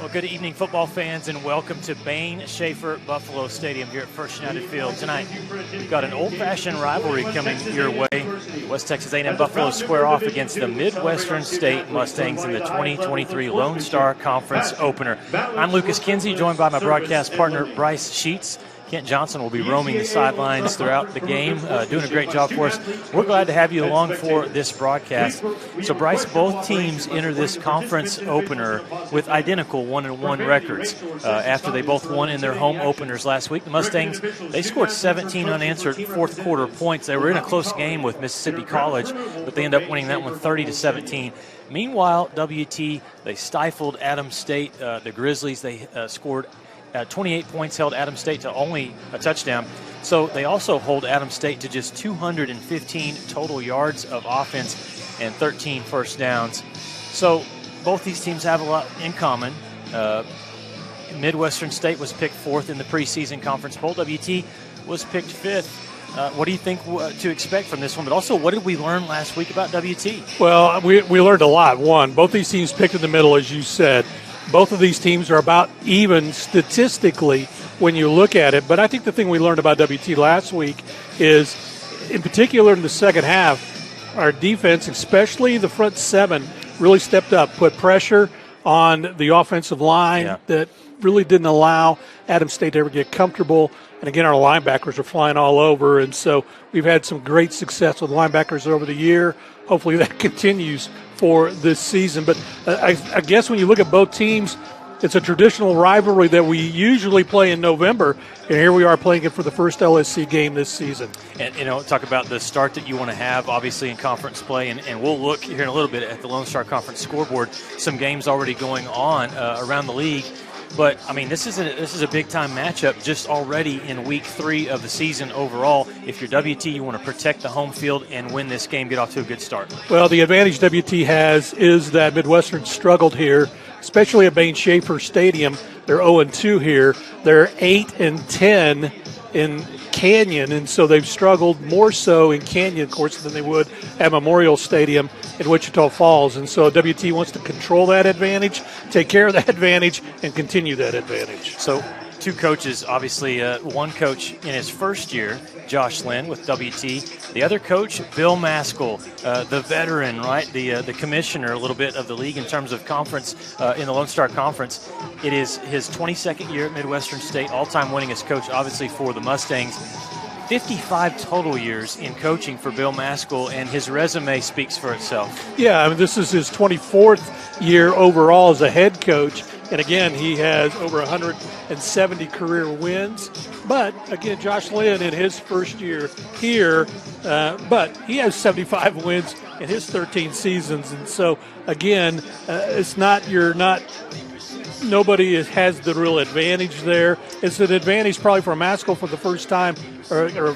Well, good evening, football fans, and welcome to Bain Schaefer Buffalo Stadium here at First United Field. Tonight, we've got an old-fashioned rivalry coming your way. West Texas A&M Buffalo square off against the Midwestern State Mustangs in the 2023 Lone Star Conference opener. I'm Lucas Kinsey, joined by my broadcast partner, Bryce Sheets. Kent Johnson will be roaming the sidelines throughout the game, doing a great job for us. We're glad to have you along for this broadcast. So, Bryce, both teams enter this conference opener with identical 1-1 records. After they both won in their home openers last week, the Mustangs, they scored 17 unanswered fourth quarter points. They were in a close game with Mississippi College, but they ended up winning that one 30-17. Meanwhile, WT, they stifled Adams State. The Grizzlies, they scored 28 points, held Adams State to only a touchdown. So they also hold Adams State to just 215 total yards of offense and 13 first downs. So both these teams have a lot in common. Midwestern State was picked fourth in the preseason conference poll. WT was picked fifth. What do you think to expect from this one? But also, what did we learn last week about WT? Well, we learned a lot. One, both these teams picked in the middle, as you said. Both of these teams are about even statistically when you look at it. But I think the thing we learned about WT last week is, in particular in the second half, our defense, especially the front seven, really stepped up, put pressure on the offensive line that really didn't allow Adams State to ever get comfortable. And, again, our linebackers are flying all over. And so we've had some great success with linebackers over the year. Hopefully that continues for this season. But I guess when you look at both teams, it's a traditional rivalry that we usually play in November, and here we are playing it for the first LSC game this season. And, talk about the start that you want to have, obviously, in conference play, and we'll look here in a little bit at the Lone Star Conference scoreboard. Some games already going on around the league. But, I mean, this is a big-time matchup just already in week 3 of the season overall. If you're WT, you want to protect the home field and win this game, get off to a good start. Well, the advantage WT has is that Midwestern struggled here, especially at Bain Schaefer Stadium. They're 0-2 here. They're 8-10 in Canyon, and so they've struggled more so in Canyon, of course, than they would at Memorial Stadium in Wichita Falls. And so WT wants to control that advantage, take care of that advantage, and continue that advantage. So two coaches, obviously, one coach in his first year, Josh Lynn with WT. The other coach, Bill Maskell, the veteran, right? The commissioner a little bit of the league in terms of conference in the Lone Star Conference. It is his 22nd year at Midwestern State, all-time winningest coach, obviously, for the Mustangs. 55 total years in coaching for Bill Maskell, and his resume speaks for itself. Yeah, I mean, this is his 24th year overall as a head coach. And, again, he has over 170 career wins. But, again, Josh Lynn in his first year here, but he has 75 wins in his 13 seasons. And so, again, nobody has the real advantage there. It's an advantage probably for Maskell for the first time or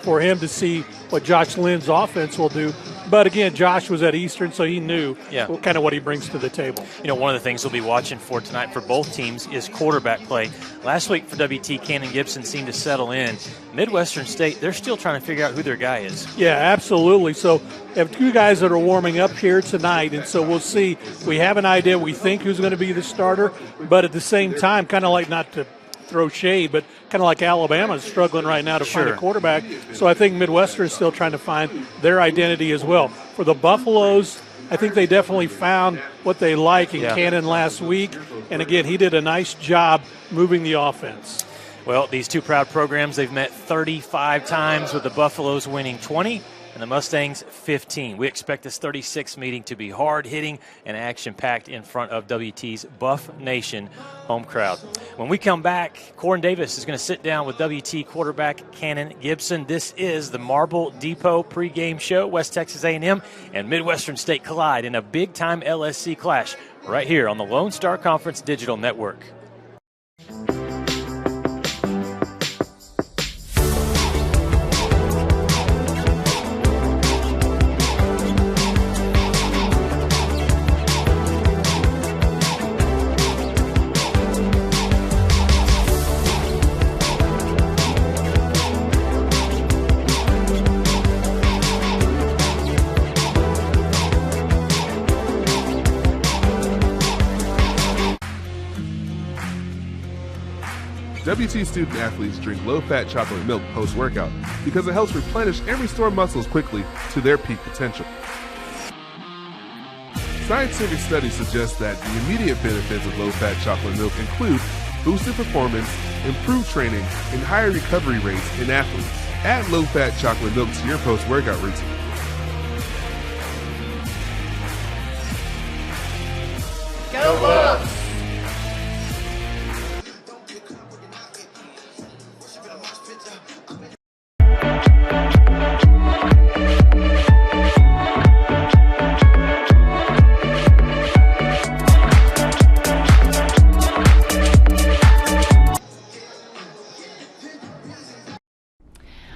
for him to see what Josh Lynn's offense will do. But, again, Josh was at Eastern, so he knew kind of what he brings to the table. One of the things we'll be watching for tonight for both teams is quarterback play. Last week for WT, Cannon Gibson seemed to settle in. Midwestern State, they're still trying to figure out who their guy is. Yeah, absolutely. So we have two guys that are warming up here tonight, and so we'll see. We have an idea. We think who's going to be the starter, but at the same time, kind of like not to throw shade, but kind of like Alabama is struggling right now to find a quarterback. So I think Midwestern is still trying to find their identity as well. For the Buffaloes, I think they definitely found what they like in Cannon last week. And, again, he did a nice job moving the offense. Well, these two proud programs, they've met 35 times, with the Buffaloes winning 20 and the Mustangs 15. We expect this 36th meeting to be hard-hitting and action-packed in front of WT's Buff Nation home crowd. When we come back, Corin Davis is going to sit down with WT quarterback Cannon Gibson. This is the Marble Depot pregame show. West Texas A&M and Midwestern State collide in a big-time LSC clash right here on the Lone Star Conference Digital Network. WT student athletes drink low-fat chocolate milk post-workout because it helps replenish and restore muscles quickly to their peak potential. Scientific studies suggest that the immediate benefits of low-fat chocolate milk include boosted performance, improved training, and higher recovery rates in athletes. Add low-fat chocolate milk to your post-workout routine. Go Bucks!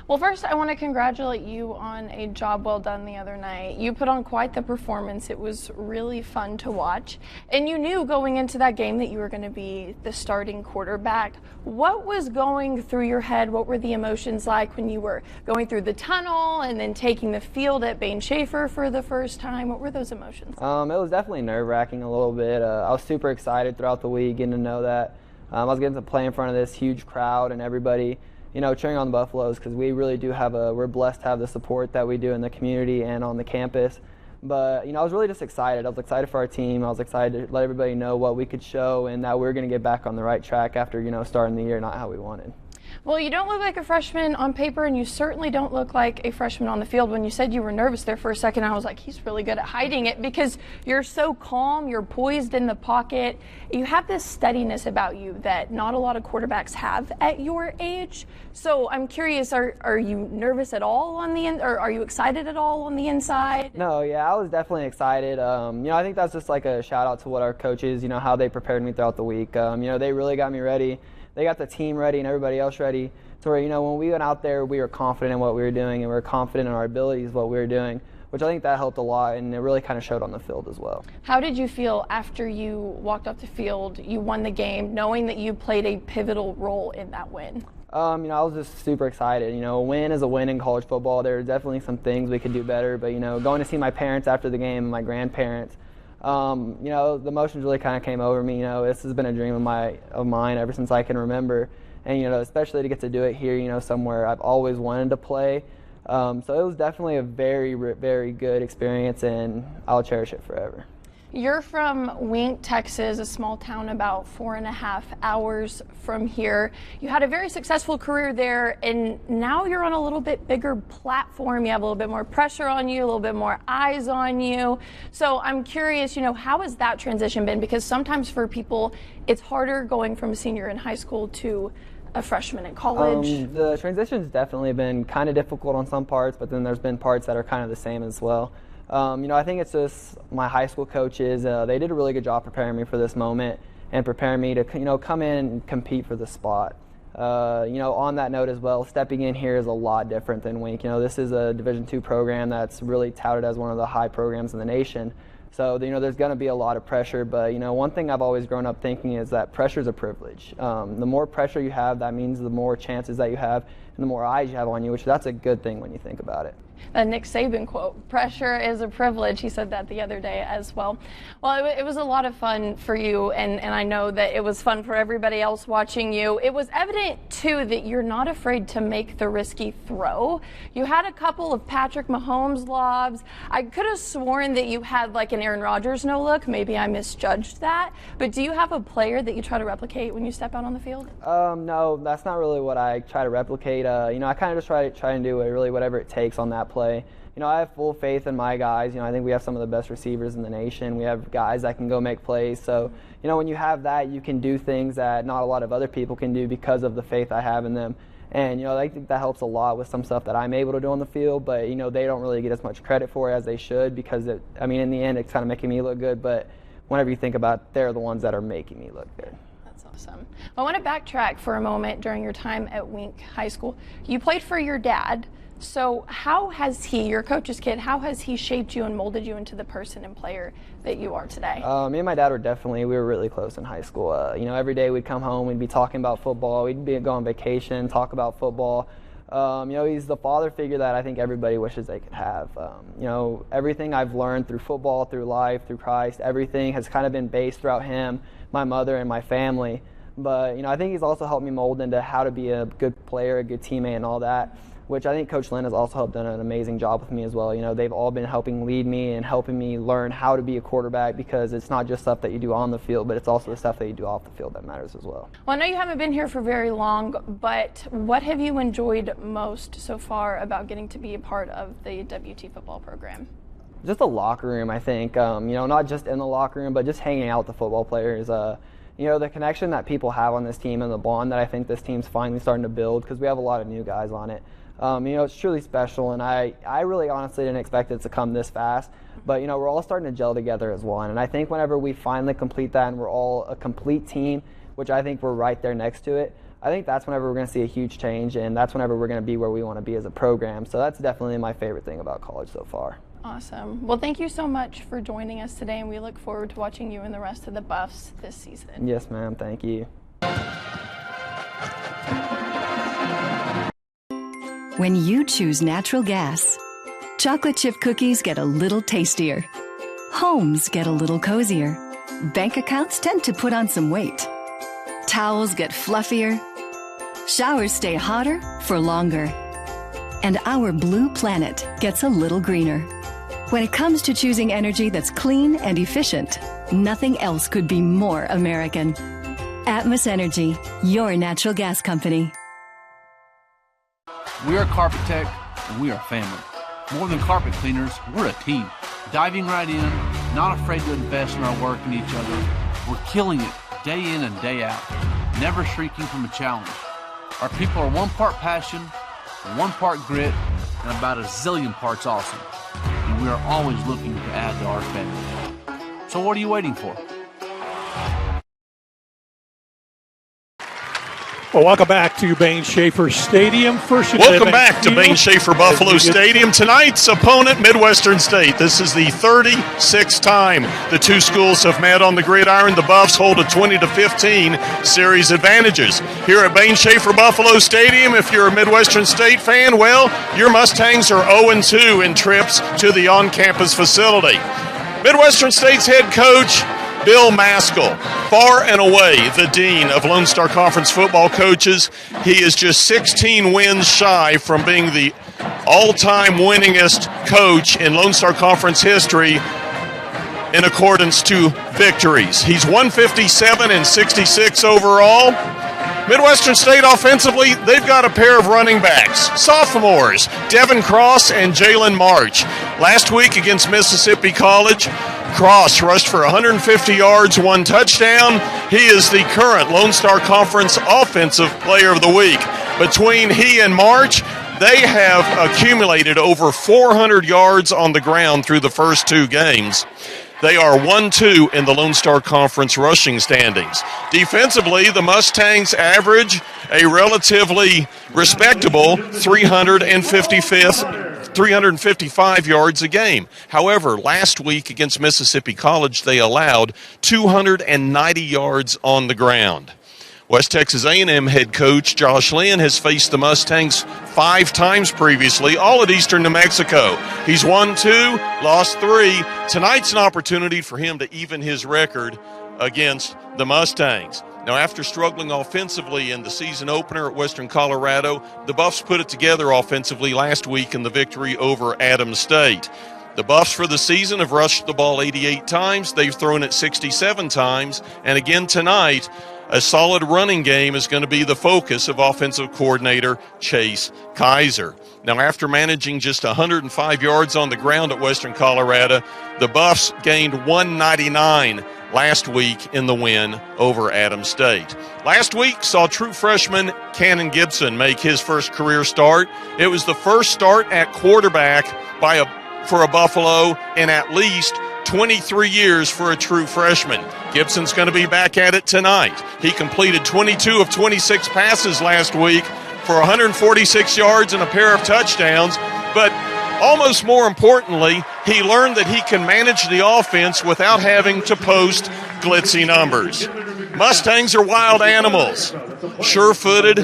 Well, first, I want to congratulate you on a job well done the other night. You put on quite the performance. It was really fun to watch. And you knew going into that game that you were going to be the starting quarterback. What was going through your head? What were the emotions like when you were going through the tunnel and then taking the field at Bain Schaefer for the first time? What were those emotions? It was definitely nerve-wracking a little bit. I was super excited throughout the week getting to know that. I was getting to play in front of this huge crowd and everybody, cheering on the Buffaloes, because we really do we're blessed to have the support that we do in the community and on the campus. But, I was really just excited. I was excited for our team. I was excited to let everybody know what we could show and that we're going to get back on the right track after, starting the year not how we wanted. Well, you don't look like a freshman on paper, and you certainly don't look like a freshman on the field. When you said you were nervous there for a second, I was like, he's really good at hiding it because you're so calm, you're poised in the pocket. You have this steadiness about you that not a lot of quarterbacks have at your age. So I'm curious, are you nervous at all on the or are you excited at all on the inside? No, yeah, I was definitely excited. I think that's just like a shout out to what our coaches, how they prepared me throughout the week. They really got me ready. They got the team ready and everybody else ready to where, when we went out there, we were confident in what we were doing and we were confident in our abilities, what we were doing, which I think that helped a lot, and it really kind of showed on the field as well. How did you feel after you walked off the field, you won the game, knowing that you played a pivotal role in that win? I was just super excited. A win is a win in college football. There are definitely some things we could do better, but, going to see my parents after the game and my grandparents, the emotions really kind of came over me. This has been a dream of mine ever since I can remember, and especially to get to do it here, somewhere I've always wanted to play. So it was definitely a very, very good experience, and I'll cherish it forever. You're from Wink, Texas, a small town about 4.5 hours from here. You had a very successful career there, and now you're on a little bit bigger platform. You have a little bit more pressure on you, a little bit more eyes on you. So I'm curious, how has that transition been? Because sometimes for people, it's harder going from a senior in high school to a freshman in college. The transition's definitely been kind of difficult on some parts, but then there's been parts that are kind of the same as well. I think it's just my high school coaches. They did a really good job preparing me for this moment and preparing me to, come in and compete for the spot. On that note as well, stepping in here is a lot different than Wink. This is a Division II program that's really touted as one of the high programs in the nation. So, there's going to be a lot of pressure. But, one thing I've always grown up thinking is that pressure is a privilege. The more pressure you have, that means the more chances that you have and the more eyes you have on you, which that's a good thing when you think about it. A Nick Saban quote, pressure is a privilege. He said that the other day as well. Well, it was a lot of fun for you, and I know that it was fun for everybody else watching you. It was evident, too, that you're not afraid to make the risky throw. You had a couple of Patrick Mahomes lobs. I could have sworn that you had like an Aaron Rodgers no-look. Maybe I misjudged that. But do you have a player that you try to replicate when you step out on the field? No, that's not really what I try to replicate. I kind of just try and do really whatever it takes on that play. I have full faith in my guys. I think we have some of the best receivers in the nation. We have guys that can go make plays. So, when you have that, you can do things that not a lot of other people can do because of the faith I have in them. And, I think that helps a lot with some stuff that I'm able to do on the field. But, they don't really get as much credit for it as they should because, in the end, it's kind of making me look good. But whenever you think about it, they're the ones that are making me look good. That's awesome. I want to backtrack for a moment during your time at Wink High School. You played for your dad. So how has he, your coach's kid, how has he shaped you and molded you into the person and player that you are today? Me and my dad we were really close in high school. Every day we'd come home, we'd be talking about football, we'd go on vacation, talk about football. He's the father figure that I think everybody wishes they could have. Everything I've learned through football, through life, through Christ, everything has kind of been based throughout him, my mother, and my family. But, I think he's also helped me mold into how to be a good player, a good teammate, and all that, which I think Coach Lynn has also done an amazing job with me as well. They've all been helping lead me and helping me learn how to be a quarterback, because it's not just stuff that you do on the field, but it's also the stuff that you do off the field that matters as well. Well, I know you haven't been here for very long, but what have you enjoyed most so far about getting to be a part of the WT football program? Just the locker room, I think. Not just in the locker room, but just hanging out with the football players. The connection that people have on this team and the bond that I think this team's finally starting to build, because we have a lot of new guys on it. It's truly special, and I really honestly didn't expect it to come this fast. But, we're all starting to gel together as one. And I think whenever we finally complete that and we're all a complete team, which I think we're right there next to it, I think that's whenever we're going to see a huge change, and that's whenever we're going to be where we want to be as a program. So that's definitely my favorite thing about college so far. Awesome. Well, thank you so much for joining us today, and we look forward to watching you and the rest of the Buffs this season. Yes, ma'am. Thank you. When you choose natural gas, chocolate chip cookies get a little tastier. Homes get a little cozier. Bank accounts tend to put on some weight. Towels get fluffier. Showers stay hotter for longer. And our blue planet gets a little greener. When it comes to choosing energy that's clean and efficient, nothing else could be more American. Atmos Energy, your natural gas company. We are Carpet Tech, and we are family. More than carpet cleaners, we're a team. Diving right in, not afraid to invest in our work and each other. We're killing it day in and day out, never shrinking from a challenge. Our people are 1 part passion, 1 part grit, and about a zillion parts awesome. And we are always looking to add to our family. So what are you waiting for? Well, welcome back to Bain Schaefer Stadium. Welcome back to Bain Schaefer Buffalo Stadium. Tonight's opponent, Midwestern State. This is the 36th time the two schools have met on the gridiron. The Buffs hold a 20-15 series advantages. Here at Bain Schaefer Buffalo Stadium, if you're a Midwestern State fan, well, your Mustangs are 0-2 in trips to the on-campus facility. Midwestern State's head coach, Bill Maskell, far and away the dean of Lone Star Conference football coaches. He is just 16 wins shy from being the all-time winningest coach in Lone Star Conference history in accordance to victories. He's 157 and 66 overall. Midwestern State offensively, they've got a pair of running backs, sophomores, Devin Cross and Jalen March. Last week against Mississippi College, Cross rushed for 150 yards, 1 touchdown. He is the current Lone Star Conference Offensive Player of the Week. Between he and March, they have accumulated over 400 yards on the ground through the first 2 games. They are 1-2 in the Lone Star Conference rushing standings. Defensively, the Mustangs average a relatively respectable 355 yards a game. However, last week against Mississippi College, they allowed 290 yards on the ground. West Texas A&M head coach Josh Lynn has faced the Mustangs 5 times previously, all at Eastern New Mexico. He's won 2, lost 3. Tonight's an opportunity for him to even his record against the Mustangs. Now, after struggling offensively in the season opener at Western Colorado, the Buffs put it together offensively last week in the victory over Adams State. The Buffs for the season have rushed the ball 88 times. They've thrown it 67 times. And again tonight, a solid running game is going to be the focus of offensive coordinator Chase Kaiser. Now, after managing just 105 yards on the ground at Western Colorado, the Buffs gained 199 last week in the win over Adams State. Last week saw true freshman Cannon Gibson make his first career start. It was the first start at quarterback for a Buffalo in at least 23 years for a true freshman. Gibson's going to be back at it tonight. He completed 22 of 26 passes last week for 146 yards and a pair of touchdowns, but almost more importantly, he learned that he can manage the offense without having to post glitzy numbers. Mustangs are wild animals, sure-footed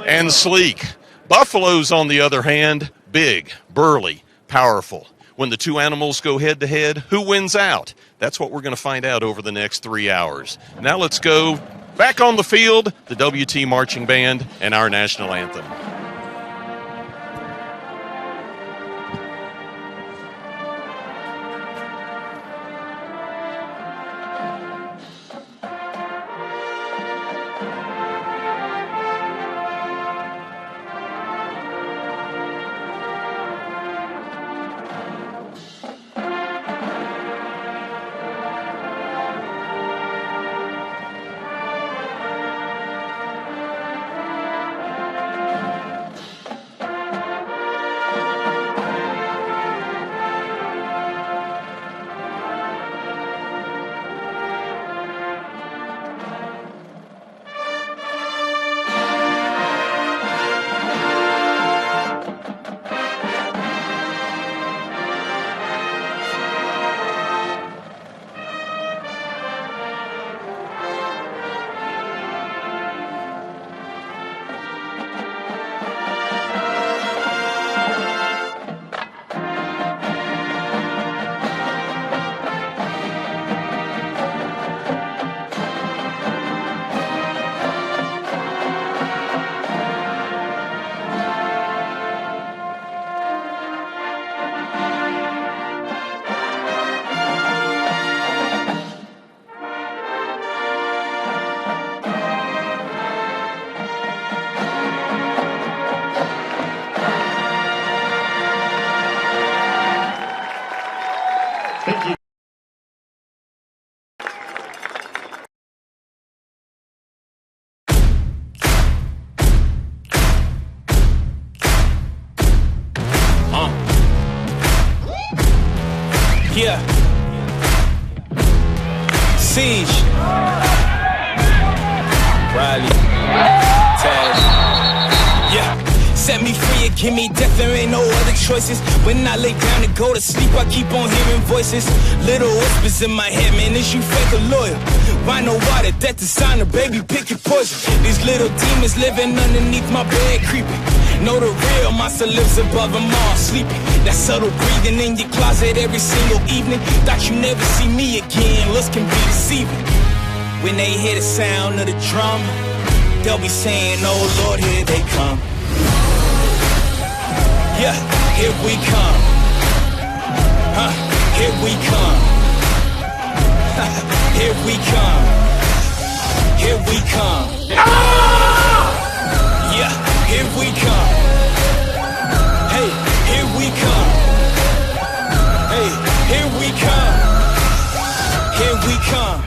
and sleek. Buffaloes, on the other hand, big, burly, powerful. When the two animals go head-to-head, who wins out? That's what we're going to find out over the next 3 hours. Now let's go Back on the field, the WT Marching Band and our national anthem. Yeah. Siege. Riley. Taz. Yeah. Set me free and give me death, there ain't no other choices. When I lay down to go to sleep, I keep on hearing voices. Little whispers in my head, man, is you fake or loyal? Why no water, that designer, baby, pick your poison. These little demons living underneath my bed, creeping. Know the real monster lives above them all, sleeping. That subtle breathing in your closet every single evening. Thought you never see me again, looks can be deceiving. When they hear the sound of the drum, they'll be saying, oh Lord, here they come. Yeah, here we come. Here we come. Here we come. Here we come. Yeah, here we come. Hey, here we come. Hey, here we come. Here we come.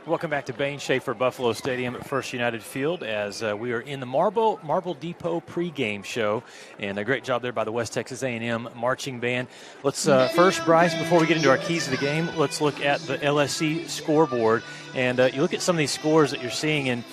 Welcome back to Bain Schaefer Buffalo Stadium at First United Field as we are in the Marble Depot pregame show, and a great job there by the West Texas A&M marching band. Let's first, Bryce, before we get into our keys of the game, let's look at the LSC scoreboard. And you look at some of these scores that you're seeing, and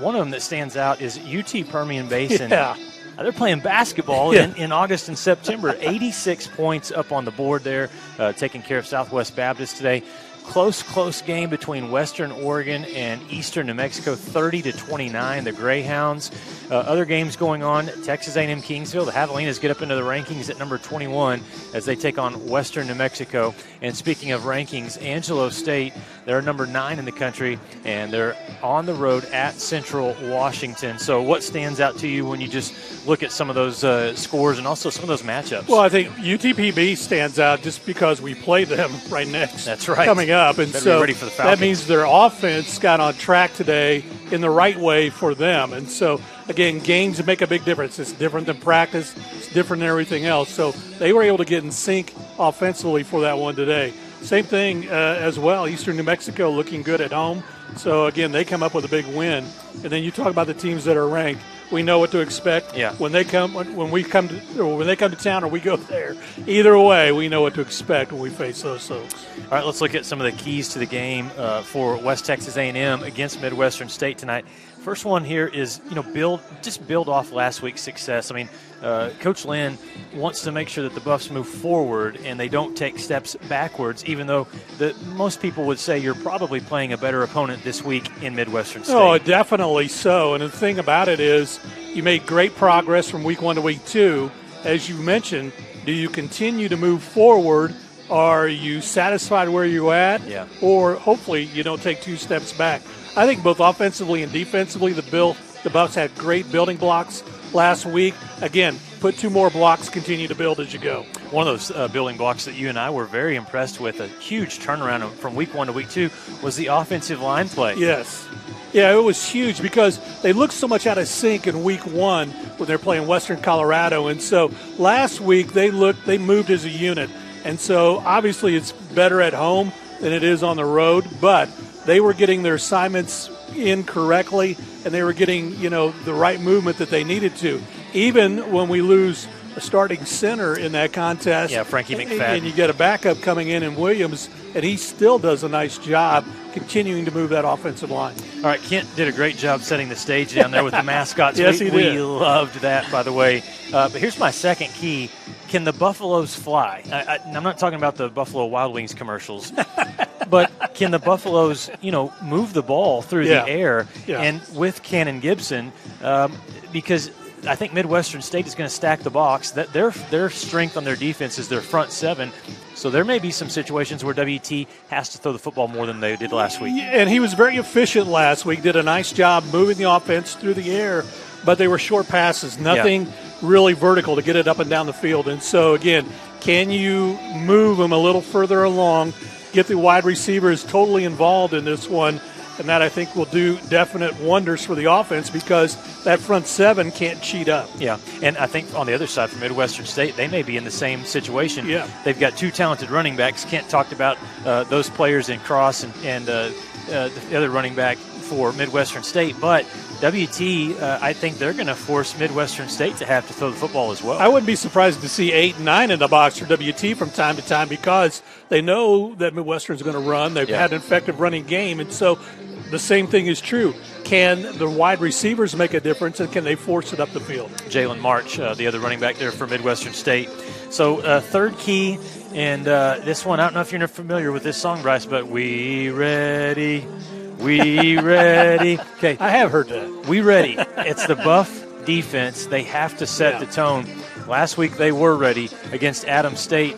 one of them that stands out is UT Permian Basin. Yeah. They're playing basketball in August and September. 86 points up on the board there, taking care of Southwest Baptist today. Close game between Western Oregon and Eastern New Mexico, 30-29, the Greyhounds. Other games going on, Texas A&M Kingsville. The Javelinas get up into the rankings at number 21 as they take on Western New Mexico. And speaking of rankings, Angelo State, they're number 9 in the country, and they're on the road at Central Washington. So what stands out to you when you just look at some of those scores and also some of those matchups? Well, I think UTPB stands out just because we play them right next. That's right. Coming up. And better so be ready for the Falcons. That means their offense got on track today in the right way for them. And so, again, games make a big difference. It's different than practice. It's different than everything else. So they were able to get in sync offensively for that one today. Same thing as well. Eastern New Mexico looking good at home. So, again, they come up with a big win. And then you talk about the teams that are ranked. We know what to expect when they come to town or we go there. Either way, we know what to expect when we face those folks. All right, let's look at some of the keys to the game for West Texas A&M against Midwestern State tonight. First one here is, build off last week's success. I mean, Coach Lynn wants to make sure that the Buffs move forward and they don't take steps backwards, even though most people would say you're probably playing a better opponent this week in Midwestern State. Oh, definitely so. And the thing about it is you made great progress from week 1 to week 2. As you mentioned, do you continue to move forward Are you satisfied where you're at? Yeah. Or hopefully you don't take 2 steps back. I think both offensively and defensively, the Buffs had great building blocks last week. Again, put 2 more blocks, continue to build as you go. One of those building blocks that you and I were very impressed with, a huge turnaround from week 1 to week 2, was the offensive line play. Yes. Yeah, it was huge because they looked so much out of sync in week 1 when they're playing Western Colorado. And so last week they moved as a unit. And so obviously it's better at home than it is on the road, but they were getting their assignments in correctly, and they were getting, the right movement that they needed to. Even when we lose a starting center in that contest. Yeah, Frankie McFadden. And you get a backup coming in Williams, and he still does a nice job continuing to move that offensive line. All right, Kent did a great job setting the stage down there with the mascots. Yes, he did. We loved that, by the way. But here's my second key. Can the Buffaloes fly? I'm not talking about the Buffalo Wild Wings commercials, but can the Buffaloes, move the ball through the air? Yeah. And with Cannon Gibson, because I think Midwestern State is going to stack the box. That their strength on their defense is their front 7. So there may be some situations where WT has to throw the football more than they did last week. And he was very efficient last week, did a nice job moving the offense through the air, but they were short passes, nothing really vertical to get it up and down the field. And so, again, can you move them a little further along, get the wide receivers totally involved in this one? And that, I think, will do definite wonders for the offense because that front 7 can't cheat up. Yeah, and I think on the other side for Midwestern State, they may be in the same situation. Yeah. They've got 2 talented running backs. Kent talked about those players in Cross and the other running back for Midwestern State. But WT, I think they're going to force Midwestern State to have to throw the football as well. I wouldn't be surprised to see 8 and 9 in the box for WT from time to time because they know that Midwestern's going to run. They've had an effective running game, and so the same thing is true. Can the wide receivers make a difference, and can they force it up the field? Jalen March, the other running back there for Midwestern State. So third key, and this one, I don't know if you're familiar with this song, Bryce, but We Ready, We Ready. Okay, I have heard that. We Ready. It's the Buff defense. They have to set the tone. Last week they were ready against Adams State,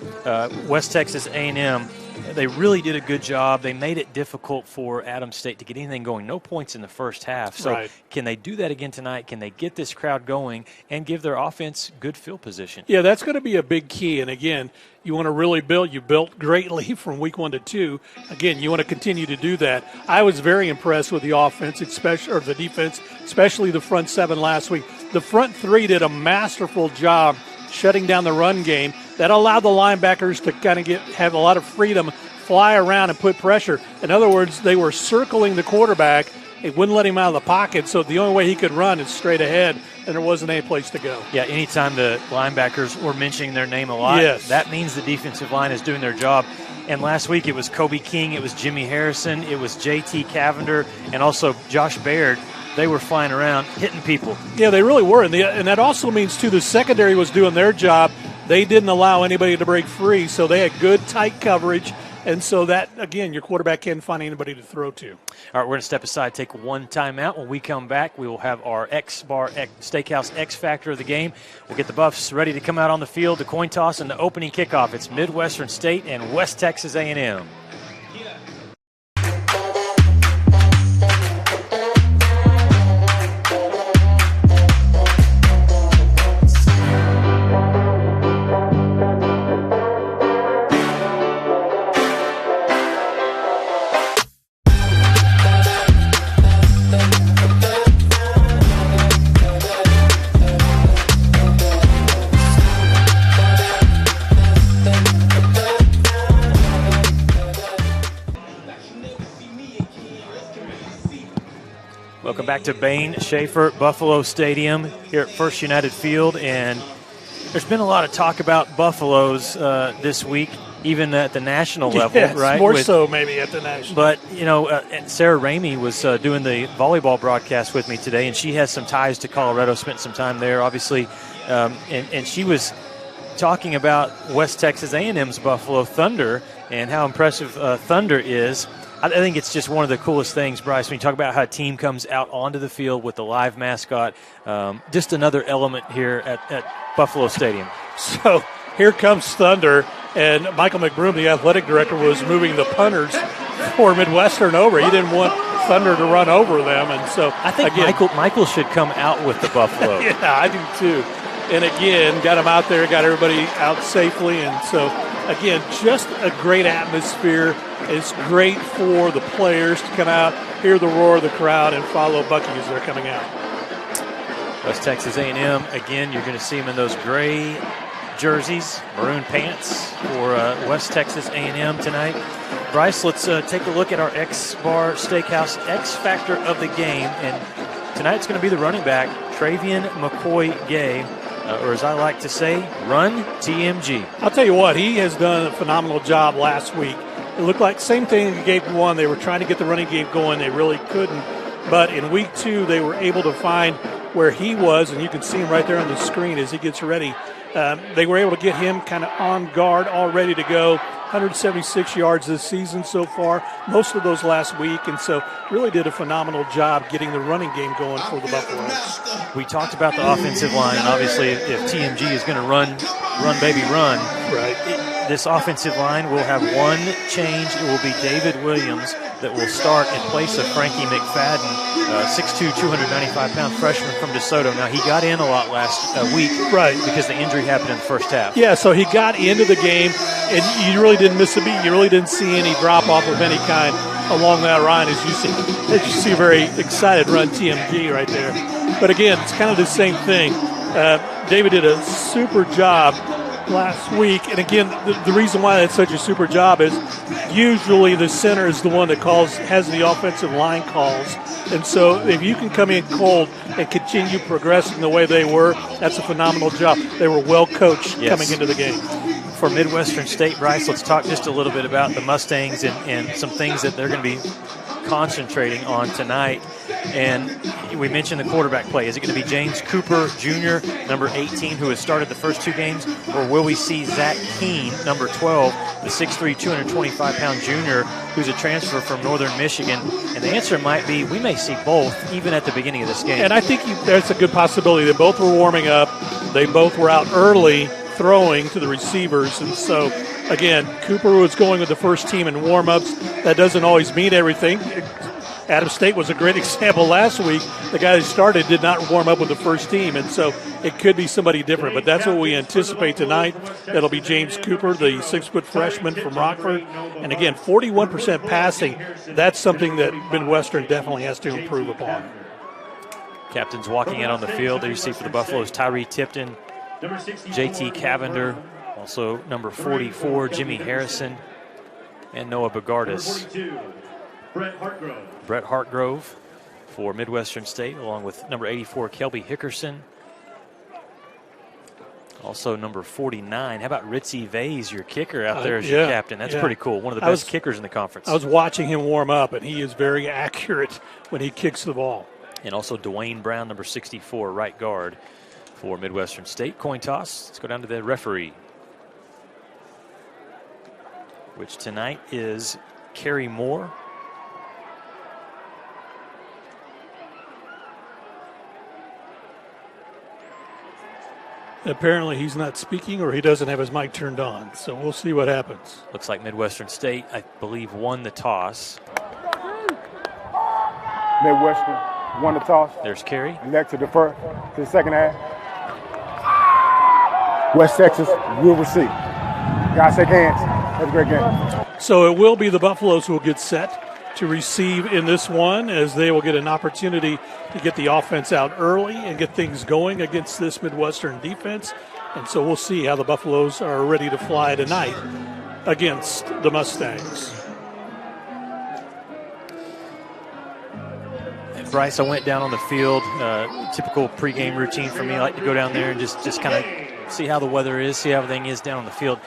West Texas A&M. They really did a good job. They made it difficult for Adams State to get anything going. No points in the first half. So can they do that again tonight? Can they get this crowd going and give their offense good field position? Yeah, that's going to be a big key. And, again, you want to really build. You built greatly from week 1 to 2. Again, you want to continue to do that. I was very impressed with the offense, especially, or the defense, especially the front 7 last week. The front 3 did a masterful job shutting down the run game. That allowed the linebackers to kind of have a lot of freedom, fly around and put pressure. In other words, they were circling the quarterback. It wouldn't let him out of the pocket, so the only way he could run is straight ahead, and there wasn't any place to go. Yeah, anytime the linebackers were mentioning their name a lot, that means the defensive line is doing their job. And last week it was Kobe King, it was Jimmy Harrison, it was J.T. Cavender, and also Josh Baird. They were flying around, hitting people. Yeah, they really were. And that also means, too, the secondary was doing their job. They didn't allow anybody to break free, so they had good, tight coverage. And so that, again, your quarterback can't find anybody to throw to. All right, we're going to step aside, take one timeout. When we come back, we will have our X-Bar Steakhouse X Factor of the game. We'll get the Buffs ready to come out on the field, the coin toss, and the opening kickoff. It's Midwestern State and West Texas A&M. Welcome back to Bain Schaefer Buffalo Stadium here at First United Field, and there's been a lot of talk about Buffaloes this week, even at the national level, right? More so maybe at the national. But, Sarah Ramey was doing the volleyball broadcast with me today, and she has some ties to Colorado, spent some time there, obviously, and she was talking about West Texas A&M's Buffalo Thunder and how impressive Thunder is. I think it's just one of the coolest things, Bryce, when you talk about how a team comes out onto the field with the live mascot. Just another element here at Buffalo Stadium. So here comes Thunder. And Michael McBroom, the athletic director, was moving the punters for Midwestern over. He didn't want Thunder to run over them. And so I think Michael should come out with the Buffalo. Yeah, I do too. And again, got him out there, got everybody out safely. And so, again, just a great atmosphere. It's great for the players to come out, hear the roar of the crowd, and follow Bucky as they're coming out. West Texas A&M, again, you're going to see them in those gray jerseys, maroon pants for West Texas A&M tonight. Bryce, let's take a look at our X-Bar Steakhouse X Factor of the game. And tonight's going to be the running back, Travian McCoy-Gay, or as I like to say, Run TMG. I'll tell you what, he has done a phenomenal job last week. It looked like same thing in game 1. They were trying to get the running game going. They really couldn't. But in week 2, they were able to find where he was, and you can see him right there on the screen as he gets ready. They were able to get him kind of on guard, all ready to go. 176 yards this season so far, most of those last week, and so really did a phenomenal job getting the running game going for the Buffaloes. We talked about the offensive line, and obviously if TMG is going to run baby run, right. This offensive line will have one change. It will be David Williams that will start in place of Frankie McFadden, 6'2", 295-pound freshman from DeSoto. Now, he got in a lot last week, right, because the injury happened in the first half. Yeah, so he got into the game, and you really didn't miss a beat. You really didn't see any drop-off of any kind along that line, as you see a very excited Run TMG right there. But again, it's kind of the same thing. David did a super job last week, and again, the reason why that's such a super job is usually the center is the one that has the offensive line calls, and so if you can come in cold and continue progressing the way they were, that's a phenomenal job. They were well coached coming into the game. For Midwestern State, Bryce, let's talk just a little bit about the Mustangs and some things that they're going to be concentrating on tonight. And we mentioned the quarterback play. Is it going to be James Cooper Jr., number 18, who has started the first 2 games, or will we see Zach Keene, number 12, the 6'3", 225-pound junior, who's a transfer from Northern Michigan? And the answer might be we may see both even at the beginning of this game. And I think there's a good possibility. They both were warming up. They both were out early throwing to the receivers. And so, again, Cooper was going with the first team in warm-ups. That doesn't always mean everything. Adams State was a great example last week. The guy that started did not warm up with the first team, and so it could be somebody different. But that's what we anticipate tonight. That'll be James Cooper, the 6-foot freshman from Rockford. And again, 41% passing. That's something that Midwestern definitely has to improve upon. Captains walking out on the field. There you see for the Buffaloes, Tyree Tipton, J.T. Cavender, also number 44, Jimmy Harrison, and Noah Bogardus. Brett Hartgrove for Midwestern State, along with number 84, Kelby Hickerson. Also number 49. How about Ritzy Vase, your kicker out there as your captain? That's pretty cool. One of the best kickers in the conference. I was watching him warm up, and he is very accurate when he kicks the ball. And also Dwayne Brown, number 64, right guard for Midwestern State. Coin toss. Let's go down to the referee, which tonight is Kerry Moore. Apparently he's not speaking, or he doesn't have his mic turned on, so we'll see what happens. Looks like Midwestern State, I believe, won the toss. Midwestern won the toss. There's Kerry. Elect to defer to the second half. West Texas will receive. Guys, shake hands. Have a great game. So it will be the Buffaloes who will get set to receive in this one, as they will get an opportunity to get the offense out early and get things going against this Midwestern defense. And so we'll see how the Buffaloes are ready to fly tonight against the Mustangs. Bryce, I went down on the field, typical pregame routine for me. I like to go down there and just kind of see how the weather is, see how everything is down on the field.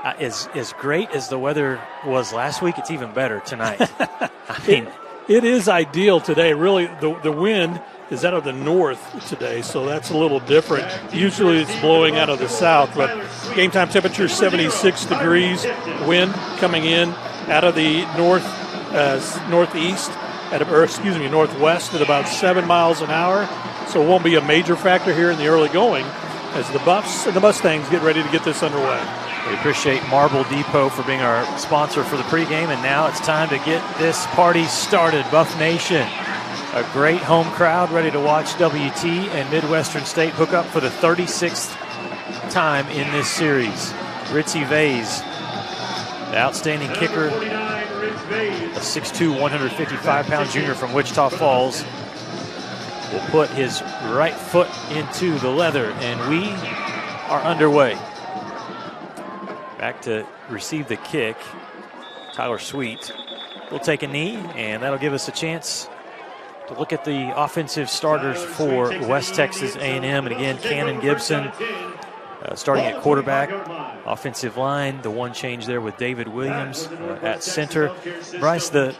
As great as the weather was last week, it's even better tonight. I mean, it is ideal today. Really, the wind is out of the north today, so that's a little different. Usually it's blowing out of the south, but game time temperature 76 degrees, wind coming in out of the northwest at about 7 miles an hour, so it won't be a major factor here in the early going as the Buffs and the Mustangs get ready to get this underway. We appreciate Marble Depot for being our sponsor for the pregame, and now it's time to get this party started. Buff Nation, a great home crowd ready to watch WT and Midwestern State hook up for the 36th time in this series. Ritzy Vase, the outstanding kicker, a 6'2", 155-pound junior from Wichita Falls, will put his right foot into the leather, and we are underway. Back to receive the kick, Tyler Sweet will take a knee, and that'll give us a chance to look at the offensive starters for West Texas A&M. And again, Cannon Gibson starting at quarterback. Offensive line, the one change there with David Williams at center. Bryce, the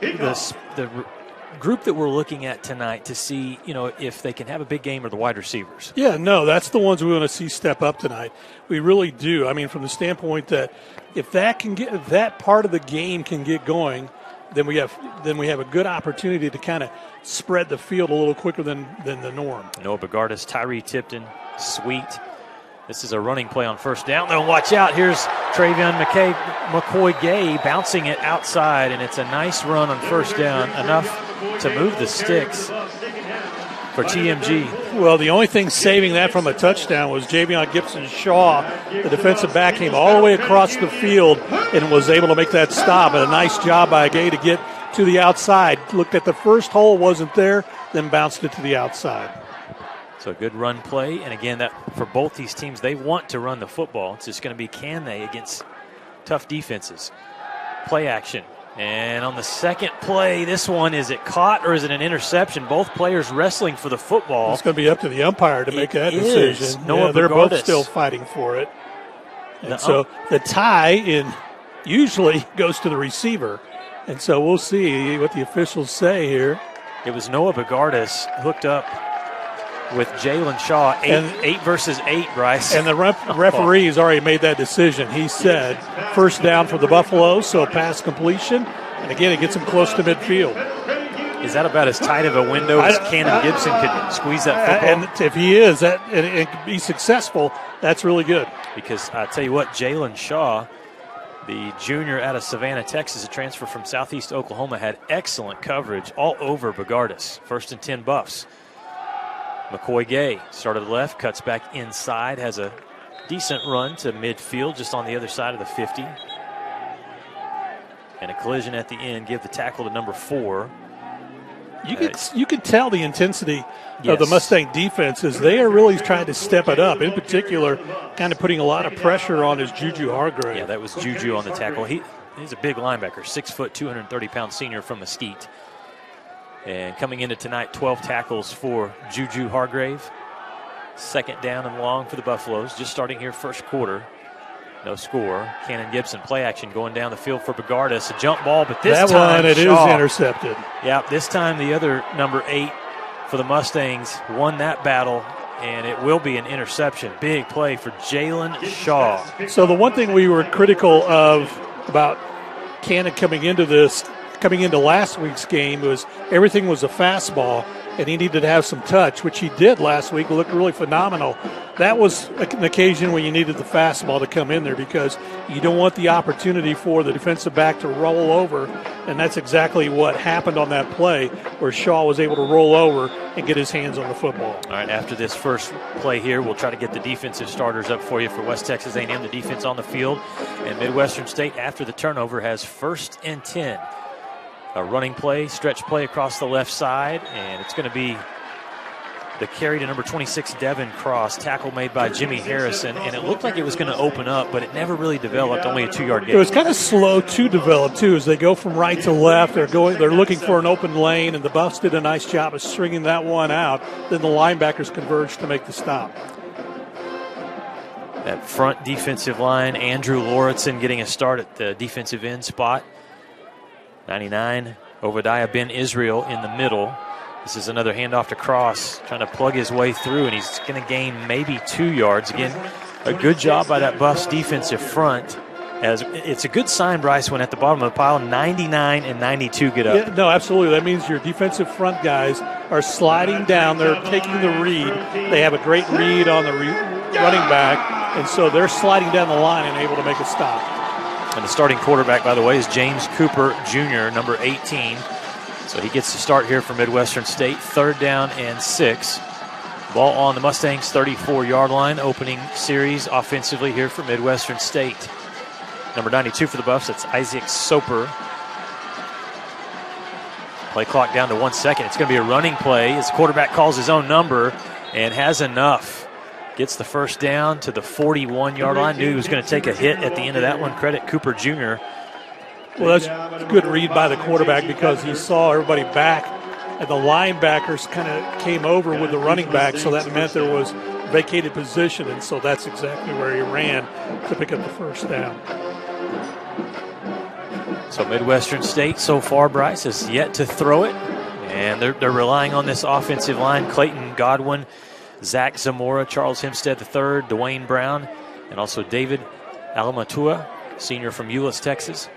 group that we're looking at tonight to see, if they can have a big game are the wide receivers. Yeah, no, that's the ones we want to see step up tonight. We really do. I mean, from the standpoint that if that part of the game can get going, then we have a good opportunity to kind of spread the field a little quicker than the norm. Noah Bogardus, Tyree Tipton, Sweet. This is a running play on first down, though. Watch out. Here's Travion McCoy-Gay bouncing it outside, and it's a nice run on first down, enough to move the sticks for TMG. Well, the only thing saving that from a touchdown was Javion Gibson-Shaw. The defensive back came all the way across the field and was able to make that stop. And a nice job by Gay to get to the outside. Looked at the first hole, wasn't there, then bounced it to the outside. So a good run play, and again, that for both these teams, they want to run the football. It's just going to be, can they, against tough defenses. Play action. And on the second play, this one, is it caught or is it an interception? Both players wrestling for the football. It's going to be up to the umpire to make that decision. Noah they're Bogardus. both still fighting for it. And so the tie usually goes to the receiver. And so we'll see what the officials say here. It was Noah Bogardus hooked up with Jalen Shaw, 8 versus 8, Bryce. And the referee has already made that decision. He said first down for the Buffaloes, so pass completion. And again, it gets them close to midfield. Is that about as tight of a window as Cannon Gibson could squeeze that football? And if he is, and be successful, that's really good. Because I tell you what, Jalen Shaw, the junior out of Savannah, Texas, a transfer from Southeast Oklahoma, had excellent coverage all over Bogardus. 1st and 10 Buffs. McCoy-Gay started left, cuts back inside, has a decent run to midfield just on the other side of the 50. And a collision at the end, give the tackle to number 4. You can tell the intensity of the Mustang defense as they are really trying to step it up. In particular, kind of putting a lot of pressure on his Juju Hargrave. Yeah, that was Juju on the tackle. He's a big linebacker, 6 foot, 230-pound senior from Mesquite. And coming into tonight, 12 tackles for Juju Hargrave. 2nd down and long for the Buffaloes. Just starting here first quarter. No score. Cannon Gibson, play action going down the field for Bogardus. A jump ball, but this time it Shaw is intercepted. Yeah, this time the other number 8 for the Mustangs won that battle, and it will be an interception. Big play for Jalen Shaw. So the one thing we were critical of about Cannon coming into last week's game was everything was a fastball, and he needed to have some touch, which he did last week. It looked really phenomenal. That was an occasion when you needed the fastball to come in there because you don't want the opportunity for the defensive back to roll over, and that's exactly what happened on that play where Shaw was able to roll over and get his hands on the football. All right, after this first play here, we'll try to get the defensive starters up for you for West Texas A&M, the defense on the field. And Midwestern State, after the turnover, has 1st and 10. A running play, stretch play across the left side, and it's going to be the carry to number 26, Devin Cross. Tackle made by Jimmy Harrison, and it looked like it was going to open up, but it never really developed, only a 2-yard gain. It was kind of slow to develop, too, as they go from right to left. They're looking for an open lane, and the Buffs did a nice job of stringing that one out. Then the linebackers converged to make the stop. That front defensive line, Andrew Lauritsen getting a start at the defensive end spot. 99, Obadiah Ben Israel in the middle. This is another handoff to Cross, trying to plug his way through, and he's going to gain maybe 2 yards. Again, a good job by that Buffs defensive front. As it's a good sign, Bryce, when at the bottom of the pile, 99 and 92 get up. Yeah, no, absolutely. That means your defensive front guys are sliding down. They're taking the read. They have a great read on the running back. and so they're sliding down the line and able to make a stop. And the starting quarterback, by the way, is James Cooper Jr., number 18. So he gets to start here for Midwestern State. 3rd down and 6. Ball on the Mustangs' 34-yard line. Opening series offensively here for Midwestern State. Number 92 for the Buffs, that's Isaac Soper. Play clock down to 1 second. It's going to be a running play as the quarterback calls his own number and has enough. Gets the first down to the 41-yard line. Knew he was going to take a hit at the end of that one. Credit Cooper Jr. Well, that's a good read by the quarterback because he saw everybody back, and the linebackers kind of came over with the running back, so that meant there was vacated position, and so that's exactly where he ran to pick up the first down. So Midwestern State so far, Bryce, has yet to throw it, and they're relying on this offensive line. Clayton Godwin, Zach Zamora, Charles Hempstead III, Dwayne Brown, and also David Alamatua, senior from Euless, Texas.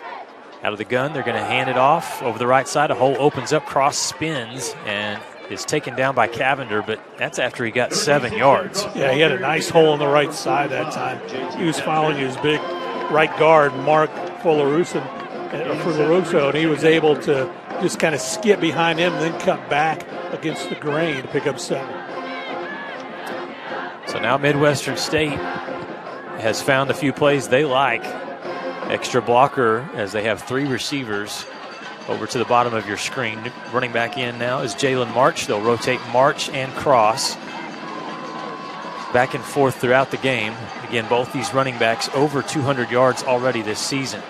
Out of the gun, they're going to hand it off over the right side. A hole opens up, cross spins, and is taken down by Cavender, but that's after he got 7 yards. Yeah, he had a nice hole on the right side that time. He was following his big right guard, Mark Folaruso, and he was able to just kind of skip behind him and then cut back against the grain to pick up 7. So now Midwestern State has found a few plays they like. Extra blocker as they have 3 receivers over to the bottom of your screen. Running back in now is Jalen March. They'll rotate March and Cross back and forth throughout the game. Again, both these running backs over 200 yards already this season.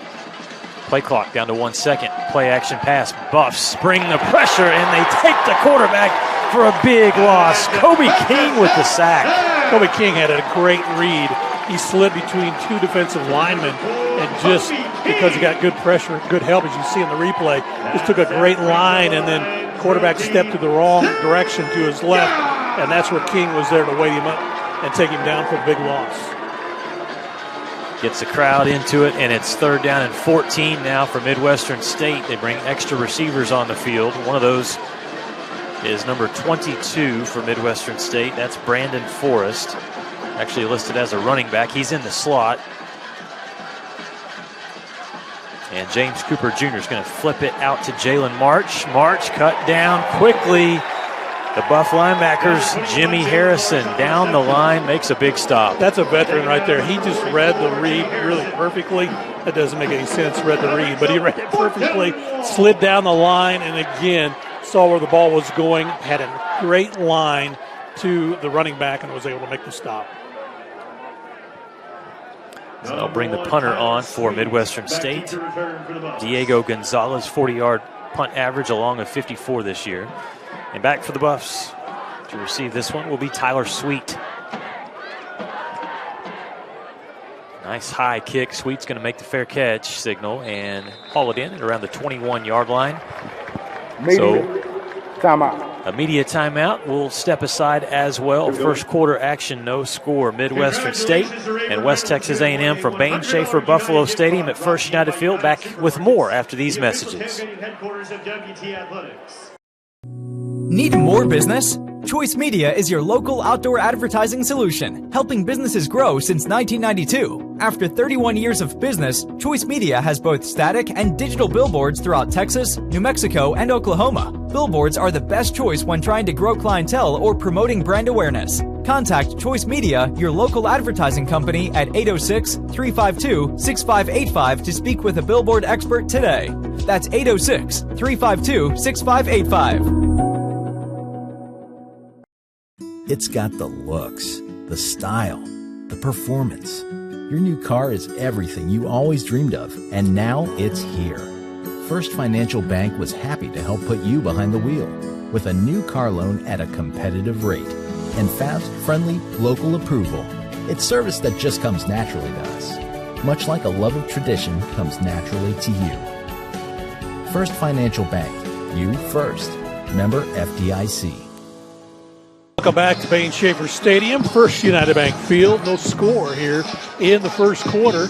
Play clock down to 1 second. Play action pass. Buffs bring the pressure, and they take the quarterback for a big loss. Kobe King with the sack. Kobe King had a great read. He slid between 2 defensive linemen, and just because he got good pressure, good help, as you see in the replay, just took a great line, and then quarterback stepped to the wrong direction to his left, and that's where King was there to wait him up and take him down for a big loss. Gets the crowd into it, and it's 3rd down and 14 now for Midwestern State. They bring extra receivers on the field. One of those is number 22 for Midwestern State. That's Brandon Forrest, actually listed as a running back. He's in the slot. And James Cooper Jr. is going to flip it out to Jalen March. March cut down quickly. The Buff linebackers, Jimmy Harrison, down the line, makes a big stop. That's a veteran right there. He just read the read really perfectly. That doesn't make any sense, read the read, but he read it perfectly, slid down the line, and again, saw where the ball was going, had a great line to the running back, and was able to make the stop. So they'll bring the punter on for Midwestern State. Diego Gonzalez, 40-yard punt average, along with 54 this year. And back for the Buffs to receive this one will be Tyler Sweet. Nice high kick. Sweet's going to make the fair catch signal and haul it in at around the 21-yard line. Timeout. Immediate timeout. We'll step aside as well. First quarter action, no score. Midwestern State and West Texas A&M from Bain Schaefer Buffalo Stadium at First United Field. Back with more after these messages. Need more business? Choice Media is your local outdoor advertising solution, helping businesses grow since 1992. After 31 years of business, Choice Media has both static and digital billboards throughout Texas, New Mexico, and Oklahoma. Billboards are the best choice when trying to grow clientele or promoting brand awareness. Contact Choice Media, your local advertising company, at 806-352-6585 to speak with a billboard expert today. That's 806-352-6585. It's got the looks, the style, the performance. Your new car is everything you always dreamed of, and now it's here. First Financial Bank was happy to help put you behind the wheel with a new car loan at a competitive rate and fast, friendly, local approval. It's service that just comes naturally to us, much like a love of tradition comes naturally to you. First Financial Bank, you first. Member FDIC. Welcome back to Bain Schaefer Stadium, First United Bank Field. No score here in the first quarter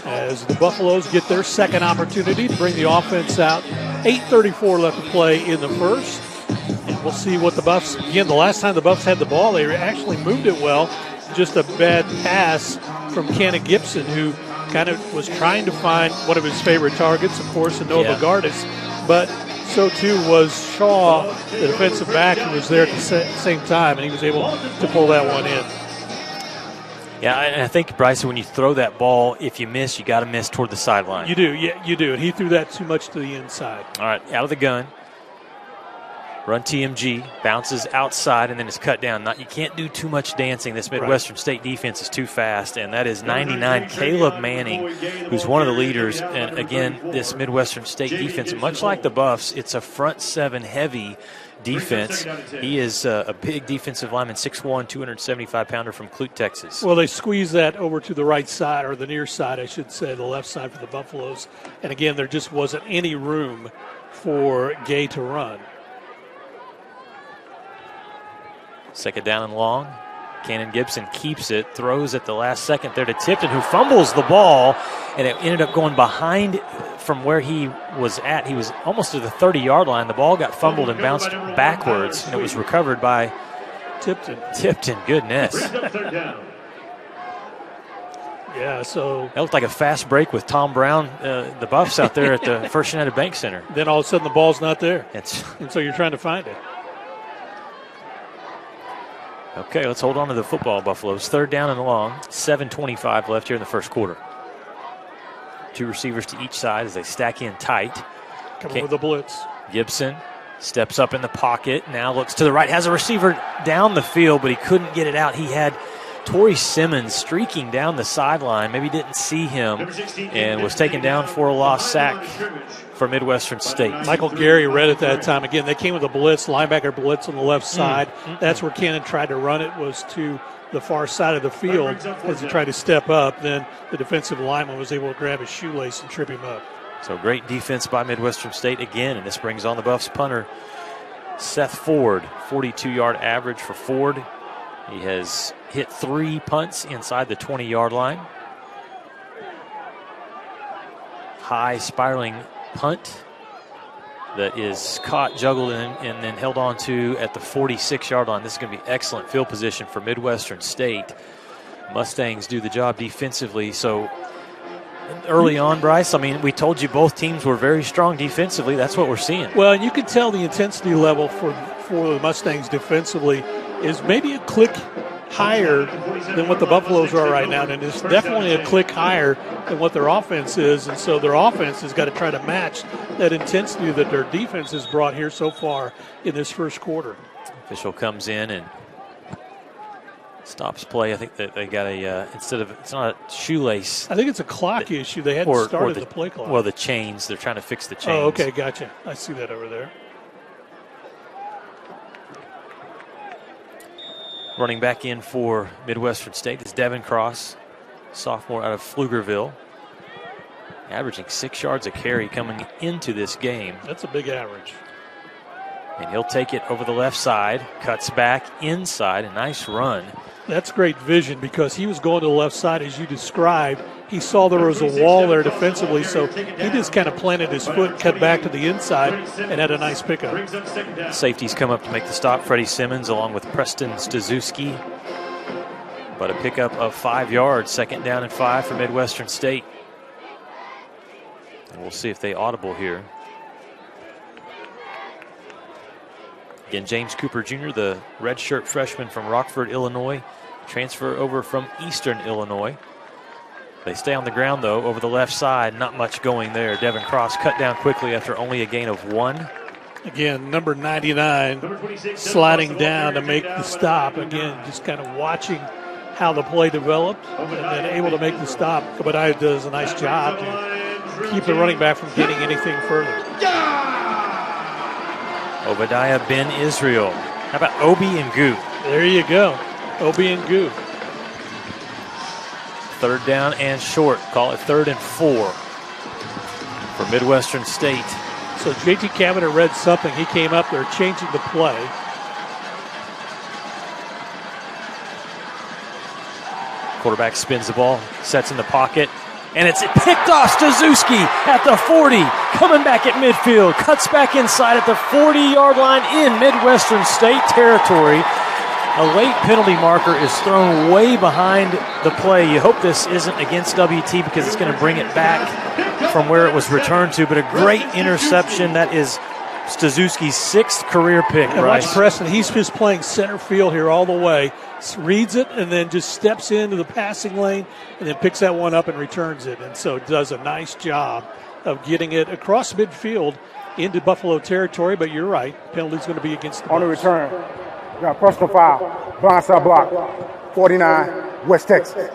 as the Buffaloes get their second opportunity to bring the offense out. 8:34 left to play in the first. And we'll see what the Buffs, again, the last time the Buffs had the ball, they actually moved it well. just a bad pass from Cannon Gibson, who kind of was trying to find one of his favorite targets, of course, in Noah Bagardis, but so too was Shaw, the defensive back, who was there at the same time, and he was able to pull that one in. Yeah, and I think, Bryce, when you throw that ball, if you miss, you got to miss toward the sideline. You do, yeah, you do. And he threw that too much to the inside. All right, out of the gun. Run TMG, bounces outside, and then is cut down. You can't do too much dancing. This Midwestern State defense is too fast, and that is 99 Caleb Manning, who's one of the leaders. And, again, this Midwestern State defense, much like the Buffs, it's a front seven heavy defense. He is a big defensive lineman, 6'1", 275-pounder from Clute, Texas. Well, they squeezed that over to the right side, or the near side, I should say, the left side for the Buffaloes. And, again, there just wasn't any room for Gay to run. Second down and long. Cannon Gibson keeps it, throws at the last second there to Tipton, who fumbles the ball, and it ended up going behind from where he was at. He was almost to the 30-yard line. The ball got fumbled and bounced backwards, and it was recovered by Tipton. Goodness. Yeah, so that looked like a fast break with Tom Brown, the Buffs out there at the First United Bank Center. Then all of a sudden the ball's not there. And so you're trying to find it. Okay, let's hold on to the football, Buffaloes. Third down and long, 7:25 left here in the first quarter. Two receivers to each side as they stack in tight. Coming with a blitz. Gibson steps up in the pocket, now looks to the right, has a receiver down the field, but he couldn't get it out. He had Torrey Simmons streaking down the sideline, maybe didn't see him, and was taken down for a lost sack for Midwestern State. Michael Gary read at that time. Again, they came with a blitz, linebacker blitz on the left side. That's where Cannon tried to run it, was to the far side of the field as he tried to step up. Then the defensive lineman was able to grab his shoelace and trip him up. So great defense by Midwestern State again, and this brings on the Buffs punter, Seth Ford. 42-yard average for Ford. He has hit 3 punts inside the 20-yard line. High spiraling punt that is caught, juggled in, and then held on to at the 46-yard line. This is going to be excellent field position for Midwestern State. Mustangs do the job defensively. So early on, Bryce, I mean, we told you both teams were very strong defensively. That's what we're seeing. Well, you can tell the intensity level for the Mustangs defensively is maybe a click higher than what the Buffaloes are right now, and it's definitely a click higher than what their offense is, and so their offense has got to try to match that intensity that their defense has brought here so far in this first quarter. Official comes in and stops play. I think that they got instead of, it's not a shoelace. I think it's a clock issue. They hadn't started the play clock. Well, the chains. They're trying to fix the chains. Oh, okay, gotcha. I see that over there. Running back in for Midwestern State is Devin Cross, sophomore out of Pflugerville, averaging 6 yards a carry coming into this game. That's a big average. And he'll take it over the left side, cuts back inside, a nice run. That's great vision because he was going to the left side as you described. He saw there was a wall there defensively, so he just kind of planted his foot, cut back to the inside, and had a nice pickup. Safeties come up to make the stop. Freddie Simmons along with Preston Stazuski. But a pickup of 5 yards, second down and 5 for Midwestern State. And we'll see if they audible here. Again, James Cooper Jr., the redshirt freshman from Rockford, Illinois, transfer over from Eastern Illinois. They stay on the ground, though, over the left side. Not much going there. Devin Cross cut down quickly after only a gain of 1. Again, number 99 sliding down to make the stop. Again, just kind of watching how the play developed and then able to make the stop. Obadiah does a nice job to keep the running back from getting anything further. Obadiah Ben Israel. How about Obi and Goo? There you go. Obi and Goo. Third down and short. Call it 3rd and 4 for Midwestern State. So J.T. Cavender read something. He came up there changing the play. Quarterback spins the ball, sets in the pocket, and it's picked off. Stazuski at the 40, coming back at midfield, cuts back inside at the 40-yard line in Midwestern State territory. A late penalty marker is thrown way behind the play. You hope this isn't against WT because it's going to bring it back from where it was returned to, but a great interception. That is Stazuski's 6th career pick, and Bryce. watch Preston. He's just playing center field here all the way. Reads it and then just steps into the passing lane and then picks that one up and returns it. And so does a nice job of getting it across midfield into Buffalo territory. But you're right, penalty's going to be against the On the Bucks. return, we got personal foul, blindside block, 49, West Texas.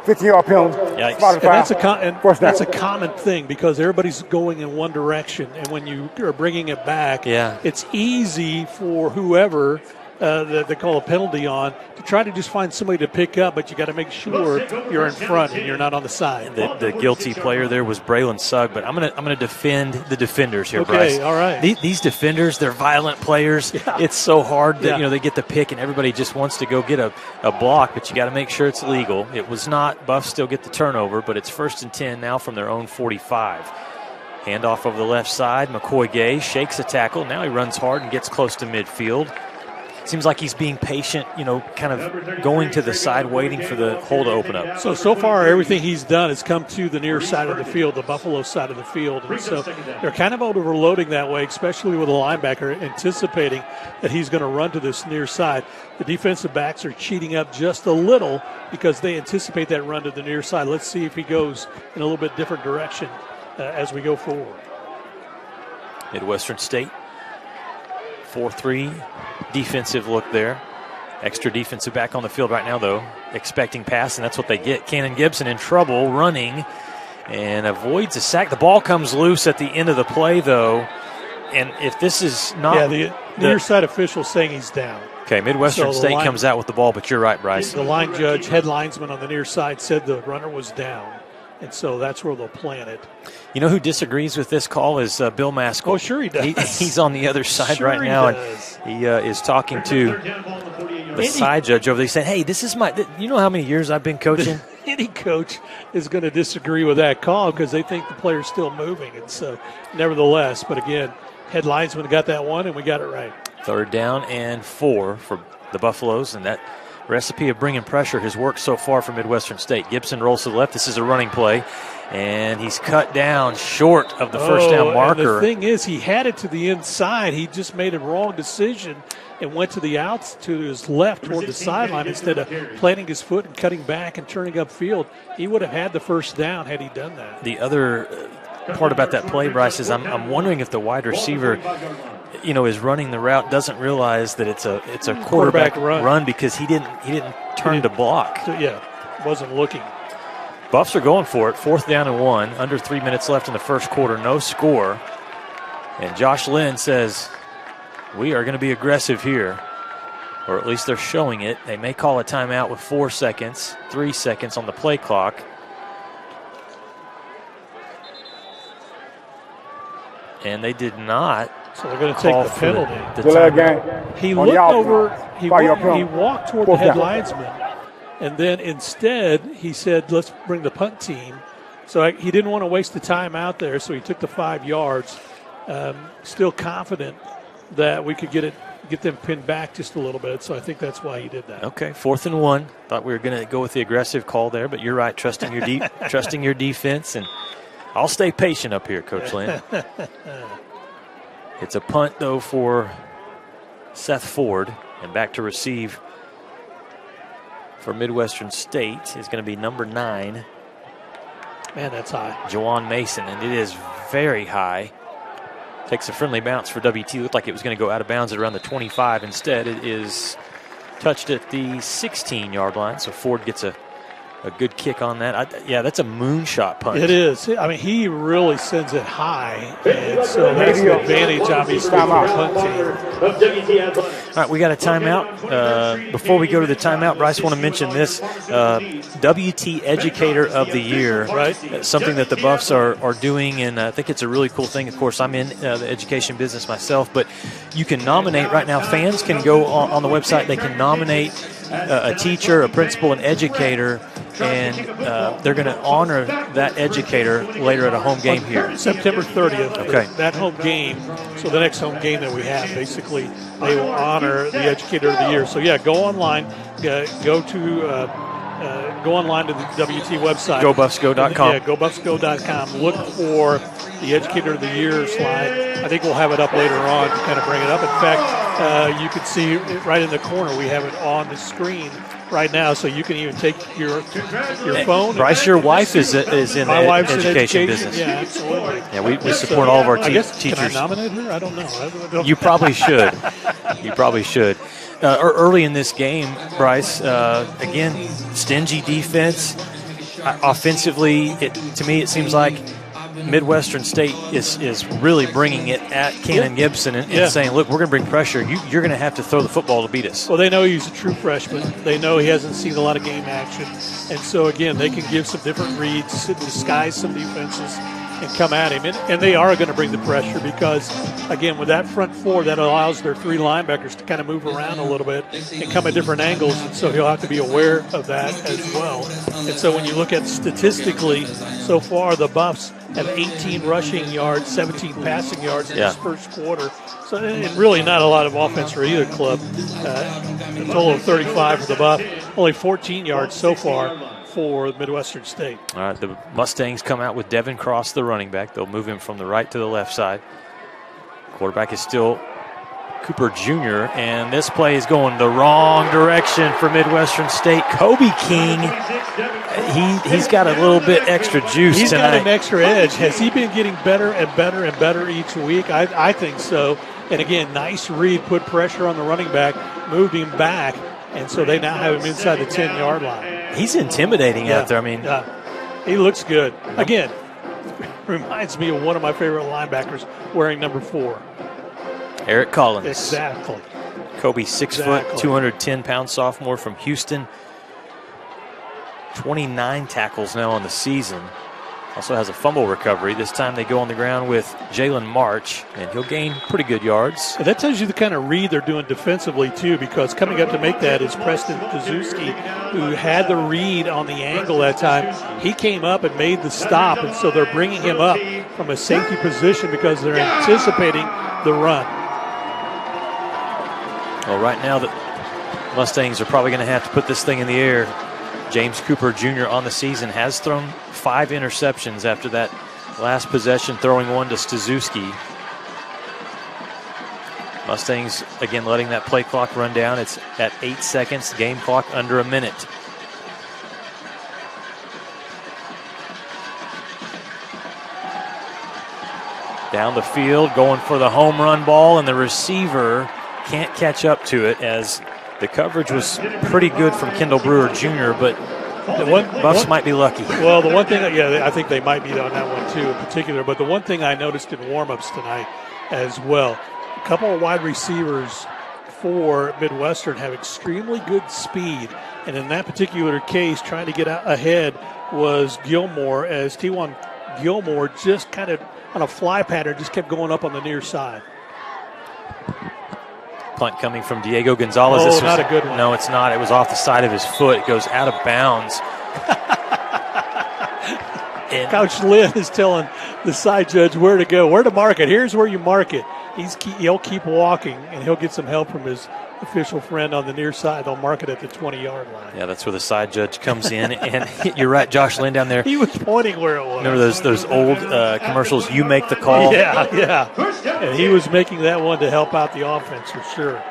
15-yard penalty. Yikes. And that's a common thing because everybody's going in one direction. And when you are bringing it back, it's easy for whoever that they call a penalty on to try to just find somebody to pick up, but you got to make sure you're in front and you're not on the side. The guilty player there was Braylon Sugg, but I'm gonna defend the defenders here, Okay, Bryce. all right. These defenders, they're violent players. Yeah. It's so hard that Yeah. they get the pick and everybody just wants to go get a block, but you got to make sure it's legal. It was not. Buffs still get the turnover, but it's 1st and 10 now from their own 45. Handoff over the left side. McCoy Gay shakes a tackle. Now he runs hard and gets close to midfield. Seems like he's being patient, kind of going to the side, waiting for the hole to open up. So far, everything he's done has come to the near side of the field, the Buffalo side of the field. And so they're kind of overloading that way, especially with a linebacker anticipating that he's going to run to this near side. The defensive backs are cheating up just a little because they anticipate that run to the near side. Let's see if he goes in a little bit different direction as we go forward. Midwestern State, 4-3 defensive look there. Extra defensive back on the field right now, though, expecting pass, and that's what they get. Cannon Gibson in trouble running and avoids a sack. The ball comes loose at the end of the play, though, and if this is not... Yeah, the near side official saying he's down. Okay, Midwestern State comes out with the ball, but you're right, Bryce. The line judge, head linesman on the near side, said the runner was down, and so that's where they'll plant it. You know who disagrees with this call is Bill Maskell. Oh, sure he does. He's on the other side Sure right he now, does. and he is talking to the side judge over there. He's saying, hey, this is you know how many years I've been coaching? Any coach is going to disagree with that call because they think the player's still moving. And so, nevertheless, but again, head linesman got that one, and we got it right. 3rd down and 4 for the Buffaloes, and that recipe of bringing pressure has worked so far for Midwestern State. Gibson rolls to the left. This is a running play, and he's cut down short of the first down marker. And the thing is, he had it to the inside. He just made a wrong decision and went to the outs to his left toward the sideline instead of planting his foot and cutting back and turning upfield. He would have had the first down had he done that. The other part about that play, Bryce, is I'm wondering if the wide receiver is running the route, doesn't realize that it's a quarterback run because he didn't turn to block. Yeah, wasn't looking. Buffs are going for it. 4th down and 1. Under 3 minutes left in the first quarter. No score. And Josh Lynn says, we are going to be aggressive here. Or at least they're showing it. They may call a timeout with 4 seconds, 3 seconds on the play clock. And they did not. So they're going to take the penalty. The he looked over. He walked toward the head linesman. And then instead, he said, let's bring the punt team. So he didn't want to waste the time out there, so he took the 5 yards. Still confident that we could get them pinned back just a little bit. So I think that's why he did that. Okay, 4th and 1. Thought we were going to go with the aggressive call there, but you're right, trusting your defense. And I'll stay patient up here, Coach Lynn. It's a punt, though, for Seth Ford. And back to receive for Midwestern State is going to be number 9. Man, that's high. Jawan Mason, and it is very high. Takes a friendly bounce for WT. Looked like it was going to go out of bounds at around the 25. Instead, it is touched at the 16-yard line. So Ford gets a good kick on that. That's a moonshot punt. It is. I mean, he really sends it high, and so that's an advantage, obviously, for the punt team. All right, we got a timeout. Before we go to the timeout, Bryce, want to mention this. WT Educator of the Year, right? Something that the Buffs are doing, and I think it's a really cool thing. Of course, I'm in the education business myself, but you can nominate right now. Fans can go on the website. They can nominate a teacher, a principal, an educator, and they're going to honor that educator later at a home game here. September 30th. Okay. That home game, so the next home game that we have, basically, they will honor honor the Educator of the Year. So, yeah, go online. Go online to the WT website. GoBuffsGo.com. Yeah, GoBuffsGo.com. Look for the Educator of the Year slide. I think we'll have it up later on to kind of bring it up. In fact, you can see it right in the corner. We have it on the screen right now, so you can even take your phone. Bryce, your wife is in my the wife's education in business. Yeah, absolutely. Yeah, we support all of our teachers. Can I nominate her? I don't know. You probably should. You probably should. Early in this game, Bryce, again, stingy defense. Offensively, to me, it seems like Midwestern State is really bringing it at Cannon Gibson and saying, look, we're going to bring pressure. You're going to have to throw the football to beat us. Well, they know he's a true freshman. They know he hasn't seen a lot of game action. And so, again, they can give some different reads, disguise some defenses, and come at him. And they are going to bring the pressure because, again, with that front four, that allows their three linebackers to kind of move around a little bit and come at different angles. And so he'll have to be aware of that as well. And so when you look at statistically, so far the Buffs have 18 rushing yards, 17 passing yards in this first quarter. So and really not a lot of offense for either club. A total of 35 for the Buff, only 14 yards so far for Midwestern State. All right, the Mustangs come out with Devin Cross, the running back. They'll move him from the right to the left side. Quarterback is still Cooper Jr., and this play is going the wrong direction for Midwestern State. Kobe King, he's got a little bit extra juice He's tonight. got an extra edge. Has he been getting better and better and better each week? I think so. And again, nice read, put pressure on the running back, moved him back, and so they now have him inside the 10-yard line. He's intimidating out there. I mean, he looks good. Again, reminds me of one of my favorite linebackers wearing number 4. Eric Collins. Exactly. Kobe, 6 foot, 210-pound sophomore from Houston. 29 tackles now on the season. Also has a fumble recovery. This time they go on the ground with Jalen March, and he'll gain pretty good yards. And that tells you the kind of read they're doing defensively, too, because coming up to make that is Preston Kazuski, who had the read on the angle that time. He came up and made the stop, and so they're bringing him up from a safety position because they're anticipating the run. Well, right now the Mustangs are probably going to have to put this thing in the air. James Cooper Jr. on the season has thrown 5 interceptions after that last possession, throwing one to Stazuski. Mustangs, again, letting that play clock run down. It's at 8 seconds, game clock under a minute. Down the field, going for the home run ball, and the receiver can't catch up to it as the coverage was pretty good from Kendall Brewer Jr., but Buffs might be lucky. Well, the one thing, I think they might be on that one too in particular, but the one thing I noticed in warm-ups tonight as well, a couple of wide receivers for Midwestern have extremely good speed, and in that particular case, trying to get out ahead was Gilmore, as T1 Gilmore just kind of on a fly pattern just kept going up on the near side. Punt coming from Diego Gonzalez. Oh, this was not a good one. No, it's not. It was off the side of his foot. It goes out of bounds. Coach Lynn is telling the side judge where to go, where to mark it. Here's where you mark it. He'll keep walking, and he'll get some help from his official friend on the near side. They'll mark it at the 20-yard line. Yeah, that's where the side judge comes in. And you're right, Josh Lynn down there. He was pointing where it was. Remember those old commercials, you make the call? Yeah. And he was making that one to help out the offense for sure.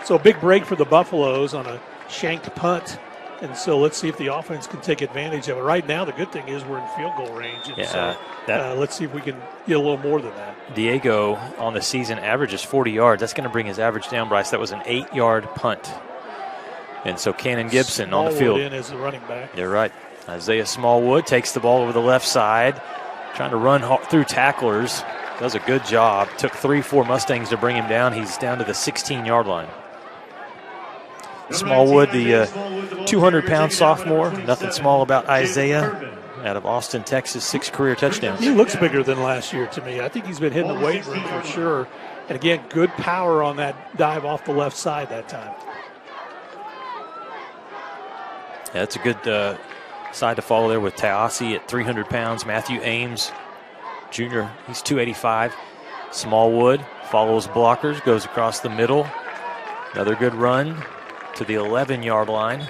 So a big break for the Buffaloes on a shanked punt. And so let's see if the offense can take advantage of it. Right now, the good thing is we're in field goal range. And so let's see if we can get a little more than that. Diego on the season averages 40 yards. That's going to bring his average down, Bryce. That was an 8-yard punt. And so Cannon Gibson on the field. Smallwood in as the running back. You're right. Isaiah Smallwood takes the ball over the left side, trying to run through tacklers. Does a good job. Took 3-4 Mustangs to bring him down. He's down to the 16-yard line. Smallwood, the 200-pound sophomore. Nothing small about Isaiah. Out of Austin, Texas, 6 career touchdowns. He looks bigger than last year to me. I think he's been hitting the weight room for sure. And again, good power on that dive off the left side that time. Yeah, that's a good side to follow there with Taasi at 300 pounds. Matthew Ames, Jr., he's 285. Smallwood follows blockers, goes across the middle. Another good run to the 11-yard line.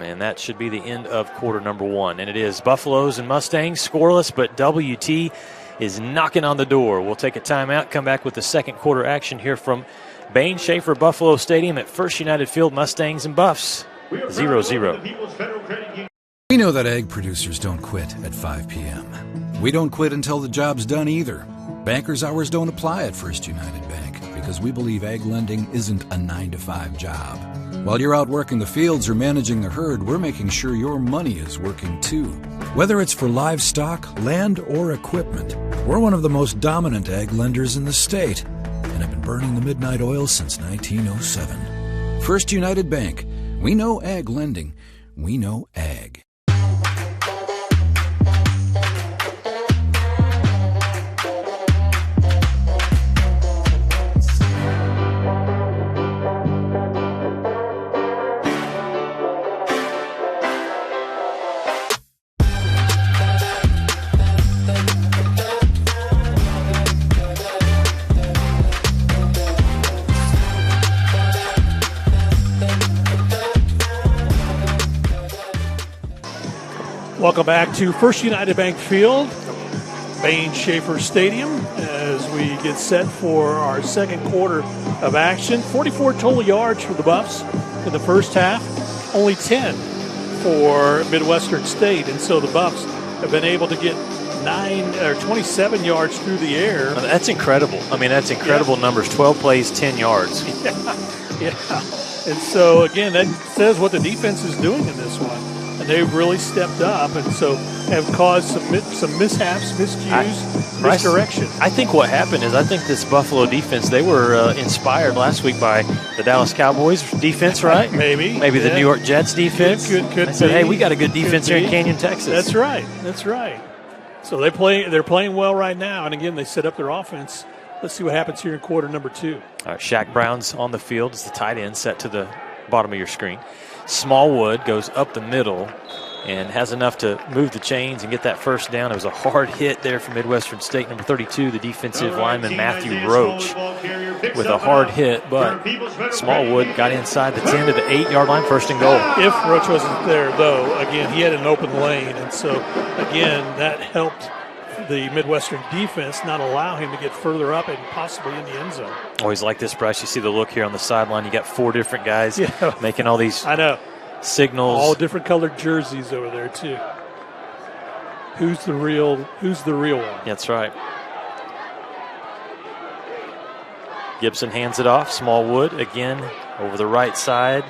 And that should be the end of quarter number 1. And it is Buffaloes and Mustangs scoreless, but WT is knocking on the door. We'll take a timeout, come back with the second quarter action here from Bain Schaefer Buffalo Stadium at First United Field. Mustangs and Buffs 0-0. We know that egg producers don't quit at 5 p.m. We don't quit until the job's done either. Banker's hours don't apply at First United Bank because we believe egg lending isn't a 9-to-5 job. While you're out working the fields or managing the herd, we're making sure your money is working too. Whether it's for livestock, land, or equipment, we're one of the most dominant egg lenders in the state and have been burning the midnight oil since 1907. First United Bank. We know ag lending. We know ag. Welcome back to First United Bank Field, Bain Schaefer Stadium, as we get set for our second quarter of action. 44 total yards for the Buffs in the first half, only 10 for Midwestern State, and so the Buffs have been able to get 27 yards through the air. That's incredible. I mean, that's incredible numbers. 12 plays, 10 yards. Yeah. And so, again, that says what the defense is doing in this one. And they've really stepped up, and so have caused some mishaps, miscues, misdirection. I think what happened is I think this Buffalo defense, they were inspired last week by the Dallas Cowboys defense, right? Maybe the New York Jets defense. Could they said, hey, we got a good defense here in Canyon, Texas. That's right. So they're playing well right now, and again, they set up their offense. Let's see what happens here in quarter number 2. All right, Shaq Brown's on the field as the tight end set to the bottom of your screen. Smallwood goes up the middle and has enough to move the chains and get that first down. It was a hard hit there for Midwestern State. Number 32, the defensive lineman Matthew Roach with a hard hit, but Smallwood got inside the 10 to the 8-yard line, first and goal. If Roach wasn't there, though, again, he had an open lane, and so, again, that helped the Midwestern defense not allow him to get further up and possibly in the end zone. Always like this, Bryce. You see the look here on the sideline. You got 4 different guys making all these signals. All different colored jerseys over there, too. Who's the real one? That's right. Gibson hands it off. Smallwood again over the right side.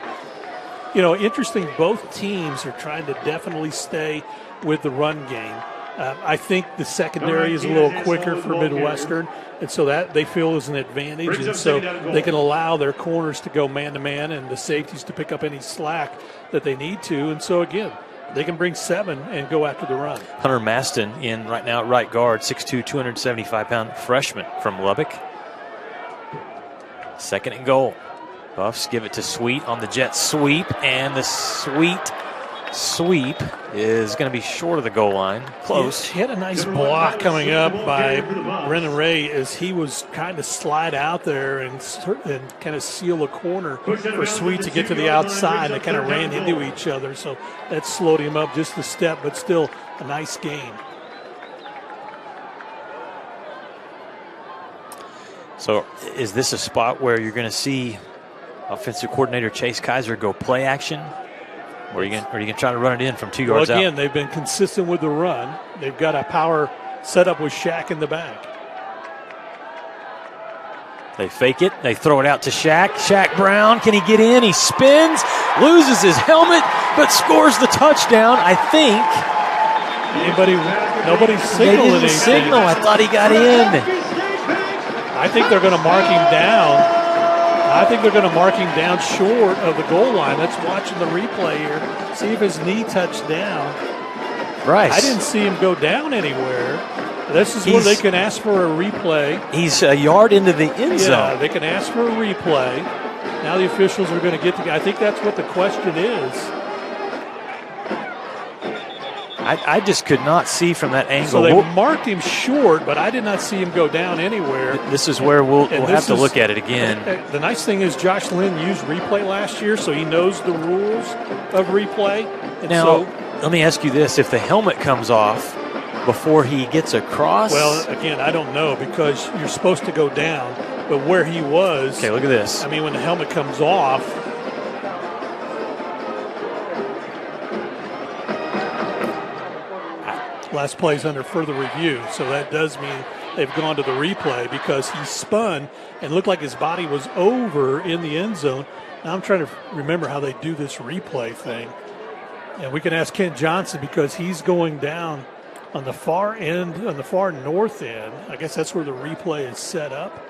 You know, interesting, both teams are trying to definitely stay with the run game. I think the secondary is a little quicker for Midwestern, and so that they feel is an advantage, and so they can allow their corners to go man-to-man and the safeties to pick up any slack that they need to. And so, again, they can bring 7 and go after the run. Hunter Maston in right now at right guard, 6'2", 275-pound freshman from Lubbock. Second and goal. Buffs give it to Sweet on the jet sweep, and the sweep is going to be short of the goal line. Close. He had a nice block coming up by Brennan Ray as he was trying to slide out there and kind of seal a corner for Sweet to get to the outside. They kind of ran into each other, so that slowed him up just a step, but still a nice gain. So is this a spot where you're going to see offensive coordinator Chase Kaiser go play action? Or are you going to try to run it in from 2 yards out? Well, again, they've been consistent with the run. They've got a power set up with Shaq in the back. They fake it. They throw it out to Shaq. Shaq Brown, can he get in? He spins, loses his helmet, but scores the touchdown, I think. Nobody signaled anything. Signal. I thought he got in. I think they're going to mark him down. I think they're going to mark him down short of the goal line. Let's watch the replay here. See if his knee touched down. Right. I didn't see him go down anywhere. This is where they can ask for a replay. He's a yard into the end zone. Yeah, they can ask for a replay. Now the officials are going to get together. I think that's what the question is. I just could not see from that angle. So they marked him short, but I did not see him go down anywhere. This is where we'll have to look at it again. The nice thing is Josh Lynn used replay last year, so he knows the rules of replay. And now, let me ask you this. If the helmet comes off before he gets across? Well, again, I don't know because you're supposed to go down. But where he was. Okay, look at this. I mean, when the helmet comes off. Last play's under further review, so that does mean they've gone to the replay because he spun and looked like his body was over in the end zone. Now I'm trying to remember how they do this replay thing. And we can ask Kent Johnson because he's going down on the far end, on the far north end. I guess that's where the replay is set up.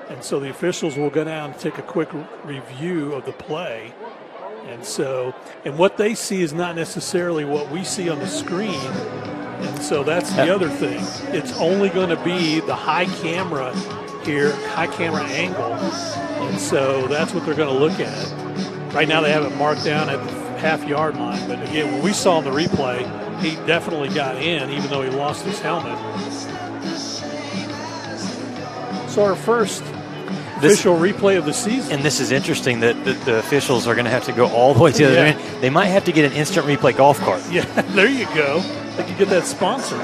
And so the officials will go down and take a quick review of the play. And what they see is not necessarily what we see on the screen. And so that's the other thing. It's only going to be the high camera here, high camera angle. And so that's what they're going to look at. Right now they have it marked down at the half-yard line. But again, when we saw the replay, he definitely got in, even though he lost his helmet. So our first official replay of the season. And this is interesting that the officials are going to have to go all the way to the other end. They might have to get an instant replay golf cart. Yeah, there you go. They can get that sponsor.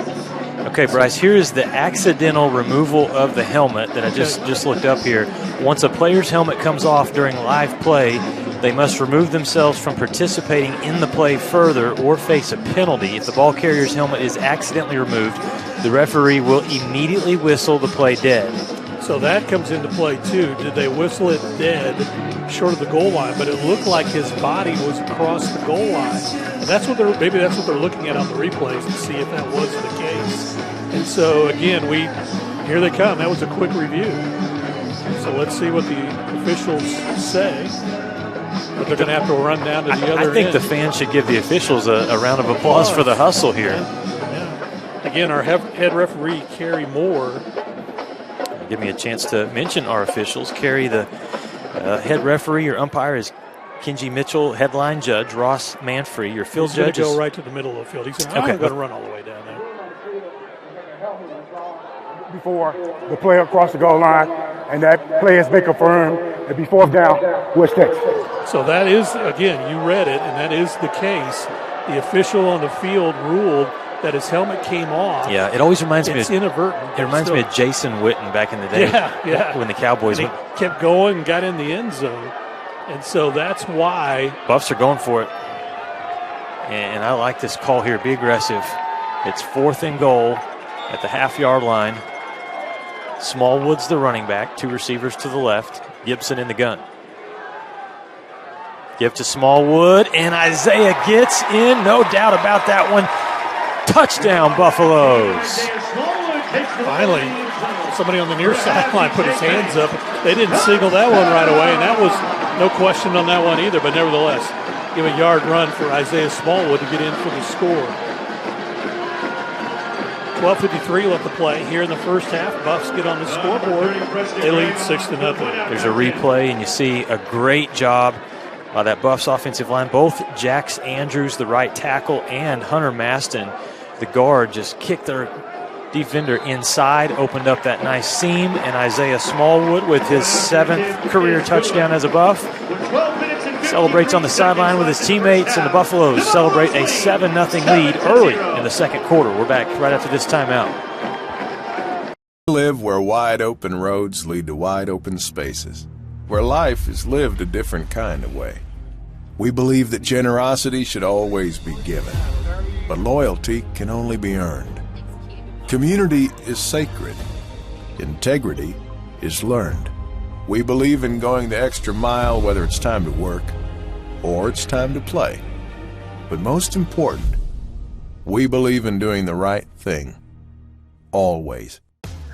Okay, Bryce, here is the accidental removal of the helmet that I just looked up here. Once a player's helmet comes off during live play, they must remove themselves from participating in the play further or face a penalty. If the ball carrier's helmet is accidentally removed, the referee will immediately whistle the play dead. So that comes into play too. Did they whistle it dead short of the goal line? But it looked like his body was across the goal line. And that's what maybe that's what they're looking at on the replays to see if that was the case. And so again, here they come. That was a quick review. So let's see what the officials say. But they're going to have to run down to the other end. I think the fans should give the officials a round of applause for the hustle here. Yeah. Again, our head referee, Kerry Moore. Give me a chance to mention our officials. Kerry, the head referee. Your umpire is Kenji Mitchell. Headline judge, Ross Manfrey. Your field judge is going to go right to the middle of the field. He's not going to run all the way down there. Before the play across the goal line, and that play has been confirmed. It'll be fourth down, West Texas. So that is, again, you read it, and that is the case. The official on the field ruled that his helmet came off. Yeah, it always reminds me. It's inadvertent. It reminds me of Jason Witten back in the day. Yeah. When the Cowboys kept going and got in the end zone, and so that's why Buffs are going for it. And I like this call here. Be aggressive. It's 4th and goal at the half-yard line. Smallwood's the running back. 2 receivers to the left. Gibson in the gun. Give to Smallwood, and Isaiah gets in. No doubt about that one. Touchdown, Buffaloes. Finally, somebody on the near sideline put his hands up. They didn't signal that one right away, and that was no question on that one either. But nevertheless, give a yard run for Isaiah Smallwood to get in for the score. 12:53 left to play here in the first half. Buffs get on the scoreboard. They lead 6-0. There's a replay, and you see a great job by that Buffs offensive line. Both Jax Andrews, the right tackle, and Hunter Maston, the guard, just kicked their defender inside, opened up that nice seam, and Isaiah Smallwood with his 7th career touchdown as a Buff celebrates on the sideline with his teammates, and the Buffaloes celebrate a 7-0 lead early in the second quarter. We're back right after this timeout. We live where wide open roads lead to wide open spaces, where life is lived a different kind of way. We believe that generosity should always be given, but loyalty can only be earned. Community is sacred. Integrity is learned. We believe in going the extra mile, whether it's time to work or it's time to play. But most important, we believe in doing the right thing, always.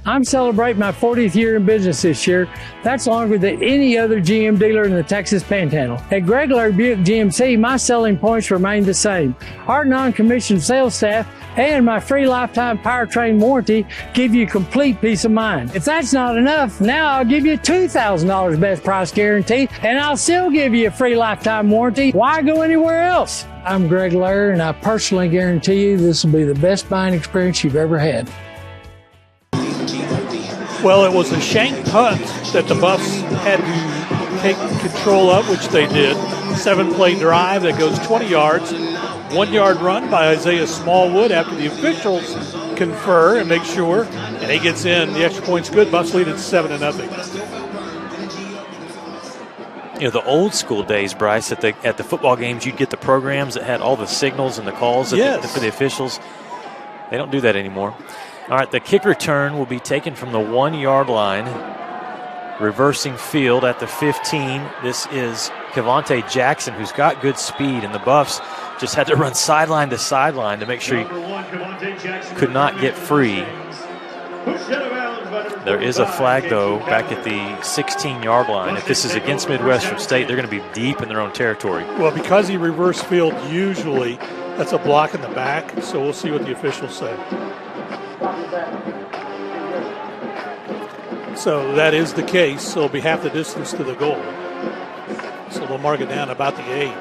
I'm celebrating my 40th year in business this year. That's longer than any other GM dealer in the Texas Panhandle. At Greg Larry Buick GMC, my selling points remain the same. Our non-commissioned sales staff and my free lifetime powertrain warranty give you complete peace of mind. If that's not enough, now I'll give you $2,000 best price guarantee, and I'll still give you a free lifetime warranty. Why go anywhere else? I'm Greg Lair, and I personally guarantee you this will be the best buying experience you've ever had. Well, it was a shank punt that the Buffs had to take control of, which they did. 7-play drive that goes 20 yards. 1-yard run by Isaiah Smallwood after the officials confer and make sure, and he gets in. The extra point's good. Buffs lead at 7-0. You know, the old school days, Bryce, at the football games, you'd get the programs that had all the signals and the calls for the officials. They don't do that anymore. All right, the kick return will be taken from the 1-yard line. Reversing field at the 15. This is Cavante Jackson, who's got good speed, and the Buffs just had to run sideline to sideline to make sure he could not get free. There is a flag, though, back at the 16-yard line. If this is against Midwestern State, they're going to be deep in their own territory. Well, because he reversed field, usually that's a block in the back, so we'll see what the officials say. So that is the case, so it'll be half the distance to the goal. So they'll mark it down about the 8.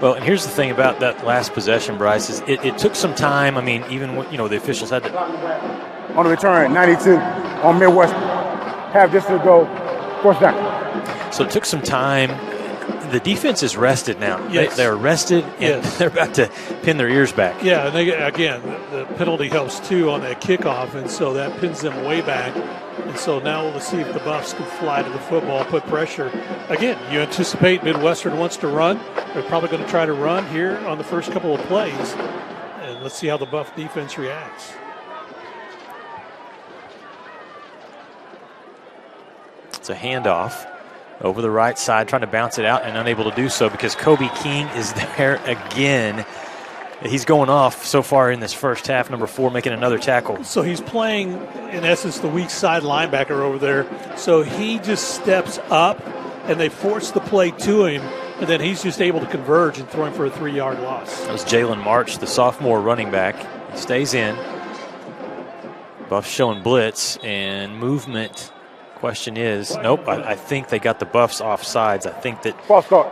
Well, and here's the thing about that last possession, Bryce, is it took some time. I mean, even when, the officials had to. On the return, 92 on Midwestern. Half distance to go, first down. So it took some time. The defense is rested now. Yes. They're rested, and they're about to pin their ears back. Yeah, and the penalty helps too on that kickoff, and so that pins them way back. And so now we'll see if the Buffs can fly to the football, put pressure. Again, you anticipate Midwestern wants to run. They're probably going to try to run here on the first couple of plays. And let's see how the Buff defense reacts. It's a handoff over the right side, trying to bounce it out and unable to do so because Kobe King is there again. He's going off so far in this first half, number 4, making another tackle. So he's playing, in essence, the weak side linebacker over there. So he just steps up, and they force the play to him, and then he's just able to converge and throw him for a 3-yard loss. That was Jalen March, the sophomore running back. He stays in. Buffs showing blitz and movement. Question is, nope, I think they got the Buffs off sides. I think that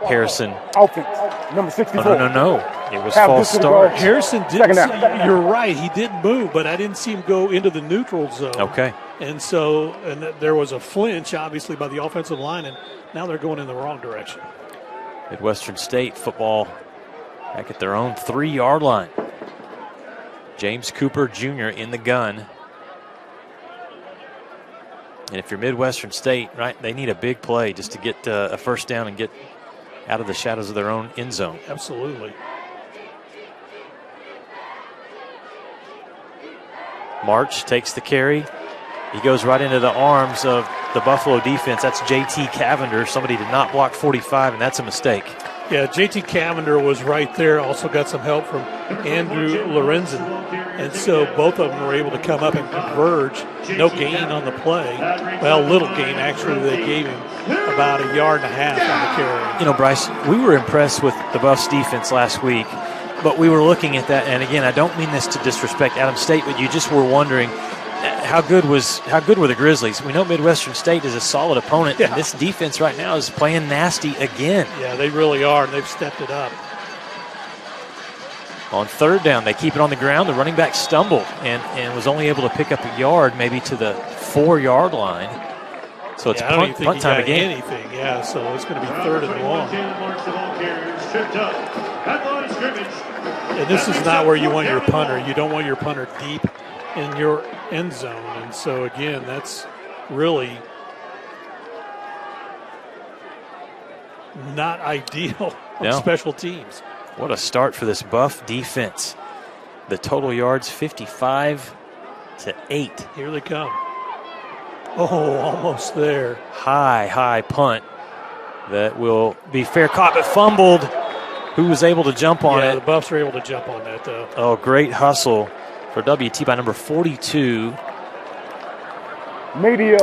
Harrison. Offense, number 64. No. It was false start. Harrison did. You're right. He did move, but I didn't see him go into the neutral zone. Okay. And so, there was a flinch, obviously, by the offensive line, and now they're going in the wrong direction. Midwestern State football back at their own 3-yard line. James Cooper Jr. in the gun. And if you're Midwestern State, right, they need a big play just to get a first down and get out of the shadows of their own end zone. Absolutely. March takes the carry. He goes right into the arms of the Buffalo defense. That's J.T. Cavender. Somebody did not block 45, and that's a mistake. Yeah, J.T. Cavender was right there. Also got some help from Andrew Lorenzen. And so both of them were able to come up and converge. No gain on the play. Well, little gain, actually. They gave him about 1.5 yards on the carry. Bryce, we were impressed with the Buffs defense last week, but we were looking at that. And, again, I don't mean this to disrespect Adams State, but you just were wondering how good were the Grizzlies? We know Midwestern State is a solid opponent, and this defense right now is playing nasty again. Yeah, they really are, and they've stepped it up. On third down, they keep it on the ground. The running back stumbled and was only able to pick up 1 yard, maybe to the 4-yard line. So it's punt time again. Anything. Yeah, so it's going to be 3rd and long. And this is not where you want your punter. You don't want your punter deep in your end zone. And so, again, that's really not ideal on special teams. What a start for this Buff defense. The total yards, 55-8. Here they come. Oh, almost there. High punt that will be fair caught, but fumbled. Who was able to jump on it? The Buffs were able to jump on that, though. Oh, great hustle for WT by number 42, Media.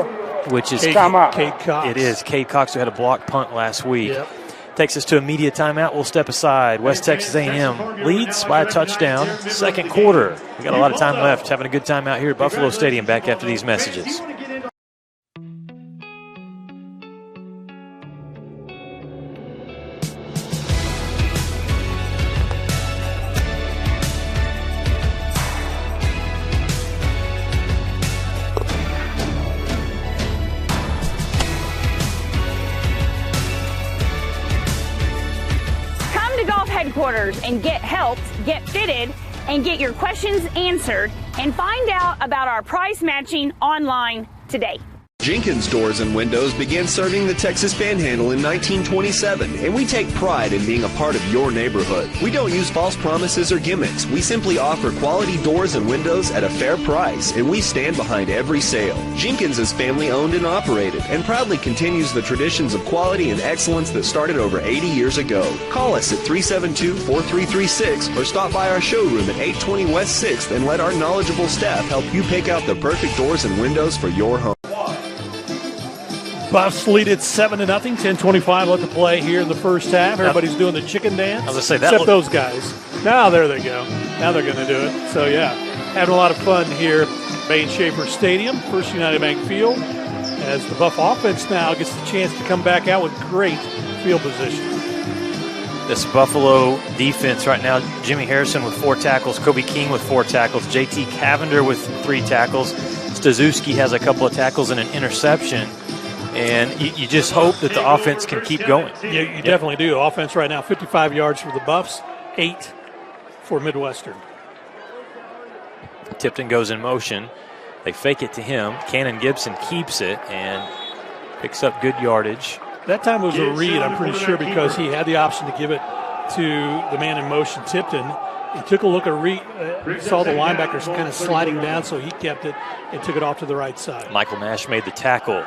Which is timeout. Cade Cox. It is. Cade Cox, who had a blocked punt last week. Yep. Takes us to a media timeout. We'll step aside. West Texas A&M leads by a touchdown. Second quarter. We got a lot of time left. Having a good time out here at Buffalo Stadium. Back after these messages. Headquarters and get helped, get fitted, and get your questions answered, and find out about our price matching online today. Jenkins Doors and Windows began serving the Texas Panhandle in 1927, and we take pride in being a part of your neighborhood. We don't use false promises or gimmicks. We simply offer quality doors and windows at a fair price, and we stand behind every sale. Jenkins is family owned and operated, and proudly continues the traditions of quality and excellence that started over 80 years ago. Call us at 372-4336 or stop by our showroom at 820 West 6th and let our knowledgeable staff help you pick out the perfect doors and windows for your home. Buffs lead it 7-0, 10:25 left to play here in the first half. Everybody's doing the chicken dance. I was going to say that. Except those guys. Now, there they go. Now they're going to do it. So, yeah, having a lot of fun here at Bain Schaefer Stadium, First United Bank Field, as the Buff offense now gets the chance to come back out with great field position. This Buffalo defense right now, Jimmy Harrison with 4 tackles, Kobe King with 4 tackles, JT Cavender with 3 tackles, Staszewski has a couple of tackles and an interception. And you just hope that the offense can keep going. Yeah, you definitely do. Offense right now, 55 yards for the Buffs, 8 for Midwestern. Tipton goes in motion. They fake it to him. Cannon Gibson keeps it and picks up good yardage. That time was a read, I'm pretty sure, because he had the option to give it to the man in motion, Tipton. He took a look at saw the linebackers kind of sliding down, so he kept it and took it off to the right side. Michael Nash made the tackle.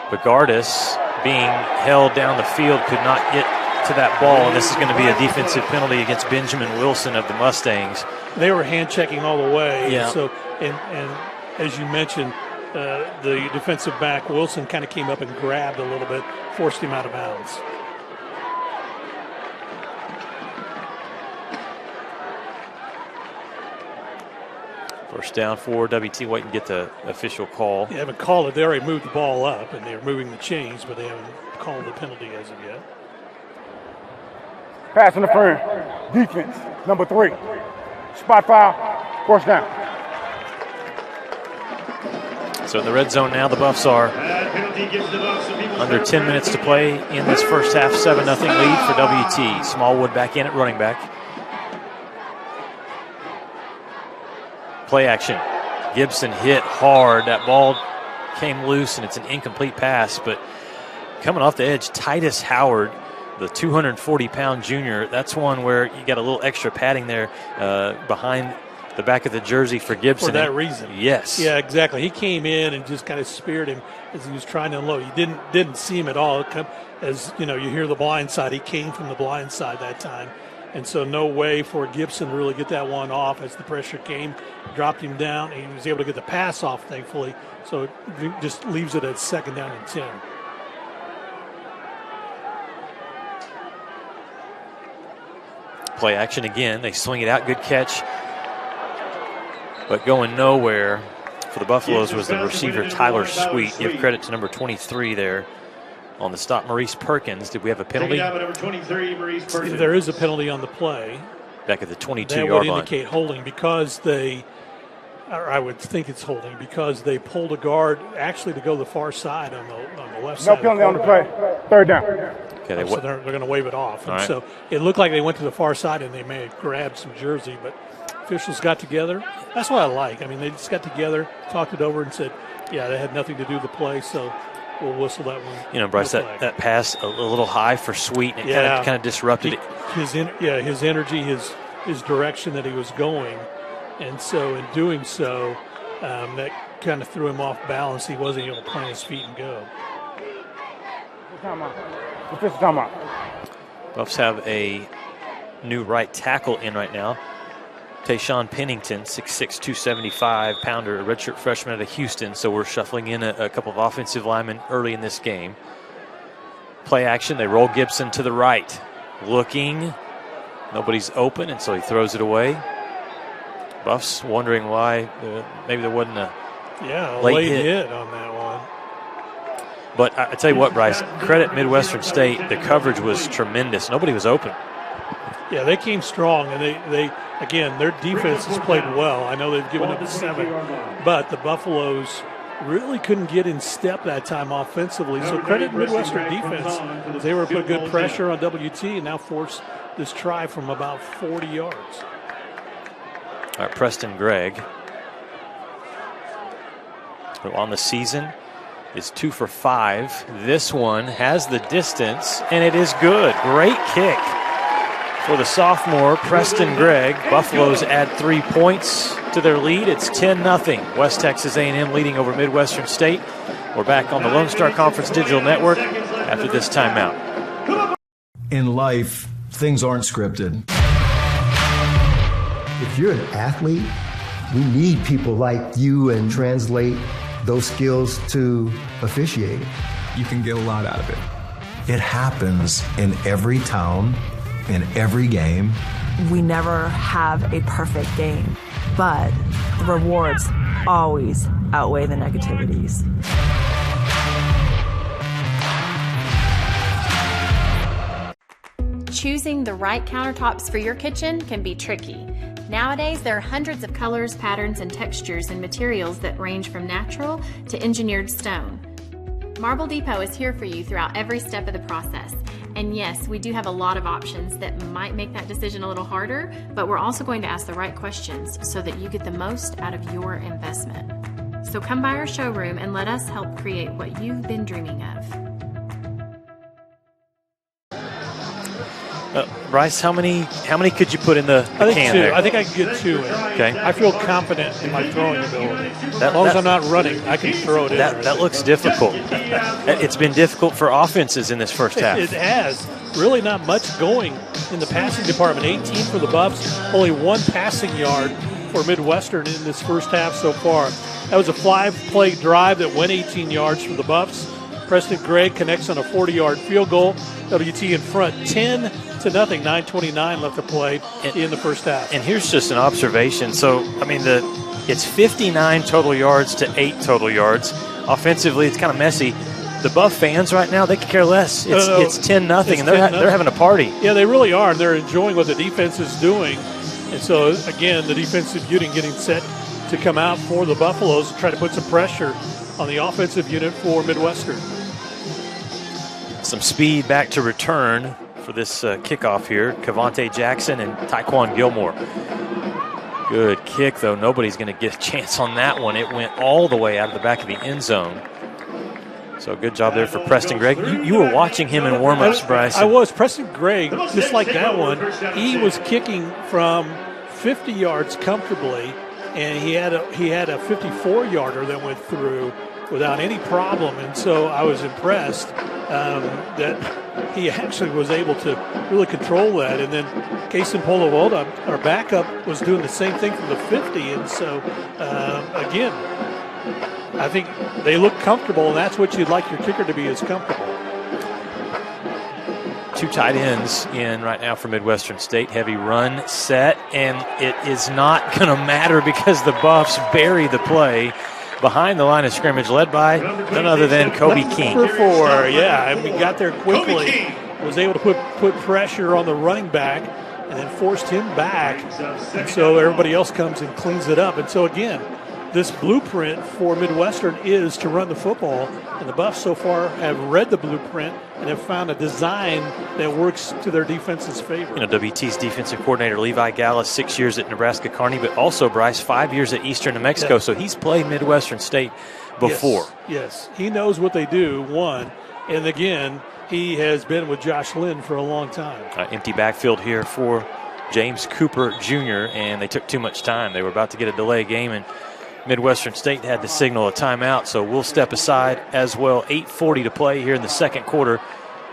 Bagardis, being held down the field, could not get to that ball, and this is going to be a defensive penalty against Benjamin Wilson of the Mustangs. They were hand-checking all the way. Yeah. So, and as you mentioned, the defensive back, Wilson, kind of came up and grabbed a little bit, forced him out of bounds. First down for WT, waiting to get the official call. They haven't called it. They already moved the ball up, and they're moving the chains, but they haven't called the penalty as of yet. Pass interference. Defense, number 3. Spot foul. First down. So in the red zone now, the Buffs are under 10 minutes to play in this first half. 7-0 lead for WT. Smallwood back in at running back. Play action. Gibson hit hard. That ball came loose, and it's an incomplete pass. But coming off the edge, Titus Howard, the 240-pound junior, that's one where you got a little extra padding there behind the back of the jersey for Gibson. For that reason. Yes. Yeah, exactly. He came in and just kind of speared him as he was trying to unload. You didn't see him at all. As you know, you hear the blind side. He came from the blind side that time. And so no way for Gibson to really get that one off as the pressure came, dropped him down. He was able to get the pass off, thankfully. So it just leaves it at 2nd down and 10. Play action again. They swing it out. Good catch. But going nowhere for the Buffaloes was the receiver, Tyler Sweet. Give credit to number 23 there on the stop, Maurice Perkins. Did we have a penalty? There is a penalty on the play. Back at the 22-yard line. That would indicate holding because I would think it's holding because they pulled a guard actually to go the far side on the left side. No penalty on the play. 3rd down. Okay, so they're going to wave it off. And right. So it looked like they went to the far side and they may have grabbed some jersey, but officials got together. That's what I like. I mean, they just got together, talked it over, and said, yeah, they had nothing to do with the play, so we'll whistle that one. You know, Bryce, that pass a little high for Sweet, and it kind of disrupted it. His energy, his direction that he was going, and so in doing so, that kind of threw him off balance. He wasn't able to plant his feet and go. Buffs have a new right tackle in right now. Tayshawn Pennington, 6'6", 275-pounder, a redshirt freshman out of Houston. So we're shuffling in a couple of offensive linemen early in this game. Play action, they roll Gibson to the right. Looking, nobody's open, and so he throws it away. Buffs wondering why maybe there wasn't a late hit on that one. But I tell you what, Bryce, credit Midwestern State. The coverage was tremendous. Nobody was open. Yeah, they came strong, and they again, their defense has played well. I know they've given up 7, but the Buffaloes really couldn't get in step that time offensively. So credit Midwestern defense. They were put good pressure on WT and now force this try from about 40 yards. All right, Preston Gregg, who on the season is 2 for 5. This one has the distance, and it is good. Great kick for the sophomore, Preston Gregg. Buffaloes add 3 points to their lead. It's 10-0. West Texas A&M leading over Midwestern State. We're back on the Lone Star Conference Digital Network after this timeout. In life, things aren't scripted. If you're an athlete, we need people like you and translate those skills to officiating. You can get a lot out of it. It happens in every town, in every game. We never have a perfect game, but the rewards always outweigh the negativities. Choosing the right countertops for your kitchen can be tricky. Nowadays, there are hundreds of colors, patterns, and textures and materials that range from natural to engineered stone. Marble Depot is here for you throughout every step of the process. And yes, we do have a lot of options that might make that decision a little harder, but we're also going to ask the right questions so that you get the most out of your investment. So come by our showroom and let us help create what you've been dreaming of. Bryce, how many could you put in the I think can 2. there? I think I can get 2 in. Okay. I feel confident in my throwing ability. As long as I'm not running, I can throw it in. That looks difficult. It's been difficult for offenses in this first half. It has. Really not much going in the passing department. 18 for the Buffs, only 1 passing yard for Midwestern in this first half so far. That was a 5-play drive that went 18 yards for the Buffs. Preston Gregg connects on a 40-yard field goal. WT in front 10-0, 9:29 left to play in the first half. And here's just an observation. So, I mean, it's 59 total yards to 8 total yards. Offensively, it's kind of messy. The Buff fans right now, they could care less. It's 10-0, and they're having a party. Yeah, they really are. They're enjoying what the defense is doing. And so, again, the defensive unit getting set to come out for the Buffaloes and try to put some pressure on the offensive unit for Midwestern. Some speed back to return for this kickoff here. Cavante Jackson and Tyquan Gilmore. Good kick, though. Nobody's going to get a chance on that one. It went all the way out of the back of the end zone. So good job there for Preston Gregg. You were watching him in warm-ups, Bryce. I was. Preston Gregg, just like that one, he was kicking from 50 yards comfortably, and he had a 54-yarder that went through without any problem. And so I was impressed that he actually was able to really control that. And then Kason Polovoda, our backup, was doing the same thing from the 50. And so, again, I think they look comfortable, and that's what you'd like your kicker to be, is comfortable. 2 tight ends in right now for Midwestern State. Heavy run set, and it is not going to matter because the Buffs bury the play behind the line of scrimmage, led by none other than Kobe King. Number 4, yeah, and we got there quickly. Was able to put pressure on the running back and then forced him back. And so everybody else comes and cleans it up. And so, again, this blueprint for Midwestern is to run the football. And the Buffs so far have read the blueprint and have found a design that works to their defense's favor. You know, WT's defensive coordinator, Levi Gallus, 6 years at Nebraska Kearney, but also, Bryce, 5 years at Eastern New Mexico. Yeah. So he's played Midwestern State before. Yes. He knows what they do, one. And, again, he has been with Josh Lynn for a long time. Empty backfield here for James Cooper Jr., and they took too much time. They were about to get a delay game, and Midwestern State had to signal a timeout, so we'll step aside as well. 8:40 to play here in the second quarter.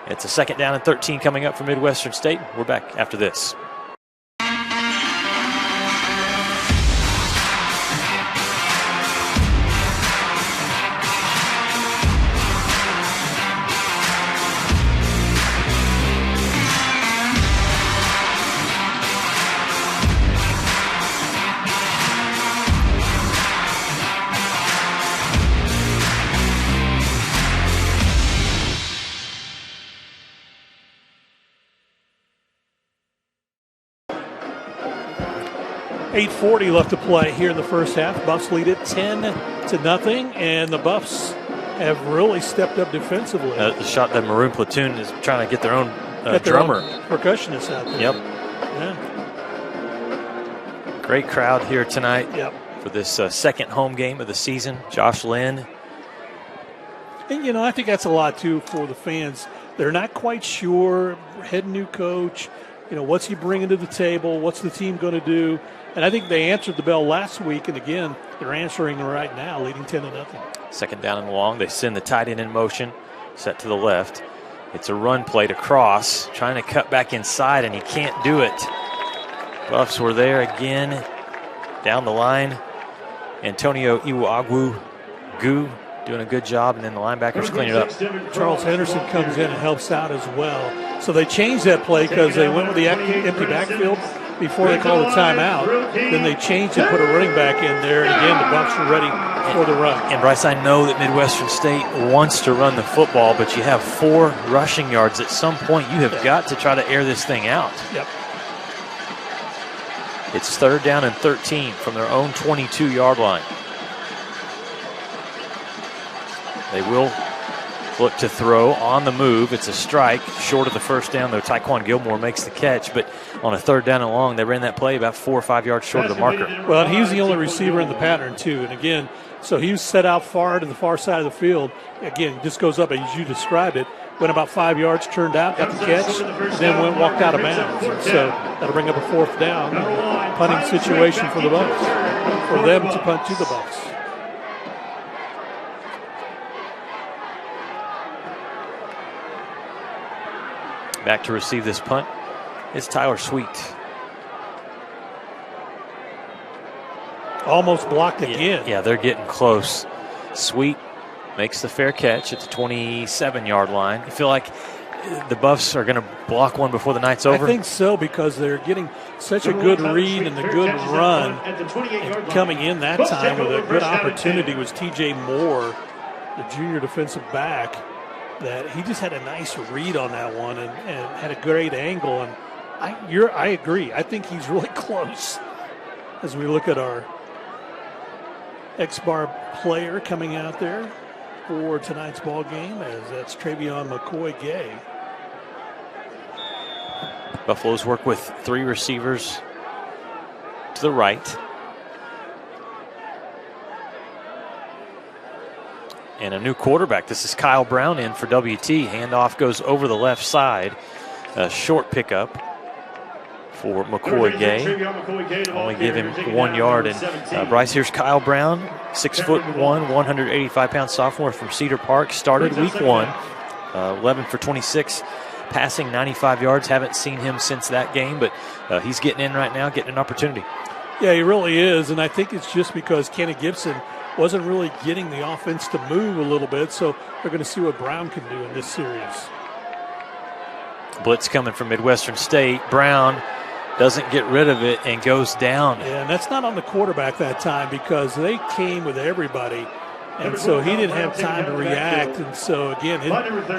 It's a 2nd down and 13 coming up for Midwestern State. We're back after this. 8:40 left to play here in the first half. Buffs lead it 10-0, and the Buffs have really stepped up defensively. The shot that Maroon Platoon is trying to get their own drummer. Percussionist out there. Yep. Yeah. Great crowd here tonight. Yep. For this second home game of the season. Josh Lynn. And, I think that's a lot, too, for the fans. They're not quite sure. Head new coach. What's he bringing to the table? What's the team going to do? And I think they answered the bell last week, and again, they're answering right now, leading 10-0. Second down and long. They send the tight end in motion, set to the left. It's a run play to Cross, trying to cut back inside, and he can't do it. Buffs were there again, down the line. Antonio Iwuagwu doing a good job, and then the linebackers clean it up. Charles Henderson comes in and helps out as well. So they changed that play because they went with the empty backfield before they called a timeout. Then they changed and put a running back in there, and again, the Buffs were ready for the run. And Bryce, I know that Midwestern State wants to run the football, but you have 4 rushing yards. At some point, you have got to try to air this thing out. Yep. It's 3rd down and 13 from their own 22-yard line. They will look to throw on the move. It's a strike short of the first down, though. Tyquan Gilmore makes the catch, but on a 3rd down and long, they ran that play about 4 or 5 yards short of the marker. Well, and he was the only receiver in the pattern, too. And again, so he was set out far to the far side of the field. Again, just goes up as you described it. Went about 5 yards, turned out, got the catch, then walked out of bounds. And so that'll bring up a 4th down. Punting situation for the Buffs, for them to punt to the Buffs. Back to receive this punt is Tyler Sweet. Almost blocked again. Yeah, they're getting close. Sweet makes the fair catch at the 27-yard line. You feel like the Buffs are going to block one before the night's over? I think so, because they're getting such a good read and a good run. And coming in that time with a good opportunity was T.J. Moore, the junior defensive back, that he just had a nice read on that one and had a great angle. And I agree. I think he's really close as we look at our X-Bar player coming out there for tonight's ball game, as that's Travion McCoy-Gay. Buffaloes work with 3 receivers to the right. And a new quarterback. This is Kyle Brown in for WT. Handoff goes over the left side. A short pickup for McCoy-Gay. Only give him 1 yard. And Bryce, here's Kyle Brown, 6'1", 185-pound sophomore from Cedar Park. Started week 1, 11 for 26, passing 95 yards. Haven't seen him since that game, but he's getting in right now, getting an opportunity. Yeah, he really is, and I think it's just because Kenny Gibson wasn't really getting the offense to move a little bit, so they're going to see what Brown can do in this series. Blitz coming from Midwestern State. Brown doesn't get rid of it and goes down. Yeah, and that's not on the quarterback that time, because they came with everybody, and so he didn't have time to react. And so, again,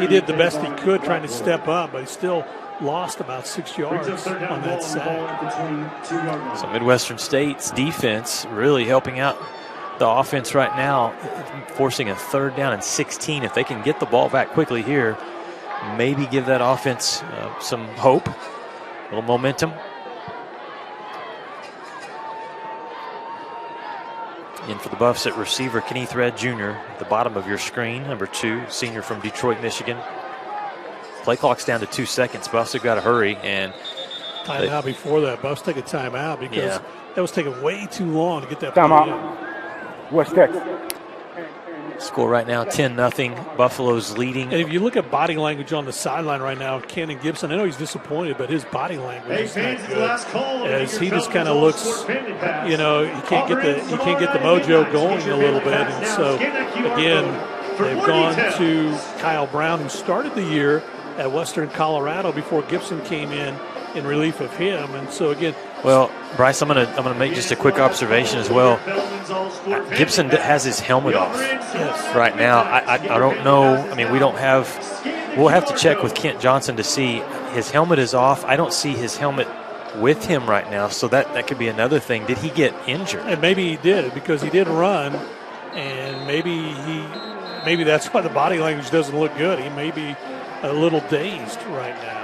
he did the best he could trying to step up, but he still lost about 6 yards on that sack. So Midwestern State's defense really helping out the offense right now, forcing a 3rd down and 16. If they can get the ball back quickly here, maybe give that offense some hope, a little momentum. In for the Buffs at receiver, Kenneth Red Jr., at the bottom of your screen, number 2, senior from Detroit, Michigan. Play clock's down to 2 seconds. Buffs have got to hurry. And timeout before that. Buffs take a timeout because that was taking way too long to get that timeout. West Texas. Score right now, 10-0. Buffalo's leading. And if you look at body language on the sideline right now, Cannon Gibson, I know he's disappointed, but his body language is not good. As he just kind of looks, he can't get the mojo going a little bit. And so, again, they've gone to Kyle Brown, who started the year at Western Colorado before Gibson came in relief of him. And so, again, well, Bryce, I'm gonna make just a quick observation as well. Gibson has his helmet off right now. I don't know. I mean, we'll have to check with Kent Johnson to see. His helmet is off. I don't see his helmet with him right now, so that could be another thing. Did he get injured? And maybe he did, because he did run, and maybe that's why the body language doesn't look good. He may be a little dazed right now.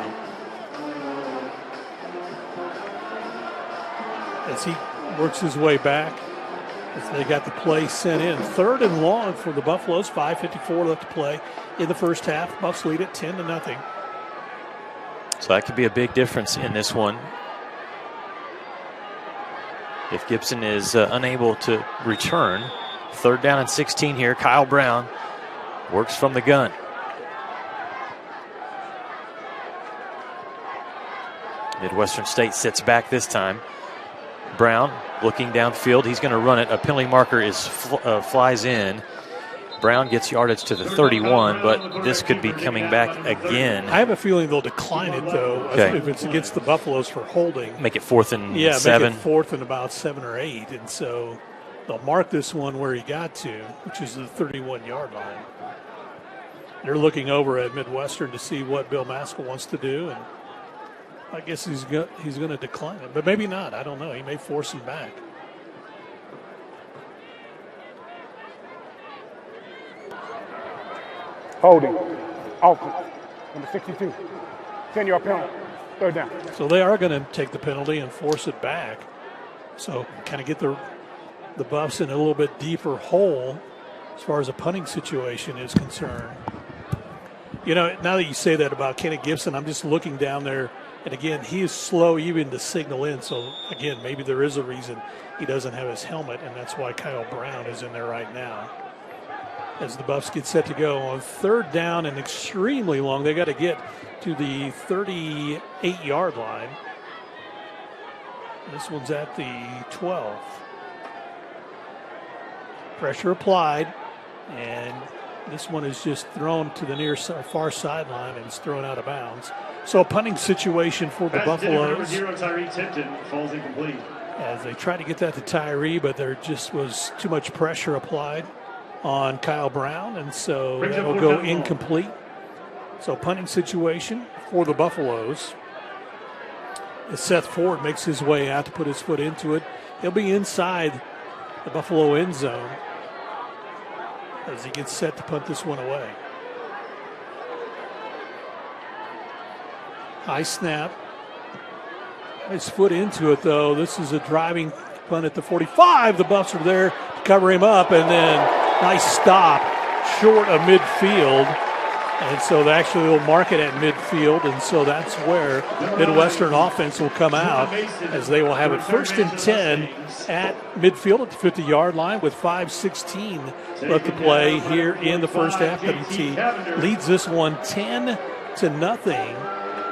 As he works his way back, as they got the play sent in. 3rd and long for the Buffaloes, 5:54 left to play in the first half. Buffs lead it 10-0. So that could be a big difference in this one. If Gibson is unable to return. 3rd down and 16 here. Kyle Brown works from the gun. Midwestern State sits back this time. Brown looking downfield. He's going to run it. A penalty marker flies in. Brown gets yardage to the 31, but this could be coming back again. I have a feeling they'll decline it, though, if it's against the Buffaloes for holding. Make it 4th and 7. Make it 4th and about 7 or 8. And so they'll mark this one where he got to, which is the 31-yard line. They're looking over at Midwestern to see what Bill Maskell wants to do, and I guess he's going to decline it. But maybe not. I don't know. He may force him back. Holding. Offense. Number 62. 10-yard penalty. 3rd down. So they are going to take the penalty and force it back. So kind of get the Buffs in a little bit deeper hole as far as a punting situation is concerned. You know, now that you say that about Kenny Gibson, I'm just looking down there. And again, he is slow even to signal in. So again, maybe there is a reason he doesn't have his helmet, and that's why Kyle Brown is in there right now. As the Buffs get set to go on 3rd down and extremely long. They got to get to the 38-yard line. This one's at the 12. Pressure applied, and this one is just thrown to the far sideline and it's thrown out of bounds. So a punting situation for the Buffaloes. Tyree Tipton falls incomplete. As they try to get that to Tyree, but there just was too much pressure applied on Kyle Brown, and so that will go incomplete. So punting situation for the Buffaloes. As Seth Ford makes his way out to put his foot into it, he'll be inside the Buffalo end zone as he gets set to punt this one away. High snap. His foot into it, though. This is a driving punt at the 45. The Buffs are there to cover him up, and then nice stop short of midfield. And so they actually will mark it at midfield, and so that's where Midwestern offense will come out, as they will have it 1st and 10 at midfield at the 50-yard line with 5:16 left to play here in the first half. WT leads this one 10-0.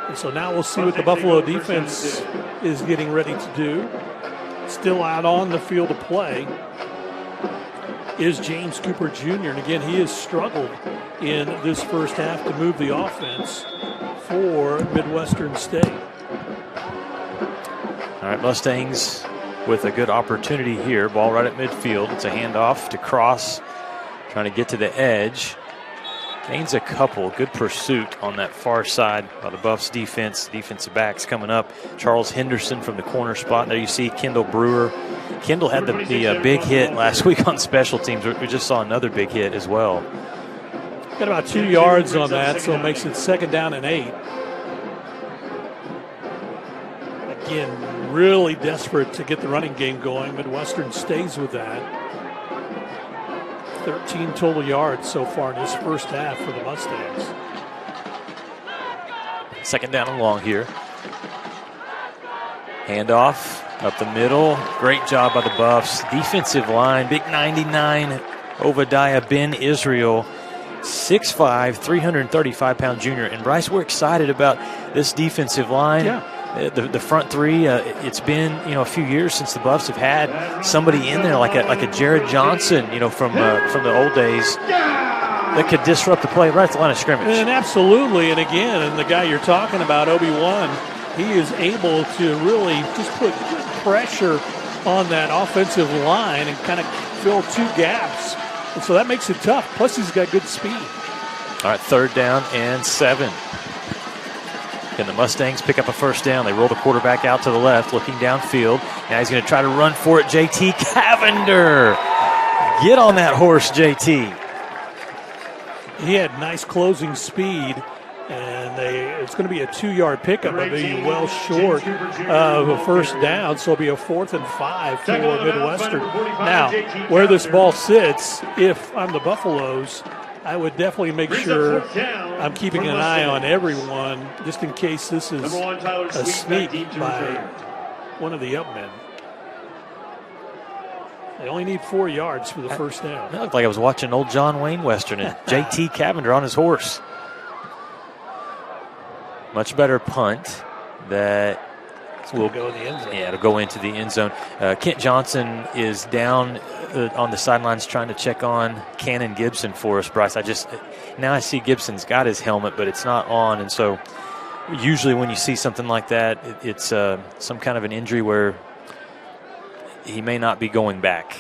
And so now we'll see what the Buffalo defense is getting ready to do. Still out on the field to play is James Cooper Jr. And again, he has struggled in this first half to move the offense for Midwestern State. All right, Mustangs with a good opportunity here. Ball right at midfield. It's a handoff to Cross, trying to get to the edge. Gains a couple. Good pursuit on that far side by the Buffs defense. Defensive backs coming up. Charles Henderson from the corner spot. There you see Kendall Brewer. Kendall had the big hit last week on special teams. We just saw another big hit as well. Got about 2 yards on that, so it makes it 2nd down and 8. Again, really desperate to get the running game going. Midwestern stays with that. 13 total yards so far in this first half for the Mustangs. 2nd down and long here. Handoff up the middle. Great job by the Buffs. Defensive line, big 99 Obadiah Ben Israel. 6'5", 335-pound junior. And Bryce, we're excited about this defensive line. Yeah. The front three, it's been a few years since the Buffs have had somebody in there like a Jared Johnson, from the old days that could disrupt the play right at the line of scrimmage. And absolutely, and again, and the guy you're talking about, Obi-Wan, he is able to really just put good pressure on that offensive line and kind of fill 2 gaps, and so that makes it tough. Plus, he's got good speed. All right, 3rd down and 7. Can the Mustangs pick up a first down? They roll the quarterback out to the left, looking downfield. Now he's going to try to run for it. JT Cavender. Get on that horse, JT. He had nice closing speed, and it's going to be a 2-yard pickup, but maybe well short of a first down, so it'll be a 4th and 5 for Midwestern. Now, where this ball sits, if I'm the Buffaloes, I would definitely make sure I'm keeping an eye on everyone just in case this is a sneak by one of the up men. They only need 4 yards for the first down. It looked like I was watching old John Wayne Western and JT Cavender on his horse. Much better punt that will go in the end zone. Yeah, it'll go into the end zone. Kent Johnson is down on the sidelines trying to check on Cannon Gibson for us, Bryce. Now I see Gibson's got his helmet, but it's not on, and so usually when you see something like that, it's some kind of an injury where he may not be going back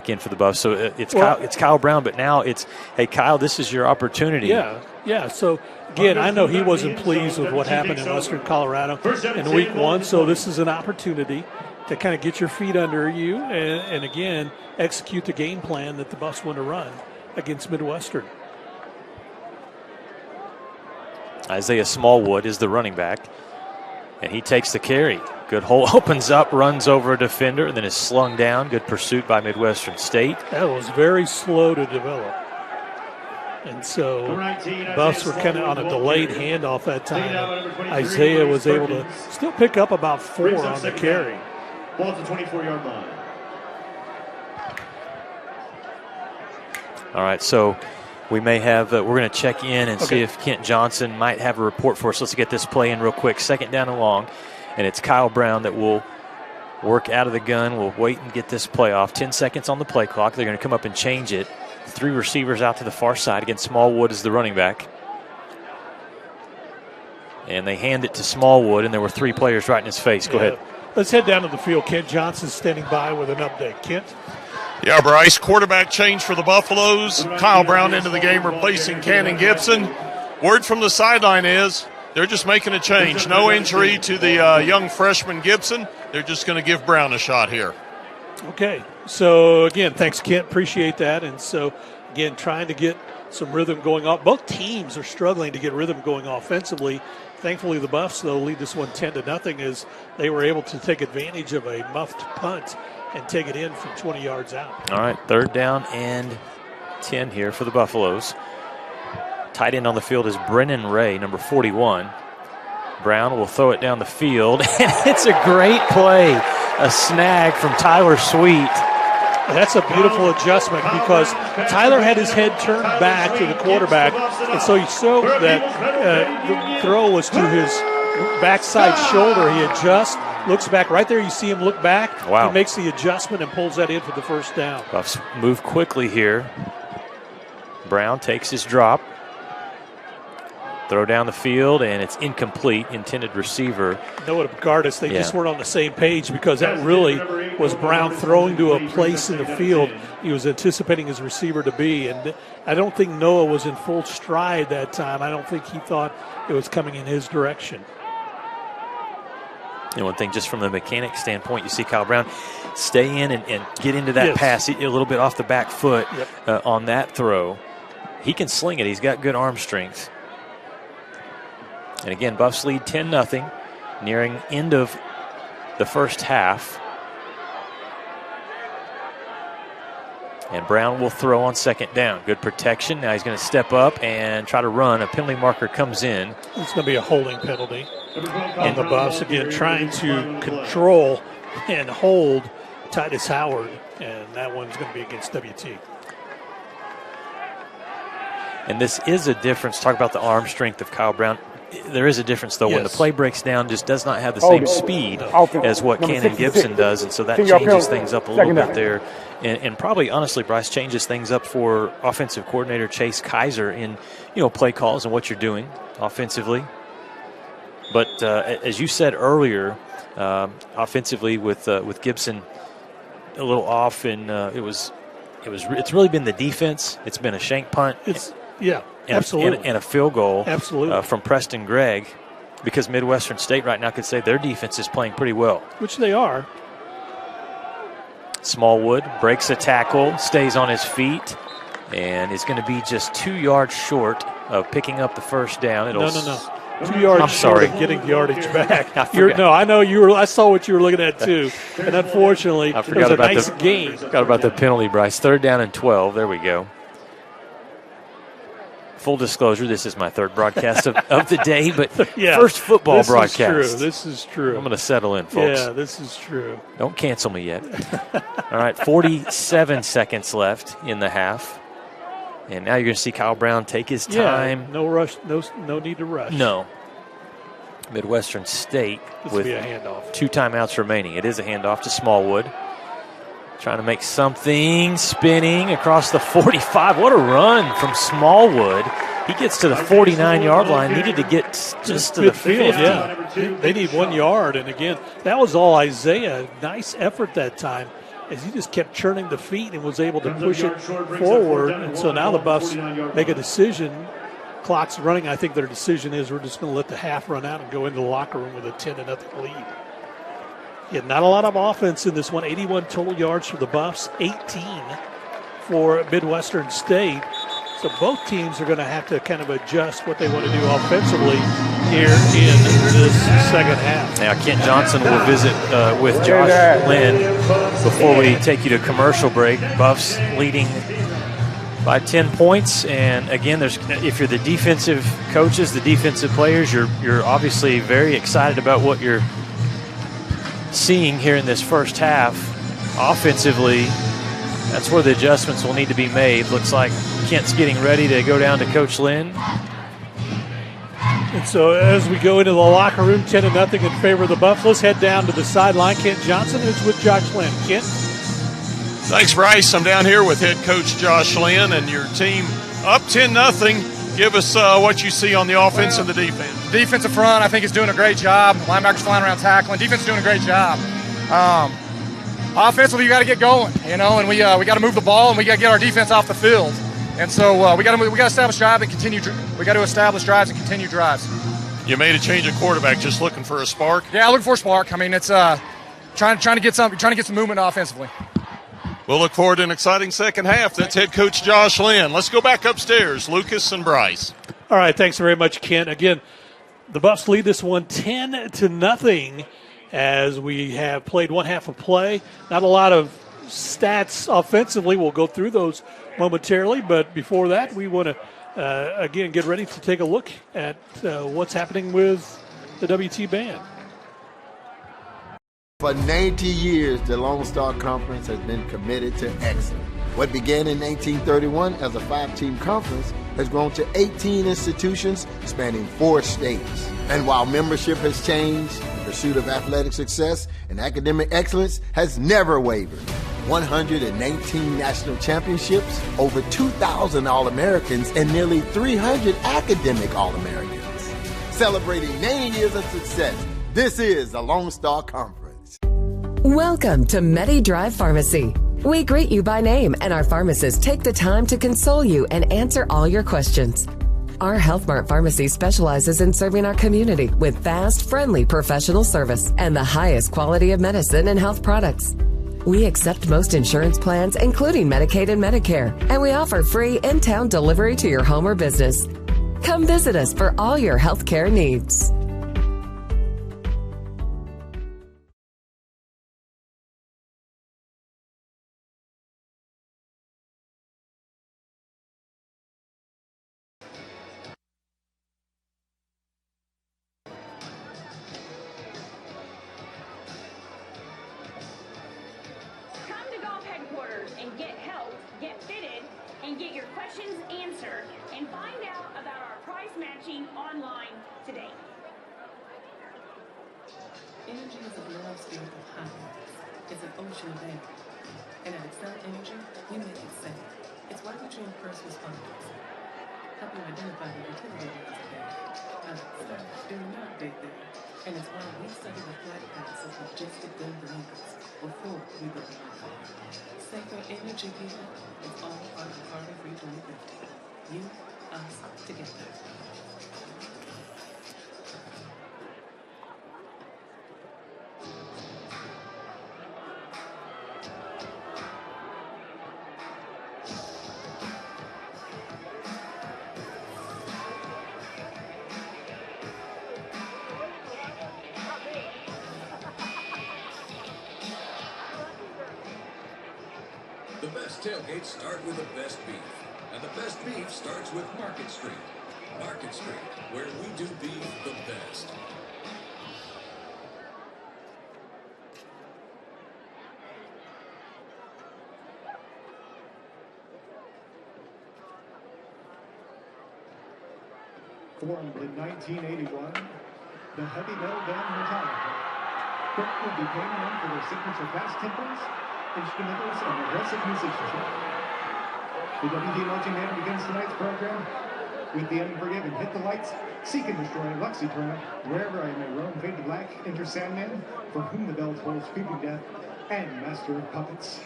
in for the Buffs. So it's Kyle Brown, but now it's, hey, Kyle, this is your opportunity. Yeah. So, again, I know he wasn't pleased with what happened in Western Colorado in week 1, so this is an opportunity to kind of get your feet under you and again, execute the game plan that the Buffs want to run against Midwestern. Isaiah Smallwood is the running back, and he takes the carry. Good hole, opens up, runs over a defender, and then is slung down. Good pursuit by Midwestern State. That was very slow to develop. And so Buffs were kind of on a delayed handoff that time. Isaiah was able to still pick up about 4 on the carry. Ball to 24-yard line. All right, so we may have, we're going to check in and see if Kent Johnson might have a report for us. Let's get this play in real quick. 2nd down and long, and it's Kyle Brown that will work out of the gun. We'll wait and get this play off. 10 seconds on the play clock. They're going to come up and change it. 3 receivers out to the far side. Again, Smallwood is the running back. And they hand it to Smallwood, and there were 3 players right in his face. Go ahead. Let's head down to the field. Kent Johnson standing by with an update. Kent? Yeah, Bryce, quarterback change for the Buffaloes. Kyle Brown into the game replacing Cannon Gibson. Word from the sideline is they're just making a change. No injury to the young freshman Gibson. They're just going to give Brown a shot here. Okay. So, again, thanks, Kent. Appreciate that. And so, again, trying to get some rhythm going off. Both teams are struggling to get rhythm going offensively. Thankfully, the Buffs, though, lead this one 10-0 as they were able to take advantage of a muffed punt and take it in from 20 yards out. All right, 3rd down and 10 here for the Buffaloes. Tight end on the field is Brennan Ray, number 41. Brown will throw it down the field, and it's a great play. A snag from Tyler Sweet. That's a beautiful adjustment because Tyler had his head turned back to the quarterback, and so you saw that the throw was to his backside shoulder. He adjusts, looks back. Right there you see him look back. Wow. He makes the adjustment and pulls that in for the first down. Buffs move quickly here. Brown takes his drop. Throw down the field, and it's incomplete. Intended receiver. Noah Gardis, they just weren't on the same page because that really was Brown throwing to a place in the field he was anticipating his receiver to be. And I don't think Noah was in full stride that time. I don't think he thought it was coming in his direction. And one thing, just from the mechanic standpoint, you see Kyle Brown stay in and get into that pass a little bit off the back foot on that throw. He can sling it. He's got good arm strength. And again, Buffs lead 10-0, nearing end of the first half. And Brown will throw on 2nd down. Good protection. Now he's going to step up and try to run. A penalty marker comes in. It's going to be a holding penalty. And the Buffs, again, trying to control and hold Titus Howard. And that one's going to be against WT. And this is a difference. Talk about the arm strength of Kyle Brown. There is a difference, though, when the play breaks down, just does not have the same speed as what Cannon Gibson does, and so that changes things up a little bit there. And probably, honestly, Bryce, changes things up for offensive coordinator Chase Kaiser in, play calls and what you're doing offensively. But as you said earlier, offensively with Gibson a little off, and it's really been the defense. It's been a shank punt. Absolutely. And a field goal Absolutely. From Preston Gregg. because Midwestern State right now could say their defense is playing pretty well. Which they are. Smallwood breaks a tackle, stays on his feet, and is going to be just 2 yards short of picking up the first down. No. 2 yards short of getting the yardage back. I know you were. I saw what you were looking at too, and unfortunately, I forgot it was about a nice gain. Forgot about the penalty, Bryce. 3rd down and 12. There we go. Full disclosure: this is my 3rd broadcast of the day, but first football broadcast. This is true. I'm going to settle in, folks. Yeah, this is true. Don't cancel me yet. All right, 47 seconds left in the half. And now you're going to see Kyle Brown take his time. Yeah, no rush, no need to rush. No. Midwestern State with be a handoff. 2 timeouts remaining. It is a handoff to Smallwood. Trying to make something, spinning across the 45. What a run from Smallwood. He gets to the 49-yard line. Needed to get just to the 50. Yeah. They need 1 yard. And again, that was all Isaiah. Nice effort that time, as he just kept churning the feet and was able to push it forward. And so now the Buffs make a decision. Clock's running. I think their decision is we're just going to let the half run out and go into the locker room with a 10-0 lead. Yeah, not a lot of offense in this one. 81 total yards for the Buffs, 18 for Midwestern State. So both teams are going to have to kind of adjust what they want to do offensively here in this second half. Now, Kent Johnson will visit with Josh Lynn before we take you to commercial break. Buffs leading by 10 points. And again, if you're the defensive coaches, the defensive players, you're obviously very excited about what you're seeing here in this first half. Offensively, that's where the adjustments will need to be made. Looks like Kent's getting ready to go down to Coach Lynn. And so as we go into the locker room, 10-0 in favor of the Buffs, let's head down to the sideline. Kent Johnson is with Josh Lynn. Kent? Thanks, Bryce. I'm down here with head coach Josh Lynn and your team up 10-0. Give us what you see on the offense and the defense. Defensive front, I think, is doing a great job. Linebackers flying around tackling. Defense is doing a great job. Offensively, you got to get going, and we got to move the ball, and we got to get our defense off the field. And so we got to establish drives and continue. We got to establish drives and continue drives. You made a change of quarterback, just looking for a spark. Yeah, looking for a spark. I mean, it's trying to get some movement offensively. We'll look forward to an exciting second half. That's head coach Josh Lynn. Let's go back upstairs. Lucas and Bryce. All right, thanks very much, Kent. Again, the Buffs lead this one 10-0 as we have played one half of play. Not a lot of stats offensively. We'll go through those momentarily, but before that, we want to, again, get ready to take a look at what's happening with the WT Band. For 90 years, the Lone Star Conference has been committed to excellence. What began in 1931 as a 5-team conference has grown to 18 institutions spanning 4 states. And while membership has changed, the pursuit of athletic success and academic excellence has never wavered. 119 national championships, over 2,000 All-Americans, and nearly 300 academic All-Americans. Celebrating 90 years of success, this is the Lone Star Conference. Welcome to MediDrive Pharmacy. We greet you by name, and our pharmacists take the time to console you and answer all your questions. Our Health Mart Pharmacy specializes in serving our community with fast, friendly professional service and the highest quality of medicine and health products. We accept most insurance plans, including Medicaid and Medicare, and we offer free in-town delivery to your home or business. Come visit us for all your health care needs. best tailgates start with the best beef. And the best beef starts with Market Street. Market Street, where we do beef the best. Formed in 1981, the heavy metal band Metallica quickly became known for their signature fast tempos, instrumentals, and aggressive musicianship. The WT Marching Band begins tonight's program with the Unforgiven, Hit the Lights, Seek and Destroy, Luxy-Turner, Wherever I May Roam, Fade to Black, Enter Sandman, For Whom the Bell Tolls, Creeping Death, and Master of Puppets.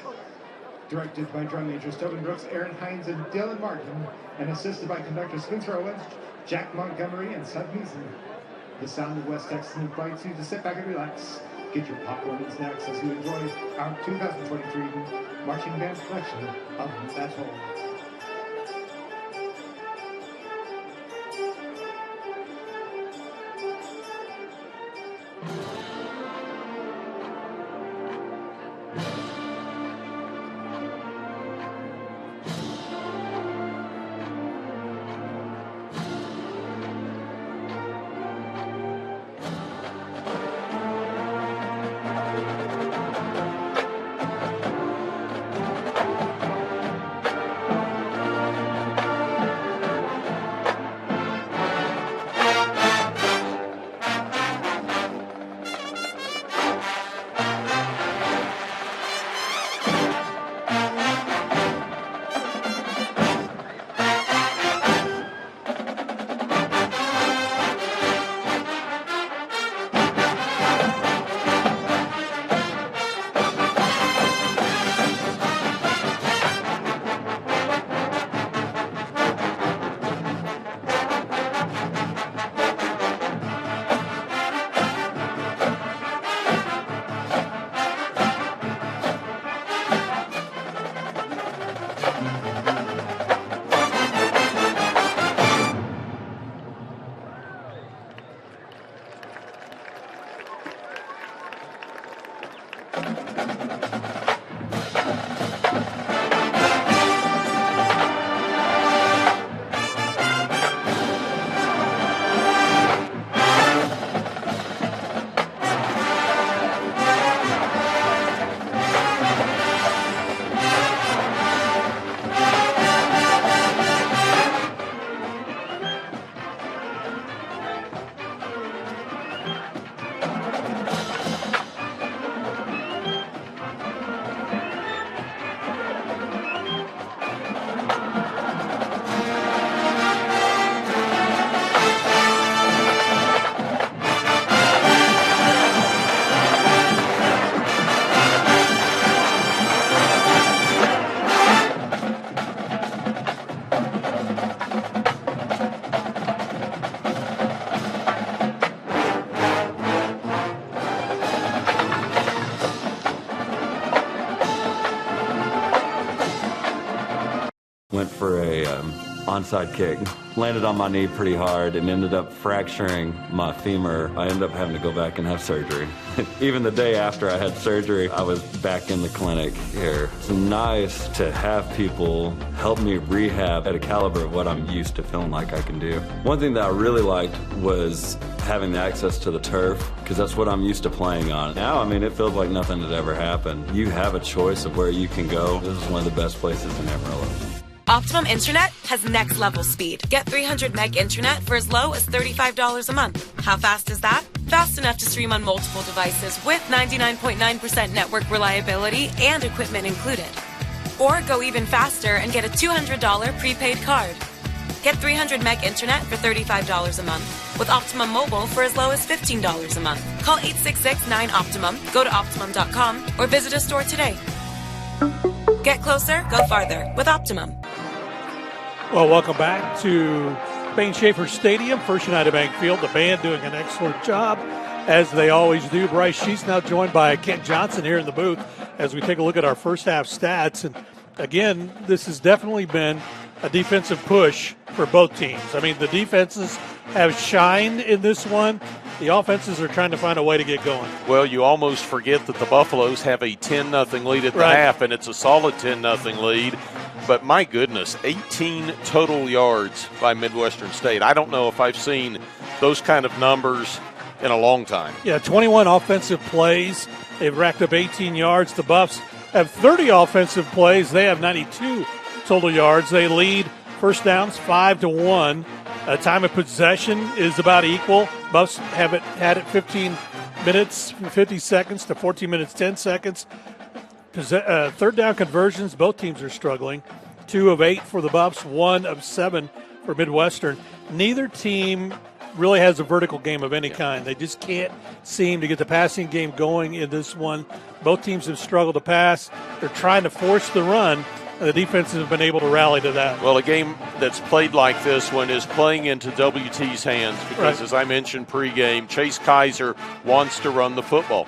Directed by drum majors Tobin Brooks, Aaron Hines, and Dylan Martin, and assisted by conductor Spencer Owens, Jack Montgomery, and Sud Beasley. The sound of West Texas invites you to sit back and relax. Get your popcorn and snacks as you enjoy our 2023 Marching Band collection of Metal. Went for a onside kick, landed on my knee pretty hard and ended up fracturing my femur. I ended up having to go back and have surgery. Even the day after I had surgery, I was back in the clinic here. It's nice to have people help me rehab at a caliber of what I'm used to feeling like I can do. One thing that I really liked was having the access to the turf, because that's what I'm used to playing on. Now, I mean, it feels like nothing had ever happened. You have a choice of where you can go. This is one of the best places in Amarillo. Optimum Internet has next level speed. Get 300 meg internet for as low as $35 a month. How fast is that? Fast enough to stream on multiple devices with 99.9% network reliability and equipment included. Or go even faster and get a $200 prepaid card. Get 300 meg internet for $35 a month with Optimum Mobile for as low as $15 a month. Call 866-9-OPTIMUM, go to Optimum.com, or visit a store today. Get closer, go farther with Optimum. Well, welcome back to Bain Schaefer Stadium, First United Bank Field. The band doing an excellent job, as they always do. Bryce Sheets now joined by Kent Johnson here in the booth as we take a look at our first half stats. And again, this has definitely been a defensive push for both teams. I mean, the defenses have shined in this one. The offenses are trying to find a way to get going. Well, you almost forget that the Buffaloes have a 10-0 lead at the half, and it's a solid 10-0 lead. But my goodness, 18 total yards by Midwestern State. I don't know if I've seen those kind of numbers in a long time. Yeah, 21 offensive plays. They've racked up 18 yards. The Buffs have 30 offensive plays. They have 92 total yards. They lead first downs 5-1. Time of possession is about equal. Buffs have had it 15 minutes, 50 seconds to 14 minutes, 10 seconds. Third down conversions, both teams are struggling. 2 of 8 for the Buffs, 1 of 7 for Midwestern. Neither team really has a vertical game of any kind. They just can't seem to get the passing game going in this one. Both teams have struggled to pass. They're trying to force the run, and the defenses have been able to rally to that. Well, a game that's played like this one is playing into WT's hands because, as I mentioned pregame, Chase Kaiser wants to run the football.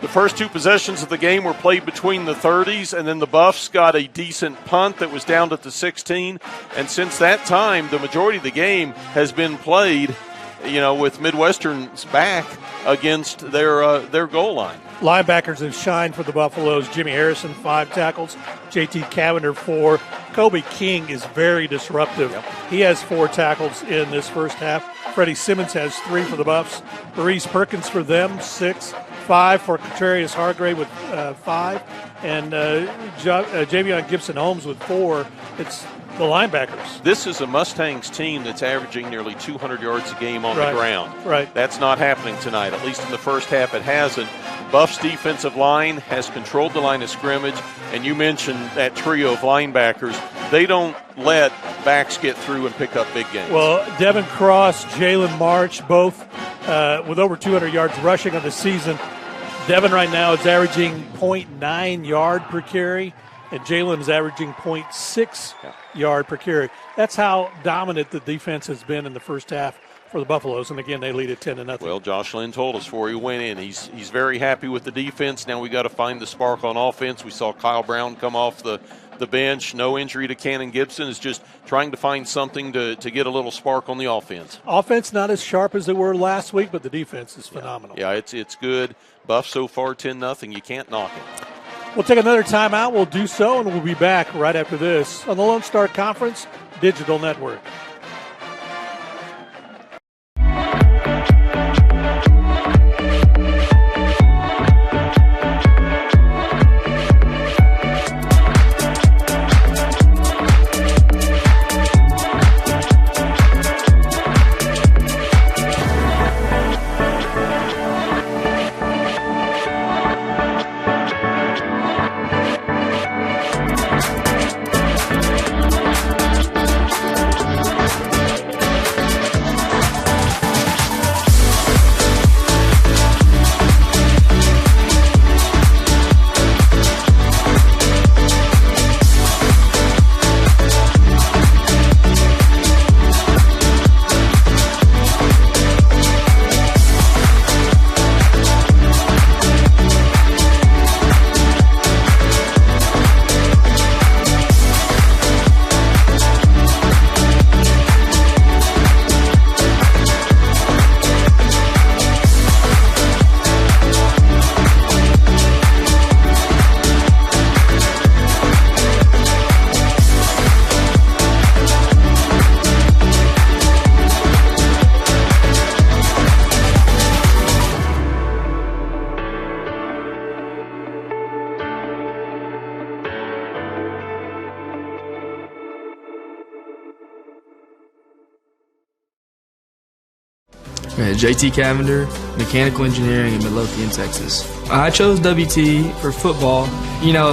The first 2 possessions of the game were played between the 30s, and then the Buffs got a decent punt that was down at the 16. And since that time, the majority of the game has been played, with Midwestern's back against their goal line. Linebackers have shined for the Buffaloes. Jimmy Harrison, 5 tackles. J.T. Cavender, 4. Kobe King is very disruptive. Yep. He has 4 tackles in this first half. Freddie Simmons has 3 for the Buffs. Maurice Perkins for them, 6. 5 for Contrarius Hargrave with 5. And Javion Gibson-Holmes with 4. It's the linebackers. This is a Mustangs team that's averaging nearly 200 yards a game on the ground. Right. That's not happening tonight. At least in the first half it hasn't. Buff's defensive line has controlled the line of scrimmage, and you mentioned that trio of linebackers. They don't let backs get through and pick up big games. Well, Devin Cross, Jalen March, both with over 200 yards rushing on the season. Devin right now is averaging 0.9 yard per carry, and Jalen is averaging 0.6 yard per carry. That's how dominant the defense has been in the first half for the Buffaloes, and again, they lead at 10-0. Well, Josh Lynn told us before he went in, he's very happy with the defense. Now we got to find the spark on offense. We saw Kyle Brown come off the bench. No injury to Cannon Gibson. Is just trying to find something to get a little spark on the offense. Offense not as sharp as they were last week, but the defense is phenomenal. Yeah, it's good. Buff so far 10-0. You can't knock it. We'll take another timeout. We'll do so, and we'll be back right after this on the Lone Star Conference Digital Network. JT Cavender, Mechanical Engineering in Midlothian, Texas. I chose WT for football.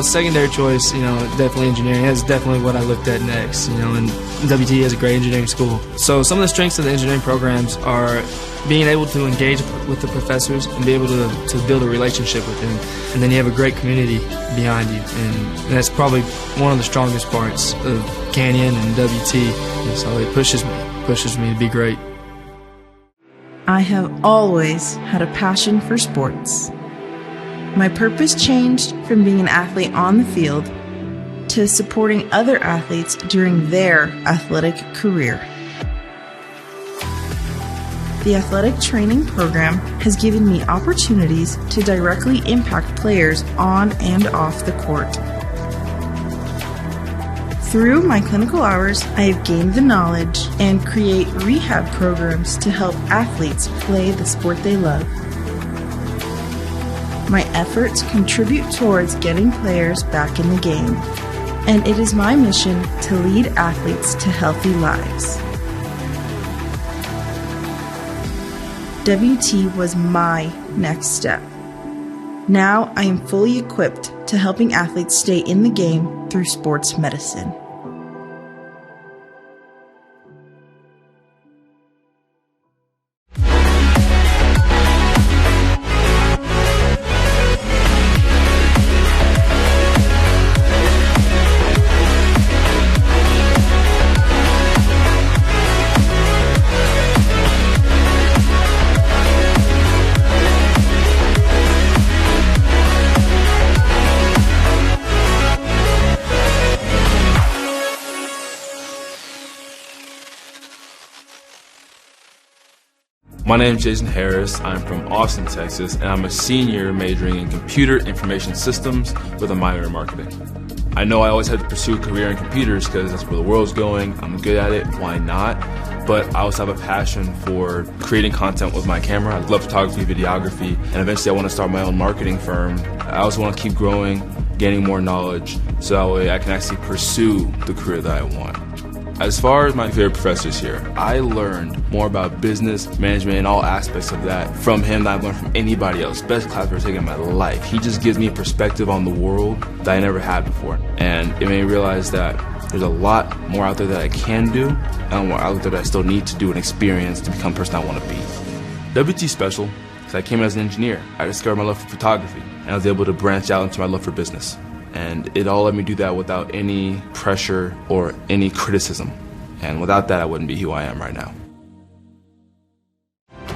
Secondary choice, definitely engineering. That's definitely what I looked at next, and WT is a great engineering school. So some of the strengths of the engineering programs are being able to engage with the professors and be able to build a relationship with them. And then you have a great community behind you. And that's probably one of the strongest parts of Canyon and WT. And so it pushes me to be great. I have always had a passion for sports. My purpose changed from being an athlete on the field to supporting other athletes during their athletic career. The athletic training program has given me opportunities to directly impact players on and off the court. Through my clinical hours, I have gained the knowledge and create rehab programs to help athletes play the sport they love. My efforts contribute towards getting players back in the game, and it is my mission to lead athletes to healthy lives. WT was my next step. Now I am fully equipped to helping athletes stay in the game through sports medicine. My name is Jason Harris. I'm from Austin, Texas, and I'm a senior majoring in computer information systems with a minor in marketing. I know I always had to pursue a career in computers because that's where the world's going. I'm good at it. Why not? But I also have a passion for creating content with my camera. I love photography, videography, and eventually I want to start my own marketing firm. I also want to keep growing, gaining more knowledge, so that way I can actually pursue the career that I want. As far as my favorite professors here, I learned more about business, management, and all aspects of that from him than I've learned from anybody else. Best class I've ever taken in my life. He just gives me a perspective on the world that I never had before. And it made me realize that there's a lot more out there that I can do, and more out there that I still need to do and experience to become the person I want to be. WT special, because I came in as an engineer. I discovered my love for photography, and I was able to branch out into my love for business. And it all let me do that without any pressure or any criticism. And without that, I wouldn't be who I am right now.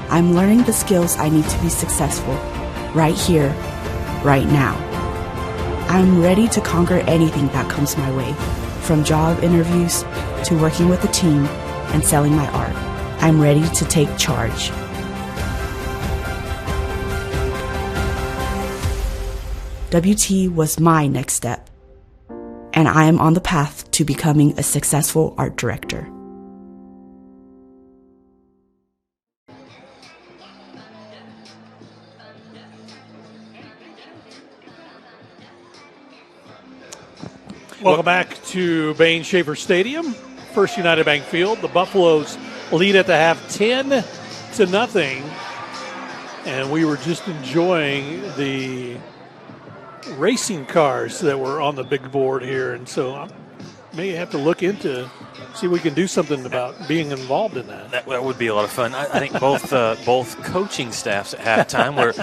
I'm learning the skills I need to be successful right here, right now. I'm ready to conquer anything that comes my way, from job interviews to working with a team and selling my art. I'm ready to take charge. WT was my next step, and I am on the path to becoming a successful art director. Welcome back to Bain Schaefer Stadium, First United Bank Field. The Buffaloes lead at the half 10-0, and we were just enjoying the racing cars that were on the big board here, and so I may have to look into see if we can do something about being involved in that. That would be a lot of fun. I think both coaching staffs at halftime were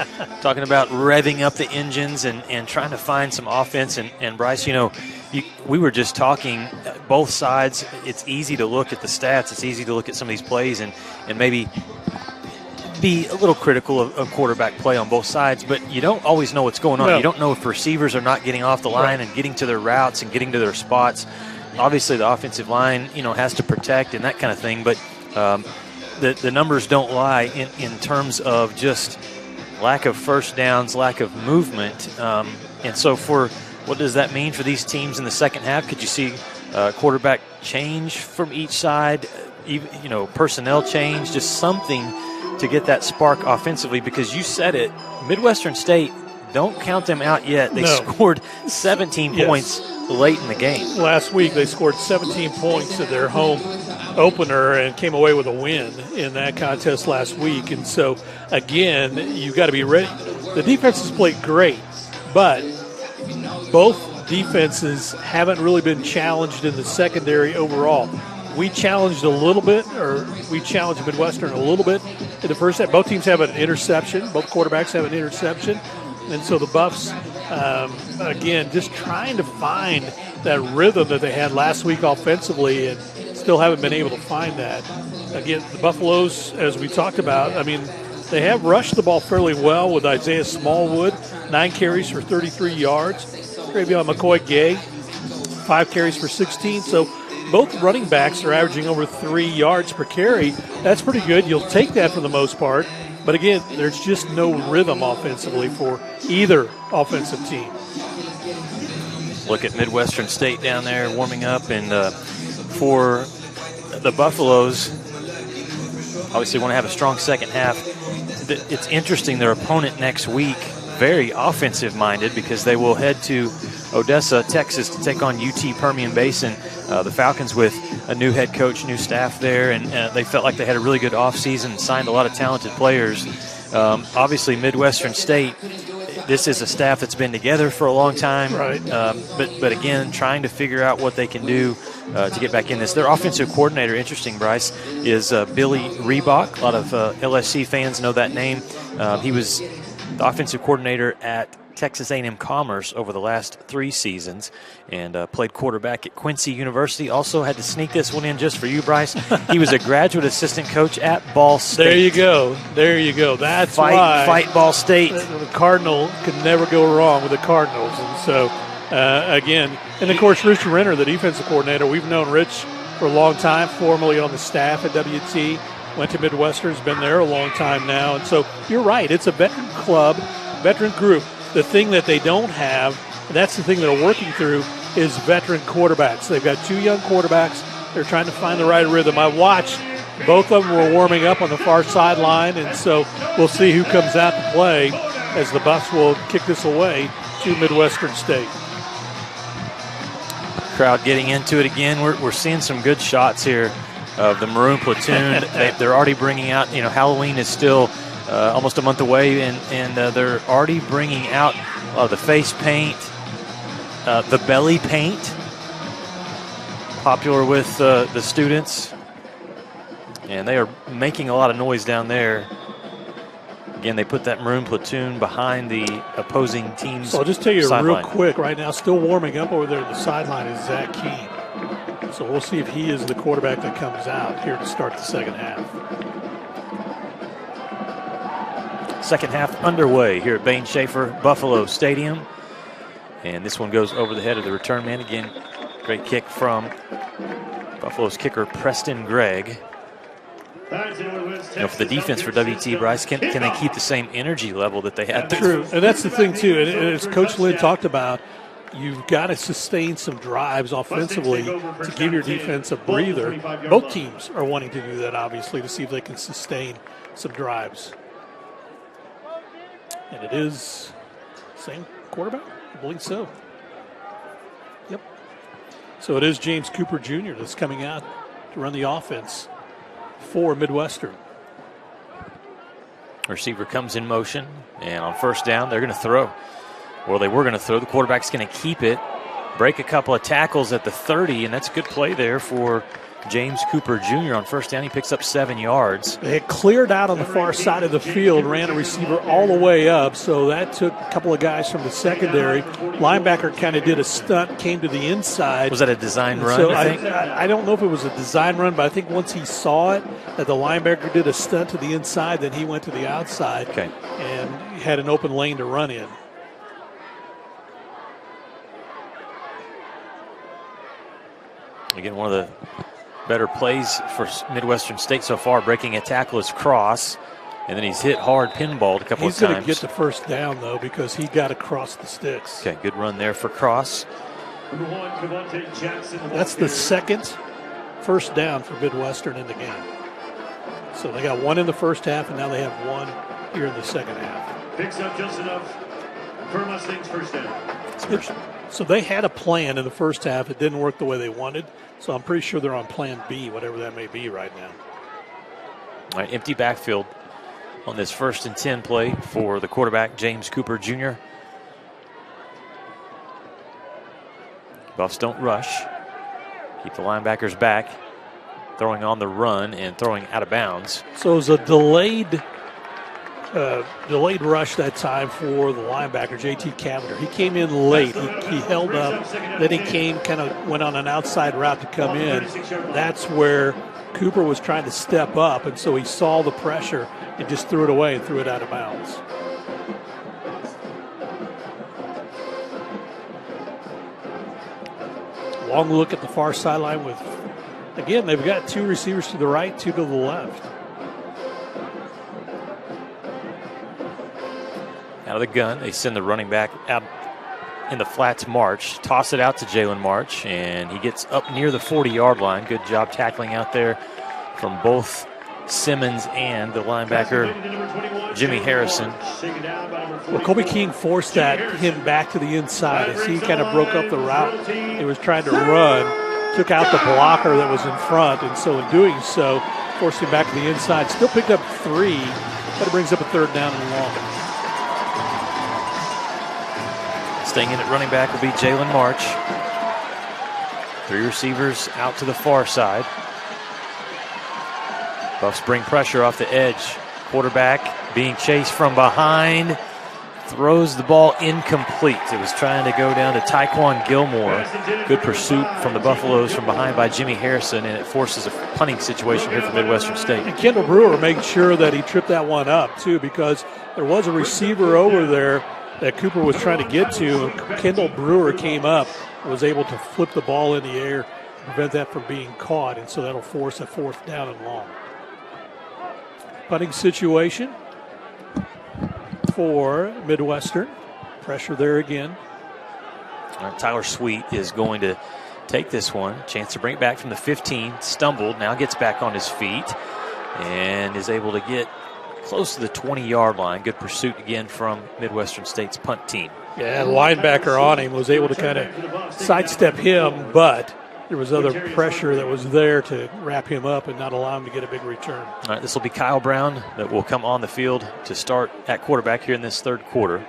talking about revving up the engines and trying to find some offense. And Bryce, we were just talking both sides. It's easy to look at the stats. It's easy to look at some of these plays and maybe be a little critical of quarterback play on both sides, but you don't always know what's going on. No. You don't know if receivers are not getting off the line and getting to their routes and getting to their spots. Obviously, the offensive line, has to protect and that kind of thing, but the numbers don't lie in terms of just lack of first downs, lack of movement. And so what does that mean for these teams in the second half? Could you see quarterback change from each side, even, personnel change, just something to get that spark offensively? Because you said it, Midwestern State, don't count them out yet. They scored 17 points late in the game. Last week they scored 17 points in their home opener and came away with a win in that contest last week. And so, again, you've got to be ready. The defenses played great, but both defenses haven't really been challenged in the secondary overall. We challenged a little bit, or we challenged Midwestern a little bit in the first half. Both teams have an interception. Both quarterbacks have an interception. And so the Buffs, again, just trying to find that rhythm that they had last week offensively and still haven't been able to find that. Again, the Buffaloes, as we talked about, they have rushed the ball fairly well with Isaiah Smallwood, 9 carries for 33 yards. Travion McCoy-Gay, 5 carries for 16. So both running backs are averaging over 3 yards per carry. That's pretty good. You'll take that for the most part. But again, there's just no rhythm offensively for either offensive team. Look at Midwestern State down there warming up, and for the Buffaloes, obviously want to have a strong second half. It's interesting, their opponent next week, very offensive-minded, because they will head to Odessa, Texas, to take on UT Permian Basin. The Falcons with a new head coach, new staff there, and they felt like they had a really good offseason, signed a lot of talented players. Obviously, Midwestern State, this is a staff that's been together for a long time. Right. But again, trying to figure out what they can do to get back in this. Their offensive coordinator, interesting, Bryce, is Billy Reebok. A lot of LSC fans know that name. He was the offensive coordinator at Texas A&M Commerce over the last 3 seasons, and played quarterback at Quincy University. Also had to sneak this one in just for you, Bryce. He was a graduate assistant coach at Ball State. There you go. There you go. That's why fight Ball State. The Cardinal could never go wrong with the Cardinals. And so, again, and of course, Rich Renner, the defensive coordinator, we've known Rich for a long time, formerly on the staff at WT, went to Midwestern, has been there a long time now. And so you're right. It's a veteran club, veteran group. The thing that they don't have, and that's the thing they're working through, is veteran quarterbacks. They've got 2 young quarterbacks. They're trying to find the right rhythm. I watched both of them were warming up on the far sideline, and so we'll see who comes out to play as the Buffs will kick this away to Midwestern State. Crowd getting into it again. We're seeing some good shots here of the Maroon Platoon. They're already bringing out, Halloween is still almost a month away, and they're already bringing out the face paint, the belly paint, popular with the students, and they are making a lot of noise down there. Again, they put that Maroon Platoon behind the opposing team's So I'll just tell you sideline. real quick, right now, still warming up over there at the sideline is Zach Keene. So we'll see if he is the quarterback that comes out here to start the second half. Second half underway here at Bain Schaefer Buffalo Stadium. And this one goes over the head of the return man. Again, great kick from Buffalo's kicker, Preston Gregg. For the defense for WT, Bryce, can they keep the same energy level that they had? True, and that's the thing, too. And as Coach Lynn talked about, you've got to sustain some drives offensively to give your defense a breather. Both teams are wanting to do that, obviously, to see if they can sustain some drives. And it is same quarterback? I believe so. Yep. So it is James Cooper Jr. that's coming out to run the offense for Midwestern. Receiver comes in motion, and on first down, they're going to throw. Well, they were going to throw. The quarterback's going to keep it, break a couple of tackles at the 30, and that's a good play there for James Cooper Jr. On first down. He picks up 7 yards. They had cleared out on the far side of the field, ran a receiver all the way up, so that took a couple of guys from the secondary. Linebacker kind of did a stunt, came to the inside. Was that a design run, So I think? I don't know if it was a design run, but I think once he saw it, that the linebacker did a stunt to the inside, then he went to the outside and had an open lane to run in. Again, one of the better plays for Midwestern State so far, breaking a tackle is Cross, and then he's hit hard, pinballed a couple of times. He's going to get the first down, though, because he got across the sticks. Okay, good run there for Cross. That's the second first down for Midwestern in the game. So they got one in the first half, and now they have one here in the second half. Picks up just enough for Mustangs first down. So they had a plan in the first half. It didn't work the way they wanted. So I'm pretty sure they're on plan B, whatever that may be right now. All right, empty backfield on this 1st and 10 play for the quarterback, James Cooper Jr. Buffs don't rush. Keep the linebackers back. Throwing on the run and throwing out of bounds. So it was a delayed rush that time for the linebacker, JT Cavender. He came in late. He held up. Then he went on an outside route to come in. That's where Cooper was trying to step up, and so he saw the pressure and just threw it away and threw it out of bounds. long look at the far sideline with, again, they've got 2 receivers to the right, 2 to the left. Out of the gun, they send the running back out in the flats March. Toss it out to Jalen March, and he gets up near the 40-yard line. Good job tackling out there from both Simmons and the linebacker, Jimmy Harrison. Well, Kobe King forced him back to the inside as he kind of broke up the route he was trying to run, took out the blocker that was in front, and so in doing so, forced him back to the inside. Still picked up 3, but it brings up a 3rd down and long. Staying in at running back will be Jalen March. 3 receivers out to the far side. Buffs bring pressure off the edge. Quarterback being chased from behind. Throws the ball incomplete. It was trying to go down to Tyquan Gilmore. Good pursuit from the Buffaloes from behind by Jimmy Harrison, and it forces a punting situation here for Midwestern State. And Kendall Brewer made sure that he tripped that one up, too, because there was a receiver over there that Cooper was trying to get to. Kendall Brewer came up and was able to flip the ball in the air to prevent that from being caught, and so that'll force a 4th down and long. Punting situation for Midwestern. Pressure there again. All right, Tyler Sweet is going to take this one. Chance to bring it back from the 15. Stumbled, now gets back on his feet and is able to get close to the 20-yard line. Good pursuit again from Midwestern State's punt team. Yeah, the linebacker on him was able to kind of sidestep him, but there was other pressure that was there to wrap him up and not allow him to get a big return. All right, this will be Kyle Brown that will come on the field to start at quarterback here in this 3rd quarter.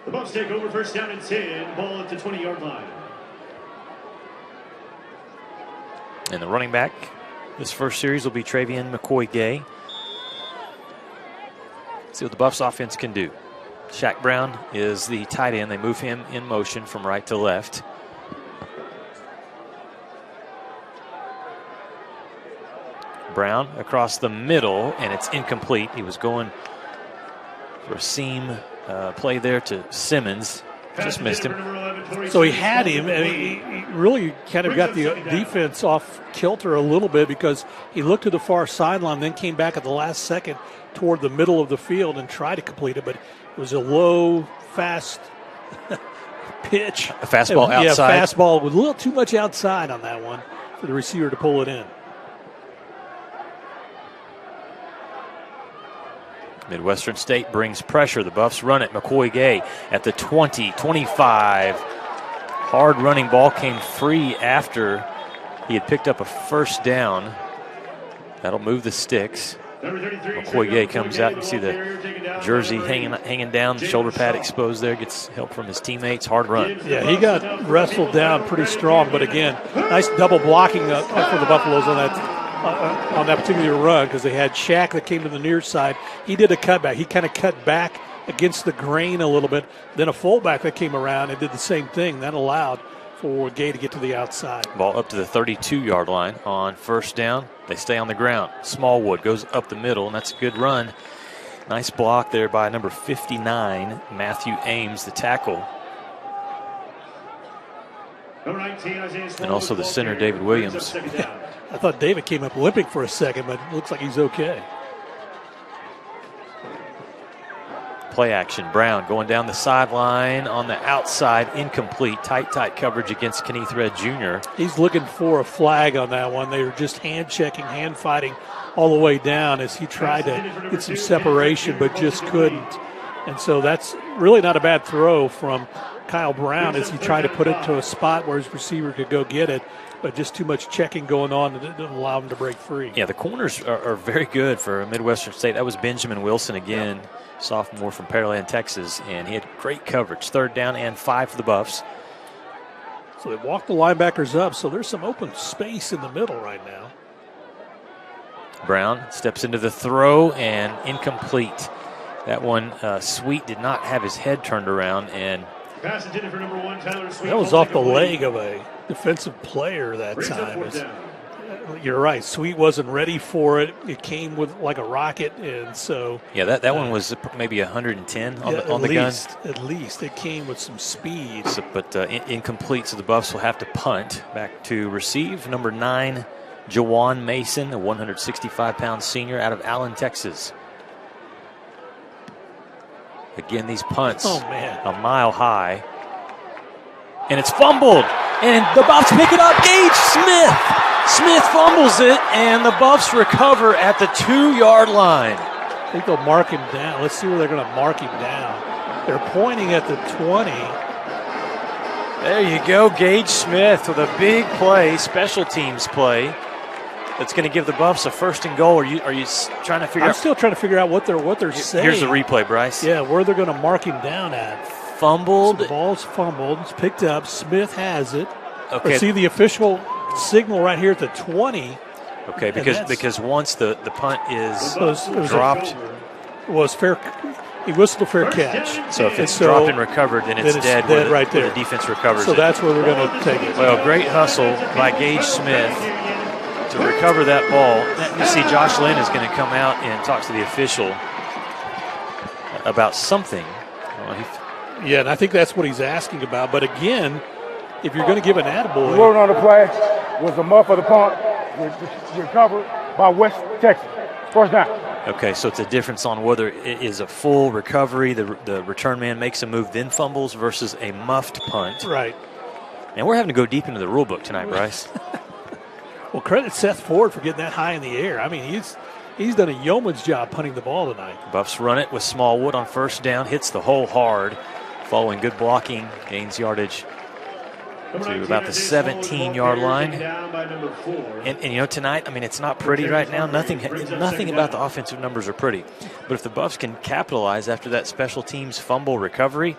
The Buffs take over, 1st down and 10, ball at the 20-yard line. And the running back this first series will be Travian McCoy-Gay. See what the Buffs offense can do. Shaq Brown is the tight end. They move him in motion from right to left. Brown across the middle, and it's incomplete. He was going for a seam play there to Simmons. Just missed him. So he had him, and he really kind of got the defense off kilter a little bit because he looked to the far sideline, then came back at the last second toward the middle of the field and tried to complete it, but it was a low, fast pitch. A fastball outside. Yeah, fastball with a little too much outside on that one for the receiver to pull it in. Midwestern State brings pressure. The Buffs run it. McCoy-Gay at the 20, 25. Hard running ball came free after he had picked up a 1st down. That'll move the sticks. McCoy-Gay comes out. You see the jersey hanging down, the shoulder pad exposed there. Gets help from his teammates. Hard run. Yeah, he got wrestled down pretty strong, but again, nice double blocking up for the Buffaloes on that particular run because they had Shaq that came to the near side. He did a cutback. He kind of cut back against the grain a little bit. Then a fullback that came around and did the same thing. That allowed for Gay to get to the outside. Ball up to the 32-yard line on 1st down. They stay on the ground. Smallwood goes up the middle, and that's a good run. Nice block there by number 59, Matthew Ames, the tackle. And also the center, David Williams. I thought David came up limping for a second, but it looks like he's okay. Play action. Brown going down the sideline on the outside, incomplete. Tight coverage against Kenneth Red Jr. He's looking for a flag on that one. They were just hand-checking, hand-fighting all the way down as he tried to get some separation, but just couldn't. And so that's really not a bad throw from Kyle Brown as he tried to put it to a spot where his receiver could go get it, but just too much checking going on that didn't allow him to break free. Yeah, the corners are very good for Midwestern State. That was Benjamin Wilson again, sophomore from Pearland, Texas, and he had great coverage. 3rd down and 5 for the Buffs. So they walked the linebackers up, so there's some open space in the middle right now. Brown steps into the throw and incomplete. That one, Sweet did not have his head turned around, and Pass intended for number 1, Tyler Sweet. That was off the leg of a defensive player that time. You're right. Sweet wasn't ready for it. It came with like a rocket, and so yeah, that one was maybe 110 on the gun. At least it came with some speed. So, but incomplete, so the Buffs will have to punt. Back to receive, number 9, Jawan Mason, a 165-pound senior out of Allen, Texas. Again, these punts, a mile high, and it's fumbled, and the Buffs pick it up. Gage Smith fumbles it, and the Buffs recover at the 2-yard line. I think they'll mark him down. Let's see where they're going to mark him down. They're pointing at the 20. There you go, Gage Smith with a big play, special teams play. That's going to give the Buffs a 1st and goal. Are you trying to figure out? I'm still trying to figure out what they're saying. Here's the replay, Bryce. Yeah, where they're going to mark him down at. Fumbled. So the ball's fumbled. It's picked up. Smith has it. Okay. See the official signal right here at the 20. Okay, because once the punt is dropped, was fair. He whistled a fair catch. So if it's dropped and recovered, then it's dead right there. The defense recovers so it. That's where they're going to take it. Well, great hustle by Gage Smith to recover that ball. You see Josh Lynn is going to come out and talk to the official about something. Yeah, and I think that's what he's asking about. But again, if you're going to give an attaboy. The word on the play was the muff of the punt recovered by West Texas. 1st down. Okay, so it's a difference on whether it is a full recovery, the return man makes a move, then fumbles, versus a muffed punt. Right. And we're having to go deep into the rule book tonight, Bryce. Well, credit Seth Ford for getting that high in the air. I mean, he's done a yeoman's job punting the ball tonight. Buffs run it with Smallwood on 1st down, hits the hole hard, following good blocking, gains yardage to about the 17-yard line. And tonight, I mean, it's not pretty right now. Nothing about the offensive numbers are pretty. But if the Buffs can capitalize after that special teams fumble recovery,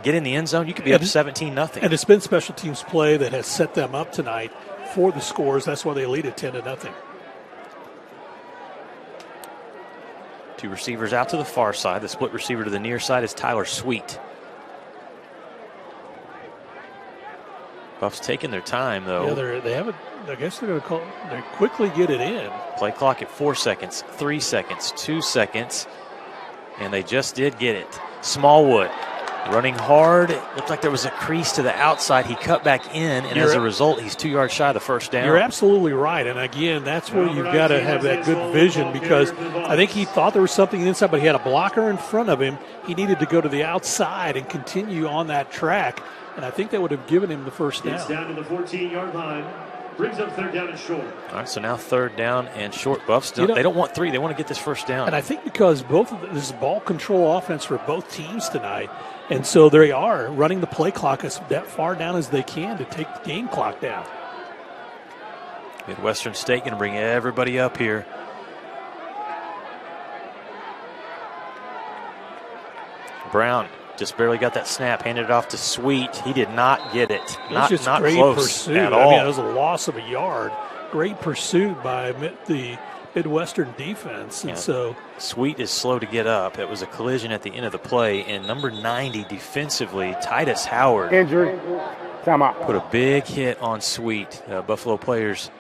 get in the end zone, you could be up 17-0. And it's been special teams play that has set them up tonight for the scores. That's why they lead at 10-0. 2 receivers out to the far side. The split receiver to the near side is Tyler Sweet. Buffs taking their time, though. Yeah, they haven't. I guess they're going to they quickly get it in. Play clock at 4 seconds, 3 seconds, 2 seconds, and they just did get it. Smallwood running hard. It looked like there was a crease to the outside. He cut back in, and as a result, he's 2 yards shy of the 1st down. You're absolutely right. And again, that's where you've got to have that good vision, because I think he thought there was something inside, but he had a blocker in front of him. He needed to go to the outside and continue on that track. And I think that would have given him the 1st down. It's down to the 14-yard line. Brings up 3rd down and short. All right, so now 3rd down and short. Buffs, they don't want 3. They want to get this 1st down. And I think because this is ball control offense for both teams tonight, and so they are running the play clock as that far down as they can to take the game clock down. Midwestern State going to bring everybody up here. Brown just barely got that snap, handed it off to Sweet. He did not get it. Not great close pursuit. at all. I mean, it was a loss of a yard. Great pursuit by the Midwestern defense. And so Sweet is slow to get up. It was a collision at the end of the play. And number 90 defensively, Titus Howard. Injury. Timeout. Put a big hit on Sweet. Buffalo players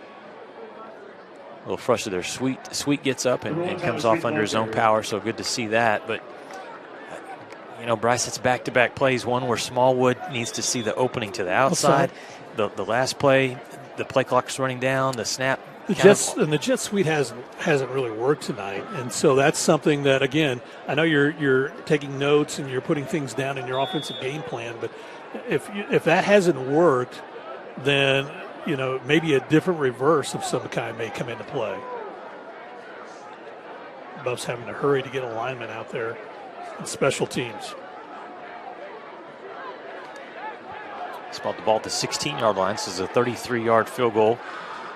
a little frustrated there. Sweet gets up and comes off under his own power, so good to see that. But Bryce, it's back-to-back plays. One where Smallwood needs to see the opening to the outside. The last play, the play clock's running down. The snap. The jet sweep hasn't really worked tonight, and so that's something that, again, I know you're taking notes and you're putting things down in your offensive game plan, but if that hasn't worked, then maybe a different reverse of some kind may come into play. Buffs having to hurry to get alignment out there. Special teams. Spot the ball at the 16-yard line. This is a 33-yard field goal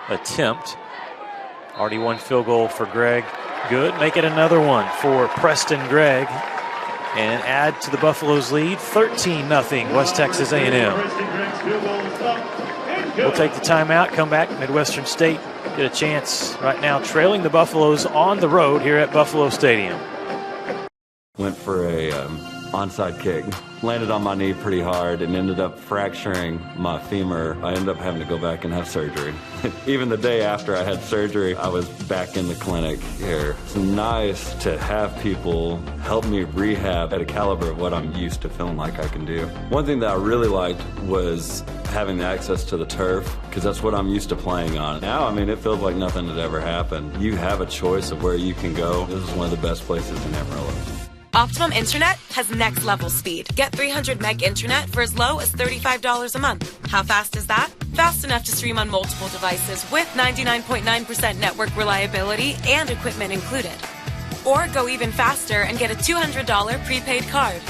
attempt. Already one field goal for Gregg. Good. Make it another one for Preston Gregg. And add to the Buffalo's lead. 13-0 West Texas A&M. We'll take the timeout, come back. Midwestern State get a chance right now trailing the Buffaloes on the road here at Buffalo Stadium. Went for a onside kick. Landed on my knee pretty hard and ended up fracturing my femur. I ended up having to go back and have surgery. Even the day after I had surgery, I was back in the clinic here. It's nice to have people help me rehab at a caliber of what I'm used to feeling like I can do. One thing that I really liked was having access to the turf, because that's what I'm used to playing on. Now, I mean, it feels like nothing had ever happened. You have a choice of where you can go. This is one of the best places in Amarillo. Optimum Internet has next level speed. Get 300 meg internet for as low as $35 a month. How fast is that? Fast enough to stream on multiple devices with 99.9% network reliability and equipment included. Or go even faster and get a $200 prepaid card.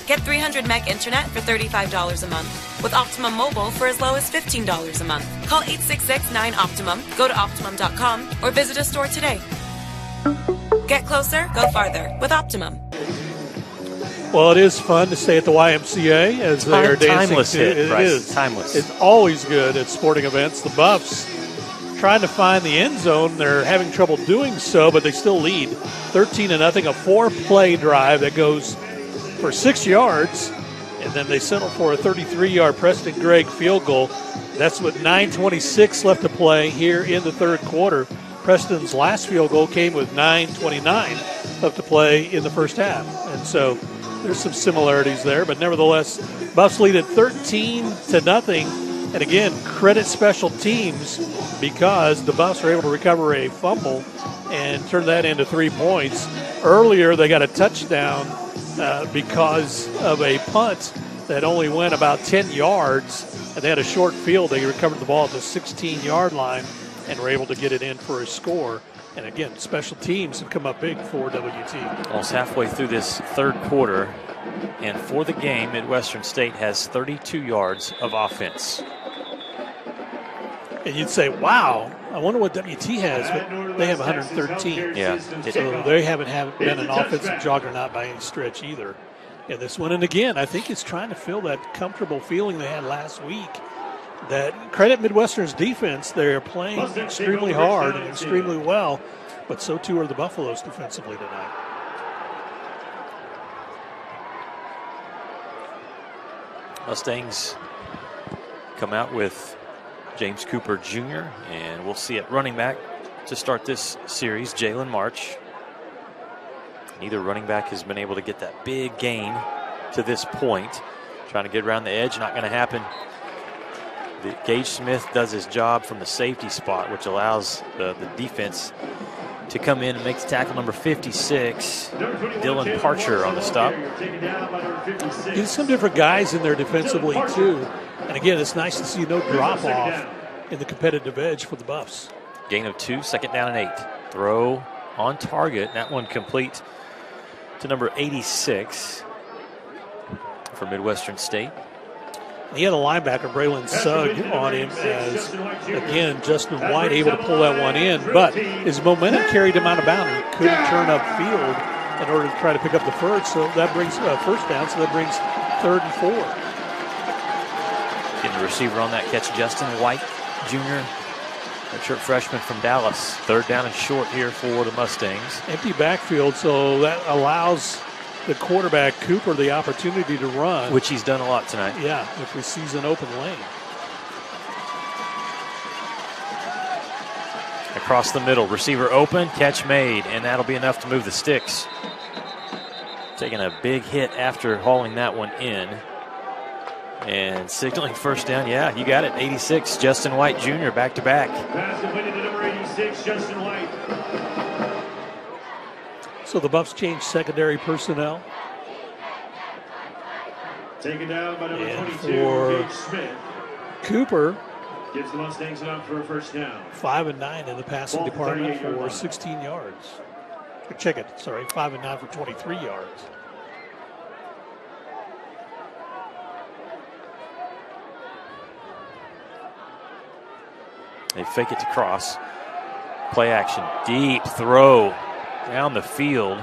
Get 300 meg internet for $35 a month with Optimum Mobile for as low as $15 a month. Call 866-9-OPTIMUM, go to Optimum.com, or visit a store today. Get closer, go farther with Optimum. Well, it is fun to stay at the YMCA as they're dancing. Timeless hit, It Bryce. is. Timeless. It's always good at sporting events. The Buffs trying to find the end zone. They're having trouble doing so, but they still lead 13-0. A 4-play drive that goes for 6 yards, and then they settle for a 33-yard Preston Gregg field goal. That's with 9:26 left to play here in the third quarter. Preston's last field goal came with 9:29 left to play in the first half. And so there's some similarities there, but nevertheless, Buffs lead at 13-0. And again, credit special teams because the Buffs are able to recover a fumble and turn that into 3 points. Earlier, they got a touchdown because of a punt that only went about 10 yards, and they had a short field. They recovered the ball at the 16-yard line and were able to get it in for a score. And again, special teams have come up big for WT. Almost halfway through this third quarter, and for the game, Midwestern State has 32 yards of offense. And you'd say, wow, I wonder what WT has, but they have 113. Yeah. So they haven't been an offensive juggernaut by any stretch either. And this one, and again, I think it's trying to feel that comfortable feeling they had last week. That credit Midwestern's defense. They're playing extremely hard and extremely well, but so too are the Buffaloes defensively tonight. Mustangs come out with James Cooper Jr., and we'll see at running back to start this series, Jalen March. Neither running back has been able to get that big gain to this point. Trying to get around the edge, not going to happen. Gage Smith does his job from the safety spot, which allows the defense to come in and make tackle number 56, Dylan Parcher on the stop. There's some different guys in there defensively too. And again, it's nice to see no drop-off in the competitive edge for the Buffs. Gain of 2, second down and 8. Throw on target. That one complete to number 86 for Midwestern State. He had a linebacker, Braylon Sugg, on him as, again, Justin White able to pull that one in. But his momentum carried him out of bounds. He couldn't turn upfield in order to try to pick up the first. So that brings first down. So that brings 3rd and 4. Getting the receiver on that catch, Justin White Jr., redshirt freshman from Dallas. 3rd down and short here for the Mustangs. Empty backfield, so that allows the quarterback, Cooper, the opportunity to run. Which he's done a lot tonight. Yeah, if he sees an open lane. Across the middle, receiver open, catch made, and that'll be enough to move the sticks. Taking a big hit after hauling that one in. And signaling first down, yeah, you got it, 86, Justin White Jr., back-to-back. Pass completed to number 86, Justin White. So the Buffs changed secondary personnel. Taken down by number 22, for Gage Smith. Cooper, Gives the Mustangs an up for a first down. 5 and 9 in the passing Ball department 38-yard for line. 16 yards. Check it, sorry, 5 and 9 for 23 yards. They fake it to cross. Play action, deep throw down the field,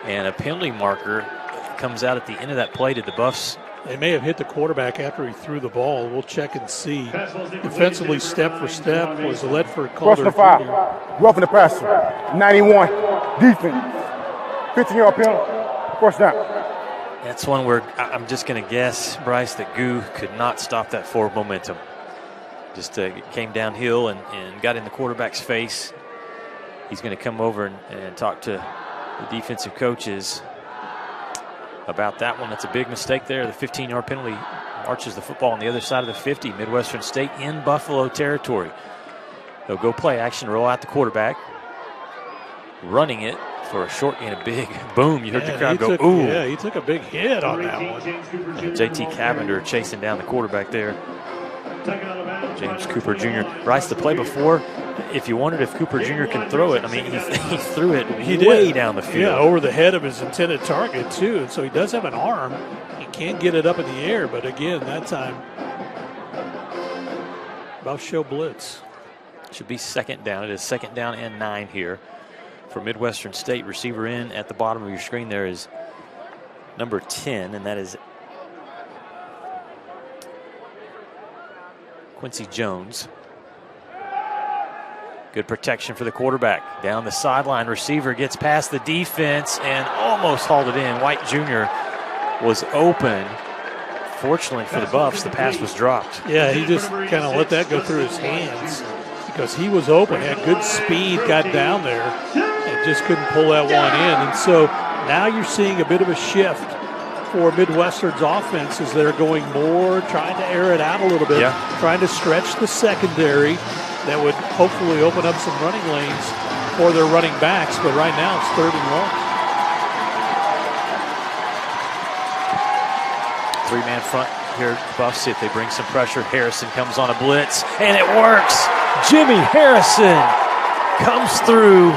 and a penalty marker comes out at the end of that play. Did the Buffs? They may have hit the quarterback after he threw the ball. We'll check and see. Defensively, step for step, was Ledford Calder First and 5. Jr. Roughing the passer. 91. Defense. 15-yard penalty. First down. That's one where I'm just going to guess, Bryce, that Goo could not stop that forward momentum. Just came downhill and got in the quarterback's face. He's going to come over and talk to the defensive coaches about that one. That's a big mistake there. The 15-yard penalty marches the football on the other side of the 50. Midwestern State in Buffalo territory. They'll go play action, roll out the quarterback, running it for a short and a big boom. You heard the crowd go, ooh. Yeah, he took a big hit on that one. JT Cavender chasing down the quarterback there. James Cooper Jr. Bryce, the play before, if you wondered if Cooper Jr. can throw it, I mean, he threw it way down the field. Yeah, over the head of his intended target, too. And so he does have an arm. He can't get it up in the air, but again, that time, about show blitz. Should be second down. It is second down and 9 here for Midwestern State. Receiver in at the bottom of your screen there is number 10, and that is Quincy Jones. Good protection for the quarterback. Down the sideline, receiver gets past the defense and almost hauled it in. White Jr. was open. Fortunately for the Buffs, the pass was dropped. Yeah, he just kind of let that go through his hands because he was open, had good speed, got down there, and just couldn't pull that one in. And so now you're seeing a bit of a shift for Midwestern's offense as they're going more, trying to air it out a little bit, trying to stretch the secondary. That would hopefully open up some running lanes for their running backs, but right now it's 3rd and long. 3-man front here at Buffs. See if they bring some pressure. Harrison comes on a blitz, and it works. Jimmy Harrison comes through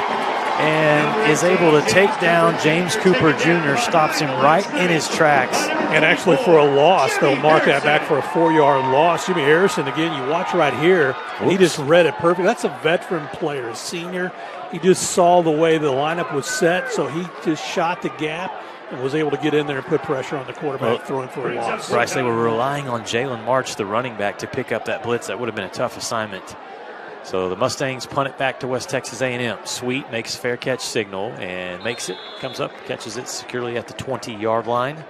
and is able to take down James Cooper Jr., stops him right in his tracks. And actually for a loss, they'll mark that back for a 4-yard loss. Jimmy Harrison, again, you watch right here, he just read it perfect. That's a veteran player, a senior. He just saw the way the lineup was set, so he just shot the gap and was able to get in there and put pressure on the quarterback, throwing for a loss. Bryce, they were relying on Jalen March, the running back, to pick up that blitz. That would have been a tough assignment. So the Mustangs punt it back to West Texas A&M. Sweet makes fair catch signal and makes it, comes up, catches it securely at the 20-yard line.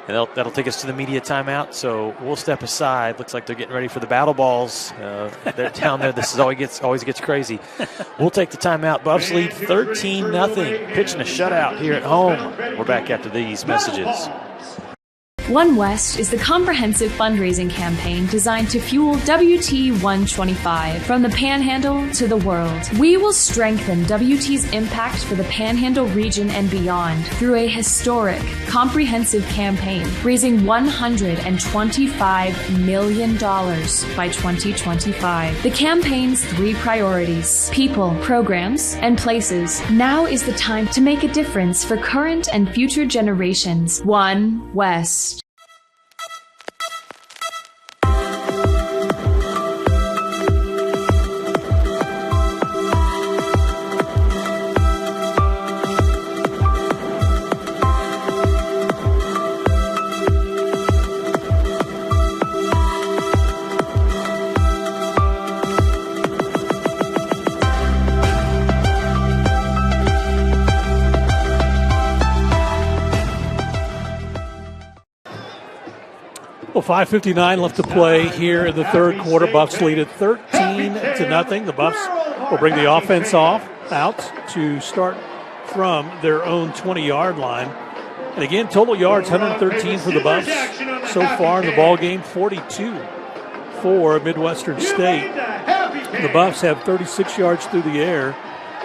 And that'll take us to the media timeout, so we'll step aside. Looks like they're getting ready for the battle balls. They're down there. This is always gets crazy. We'll take the timeout. Buffs lead 13-0, pitching a shutout here at home. We're back after these messages. One West is the comprehensive fundraising campaign designed to fuel WT 125 from the Panhandle to the world. We will strengthen WT's impact for the Panhandle region and beyond through a historic, comprehensive campaign, raising $125 million by 2025. The campaign's 3 priorities: people, programs, and places. Now is the time to make a difference for current and future generations. One West. Well, 5:59 left to play here in the third quarter. Buffs lead at 13-0. The Buffs will bring the offense out to start from their own 20-yard line. And again, total yards, 113 for the Buffs so far in the ball game, 42 for Midwestern State. The Buffs have 36 yards through the air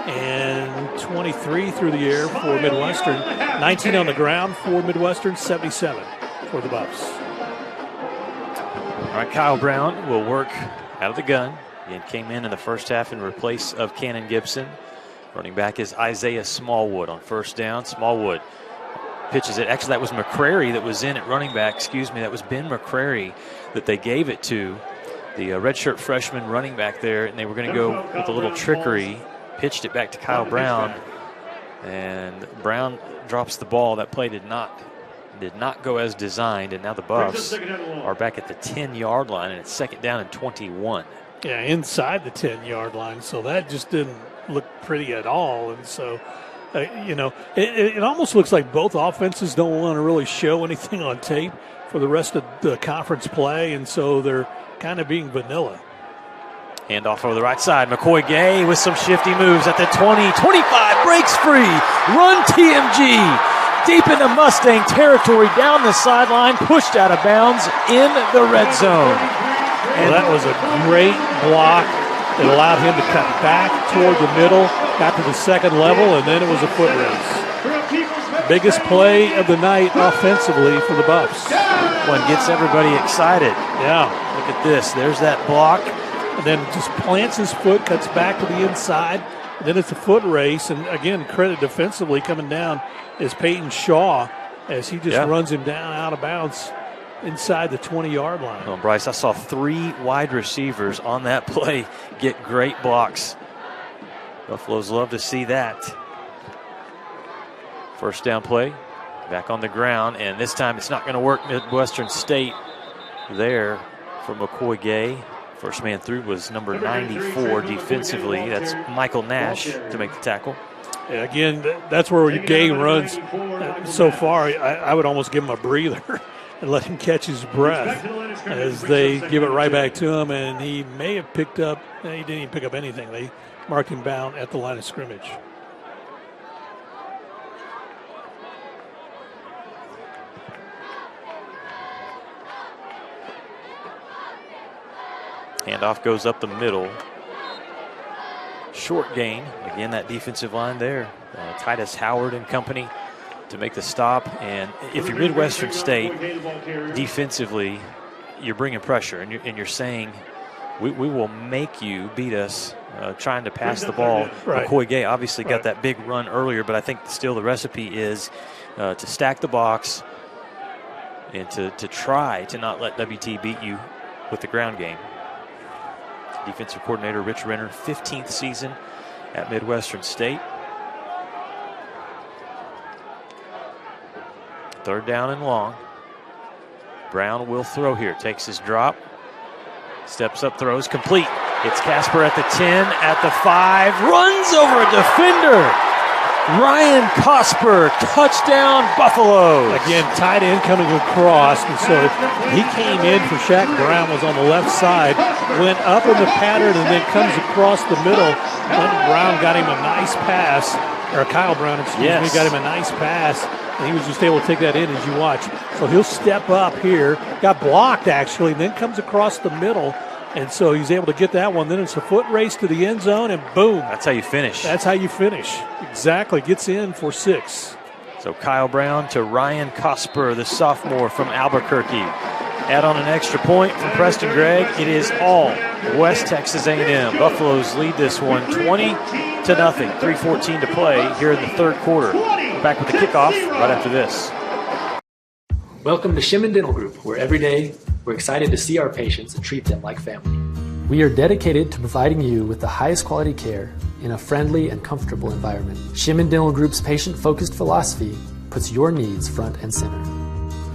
and 23 through the air for Midwestern. 19 on the ground for Midwestern, 77 for the Buffs. All right, Kyle Brown will work out of the gun. Again, came in the first half in replace of Cannon Gibson. Running back is Isaiah Smallwood on first down. Smallwood pitches it. Actually, that was McCrary that was in at running back. Excuse me, that was Ben McCrary that they gave it to. The redshirt freshman running back there, and they were going to go with a little trickery. Pitched it back to Kyle Brown, and Brown drops the ball. That play did not go as designed, and now the Buffs are back at the 10-yard line, and it's second down and 21. Yeah, inside the 10-yard line, so that just didn't look pretty at all. And so, it almost looks like both offenses don't want to really show anything on tape for the rest of the conference play, and so they're kind of being vanilla. Handoff over the right side. McCoy Gay with some shifty moves at the 20, 25, breaks free. Run TMG. Deep into Mustang territory, down the sideline, pushed out of bounds in the red zone. And that was a great block. It allowed him to cut back toward the middle, got to the second level, and then it was a foot race. Biggest play of the night offensively for the Buffs. One gets everybody excited. Yeah. Look at this. There's that block. And then just plants his foot, cuts back to the inside. And then it's a foot race. And, again, credit defensively coming down is Peyton Shaw as he just runs him down out of bounds inside the 20-yard line. Well, Bryce, I saw 3 wide receivers on that play get great blocks. Buffaloes love to see that. First down play, back on the ground, and this time it's not going to work. Midwestern State there for McCoy Gay. First man through was number 94 defensively. That's Michael Nash to make the tackle. Again, that's where Gay runs so far. I would almost give him a breather and let him catch his breath as they give it right back to him. And he may have picked up, he didn't even pick up anything. They marked him down at the line of scrimmage. Handoff goes up the middle. Short gain. Again, that defensive line there. Titus Howard and company to make the stop. And if you're Midwestern State, defensively, you're bringing pressure. And you're saying, we will make you beat us trying to pass the ball. Right. McCoy Gay obviously got that big run earlier, but I think still the recipe is to stack the box and to try to not let WT beat you with the ground game. Defensive coordinator Rich Renner, 15th season at Midwestern State. Third down and long. Brown will throw here. Takes his drop. Steps up, throws, complete. It's Casper at the 10, at the 5. Runs over a defender. Ryan Cosper, touchdown Buffalo. Again, tight end coming across, and so he came in for Shaq Brown, was on the left side, went up in the pattern, and then comes across the middle. Brown got him a nice pass, or Kyle Brown, excuse me, got him a nice pass, and he was just able to take that in as you watch. So he'll step up here, got blocked actually, and then comes across the middle. And so he's able to get that one. Then it's a foot race to the end zone, and boom. That's how you finish. That's how you finish. Exactly. Gets in for 6. So Kyle Brown to Ryan Cosper, the sophomore from Albuquerque. Add on an extra point from Preston Gregg. It is all West Texas A&M. Buffaloes lead this one 20-0. 3:14 to play here in the third quarter. We're back with the kickoff right after this. Welcome to Shimon Dental Group, where every day we're excited to see our patients and treat them like family. We are dedicated to providing you with the highest quality care in a friendly and comfortable environment. Shimon Dental Group's patient-focused philosophy puts your needs front and center.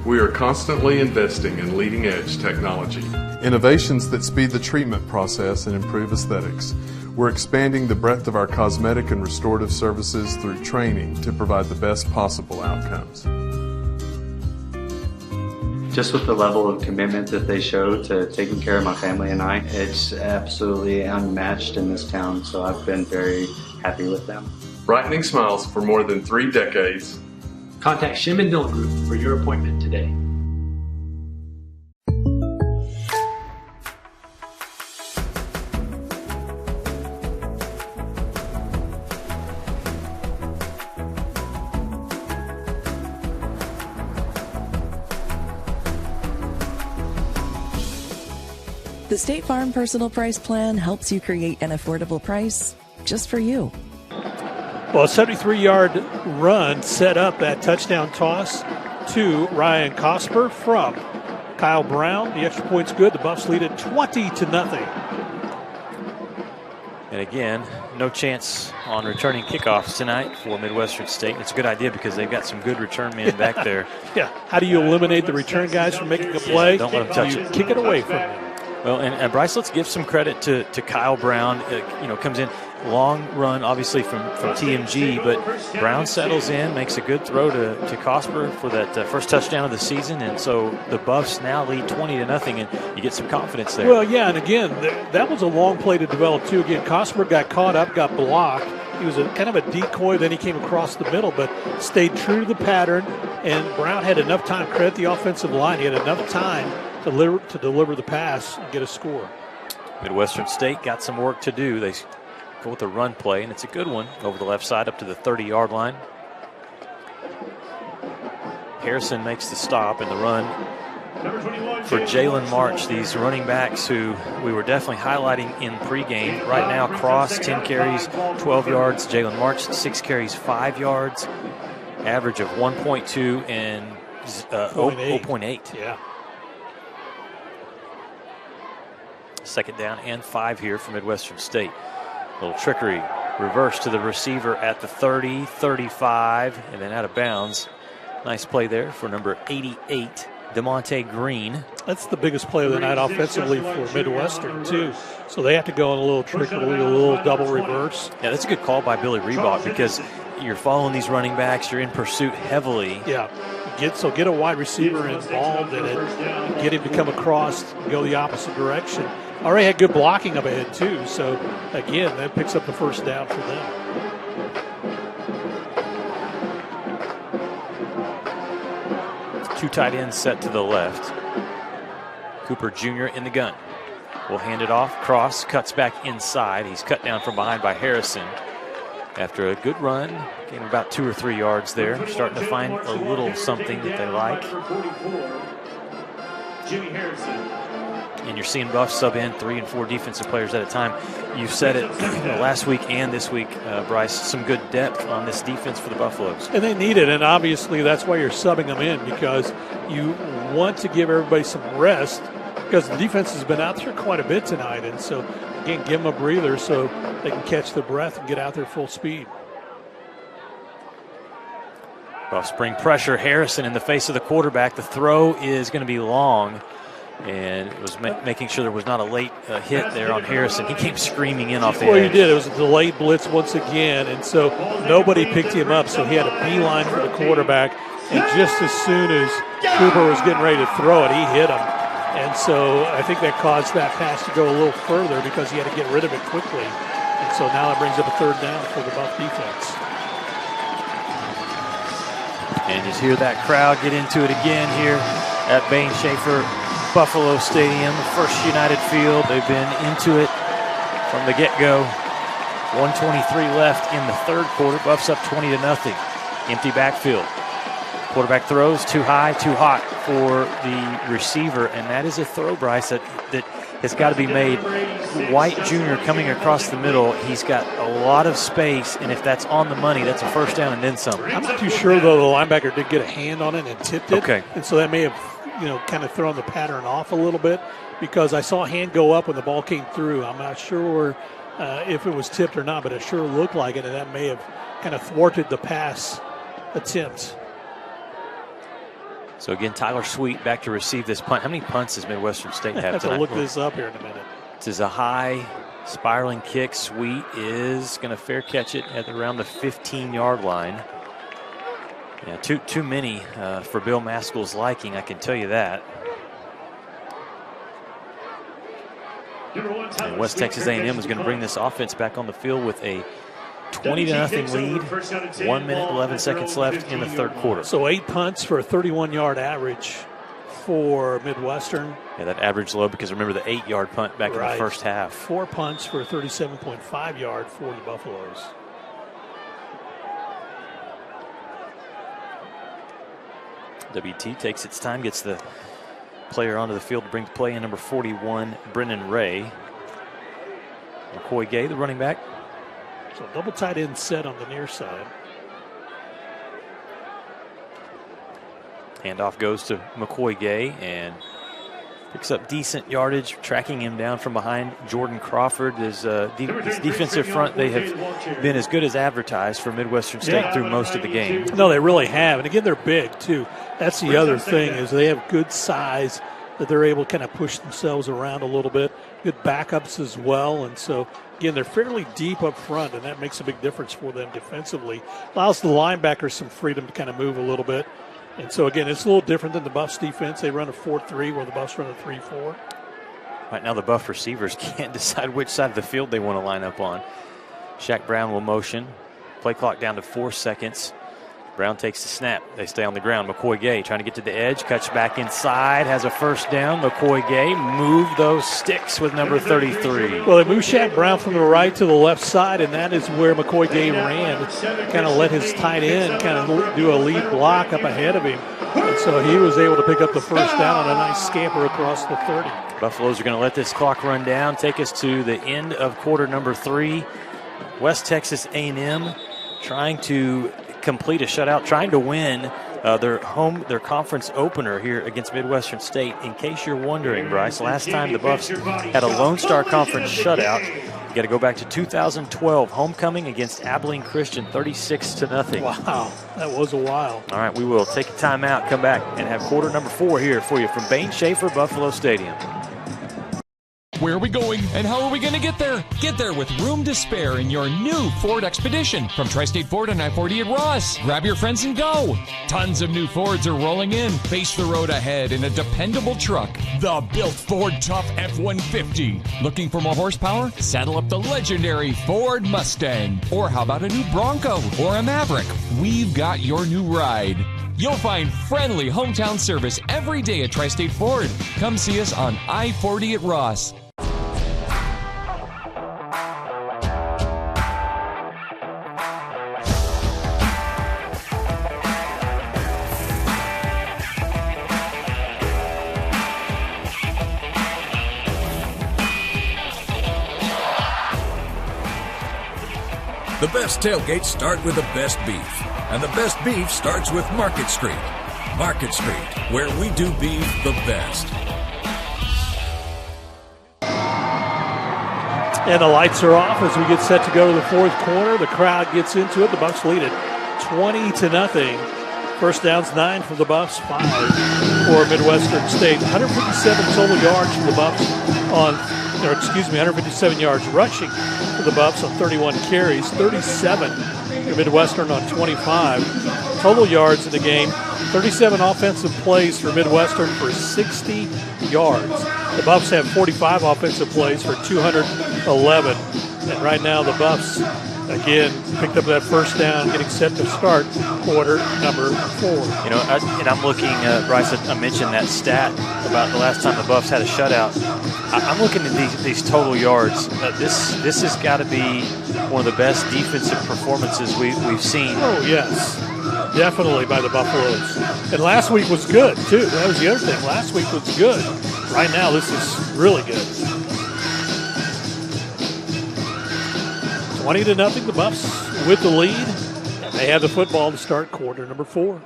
We are constantly investing in leading-edge technology. Innovations that speed the treatment process and improve aesthetics. We're expanding the breadth of our cosmetic and restorative services through training to provide the best possible outcomes. Just with the level of commitment that they show to taking care of my family and I, it's absolutely unmatched in this town, so I've been very happy with them. Brightening smiles for more than 3 decades. Contact Shimon Dental Group for your appointment today. The State Farm Personal Price Plan helps you create an affordable price just for you. Well, a 73-yard run set up that touchdown toss to Ryan Cosper from Kyle Brown. The extra point's good. The Buffs lead it 20-0. And again, no chance on returning kickoffs tonight for Midwestern State. It's a good idea because they've got some good return men back there. Yeah. How do you eliminate the return guys from making a play? Don't let them touch it. Kick it away from them. Well, and Bryce, let's give some credit to Kyle Brown. Comes in. long run, obviously, from TMG, but Brown settles in, makes a good throw to Cosper for that first touchdown of the season, and so the Buffs now lead 20-0, and you get some confidence there. Well, yeah, and again, that was a long play to develop, too. Again, Cosper got caught up, got blocked. He was kind of a decoy, then he came across the middle, but stayed true to the pattern, and Brown had enough time, credit the offensive line, he had enough time to deliver the pass and get a score. Midwestern State got some work to do. They go with a run play, and it's a good one over the left side up to the 30-yard line. Harrison makes the stop and the run for Jalen March. These running backs who we were definitely highlighting in pregame. Right now, Cross, 10 carries, 12 yards. Jalen March, 6 carries, 5 yards. Average of 1.2 and 0.8. Yeah. Second down and 5 here for Midwestern State. A little trickery. Reverse to the receiver at the 30, 35, and then out of bounds. Nice play there for number 88, DeMonte Green. That's the biggest play of the night offensively for Midwestern, too. So they have to go on a little trickery, a little double reverse. Yeah, that's a good call by Billy Reebok because you're following these running backs. You're in pursuit heavily. Yeah. Get a wide receiver involved in it. Get him to come across and go the opposite direction. Already had good blocking up ahead, too. So, again, that picks up the first down for them. Two tight ends set to the left. Cooper Jr. in the gun. Will hand it off. Cross cuts back inside. He's cut down from behind by Harrison. After a good run, gained about 2 or 3 yards there. Starting to find a little something that they like. Jimmy Harrison. And you're seeing Buffs sub in 3 and 4 defensive players at a time. You said it last week and this week, Bryce, some good depth on this defense for the Buffaloes. And they need it, and obviously that's why you're subbing them in, because you want to give everybody some rest, because the defense has been out there quite a bit tonight. And so, again, give them a breather so they can catch their breath and get out there full speed. Buffs bring pressure. Harrison in the face of the quarterback. The throw is going to be long. And it was making sure there was not a late hit there on Harrison. He came screaming in off the edge. Well, he did. It was a delayed blitz once again, and so nobody picked him up, so he had a beeline for the quarterback, and just as soon as Cooper was getting ready to throw it, he hit him. And so I think that caused that pass to go a little further because he had to get rid of it quickly. And so now it brings up a third down for the Buff defense. And just hear that crowd get into it again here at Bain Schaefer Buffalo Stadium, First United Field. They've been into it from the get-go. 1:23 left in the third quarter. Buffs up 20-0. Empty backfield. Quarterback throws too high, too hot for the receiver, and that is a throw, Bryce, that has got to be made. White Jr. coming across the middle. He's got a lot of space, and if that's on the money, that's a first down and then some. I'm not too sure, though, the linebacker did get a hand on it and tipped it. Okay. And so that may have, kind of thrown the pattern off a little bit, because I saw a hand go up when the ball came through. I'm not sure if it was tipped or not, but it sure looked like it, and that may have kind of thwarted the pass attempt. So again, Tyler Sweet back to receive this punt. How many punts does Midwestern State have I have tonight? to look this up here in a minute. This is a high spiraling kick. Sweet is going to fair catch it at around the 15-yard line. Yeah, too many for Bill Maskell's liking, I can tell you that. And West Texas A&M is going to bring this offense back on the field with a 20-0 lead. 1 minute, 11 seconds left in the third quarter. So 8 punts for a 31-yard average for Midwestern. Yeah, that average low, because remember the 8-yard punt back in the first half. 4 punts for a 37.5 yard for the Buffaloes. WT takes its time, gets the player onto the field to bring the play in, number 41, Brennan Ray. McCoy Gay, the running back. So double tight end set on the near side. Handoff goes to McCoy Gay and picks up decent yardage, tracking him down from behind. Jordan Crawford is his defensive front. They have been as good as advertised for Midwestern State through most of the game. No, they really have. And again, they're big too. That's the other thing, is they have good size that they're able to kind of push themselves around a little bit. Good backups as well. And so, again, they're fairly deep up front, and that makes a big difference for them defensively. Allows the linebackers some freedom to kind of move a little bit. And so, again, it's a little different than the Buffs defense. They run a 4-3 where the Buffs run a 3-4. Right now the Buff receivers can't decide which side of the field they want to line up on. Shaq Brown will motion. Play clock down to 4 seconds. Brown takes the snap. They stay on the ground. McCoy Gay trying to get to the edge. Cuts back inside. Has a first down. McCoy Gay move those sticks with number 33. Well, they moved Shaq Brown from the right to the left side, and that is where McCoy Gay ran. Kind of let his tight end kind of do a lead block up ahead of him. And so he was able to pick up the first down on a nice scamper across the 30. Buffaloes are going to let this clock run down. Take us to the end of quarter number 3. West Texas A&M trying to complete a shutout, trying to win their conference opener here against Midwestern State. In case you're wondering, Bryce, last time the Buffs had a Lone Star Conference shutout, you got to go back to 2012, homecoming against Abilene Christian, 36-0. Wow, that was a while. All right, we will take a timeout, come back, and have quarter number 4 here for you from Bain Schaefer Buffalo Stadium. Where are we going and how are we going to get there? Get there with room to spare in your new Ford Expedition from Tri-State Ford on I-40 at Ross. Grab your friends and go. Tons of new Fords are rolling in. Face the road ahead in a dependable truck. The built Ford Tough F-150. Looking for more horsepower? Saddle up the legendary Ford Mustang. Or how about a new Bronco or a Maverick? We've got your new ride. You'll find friendly hometown service every day at Tri-State Ford. Come see us on I-40 at Ross. The best tailgates start with the best beef, and the best beef starts with Market Street. Market Street, where we do beef the best. And the lights are off as we get set to go to the fourth quarter. The crowd gets into it. The Buffs lead it 20-0. First downs 9 for the Buffs, 5 for Midwestern State. 157 total yards for the Buffs 157 yards rushing for the Buffs on 31 carries, 37 for Midwestern on 25. Total yards in the game, 37 offensive plays for Midwestern for 60 yards. The Buffs have 45 offensive plays for 211. And right now the Buffs, again, picked up that first down, getting set to start quarter number 4. You know, I'm looking, Bryce, I mentioned that stat about the last time the Buffs had a shutout. I'm looking at these total yards. This has got to be one of the best defensive performances we've seen. Oh, yes. Definitely by the Buffaloes. And last week was good, too. That was the other thing. Last week was good. Right now, this is really good. 20-0, the Buffs with the lead. And they have the football to start quarter number 4.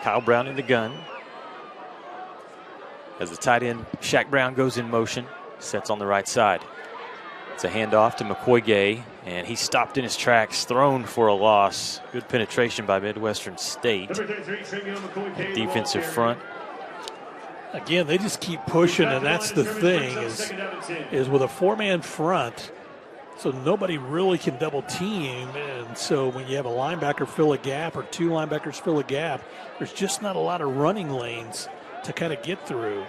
Kyle Brown in the gun. As the tight end, Shaq Brown, goes in motion, sets on the right side. It's a handoff to McCoy Gay, and he stopped in his tracks, thrown for a loss. Good penetration by Midwestern State. Defensive front. Again, they just keep pushing, and that's the thing is with a 4-man front, so nobody really can double team. And so when you have a linebacker fill a gap or 2 linebackers fill a gap, there's just not a lot of running lanes to kind of get through.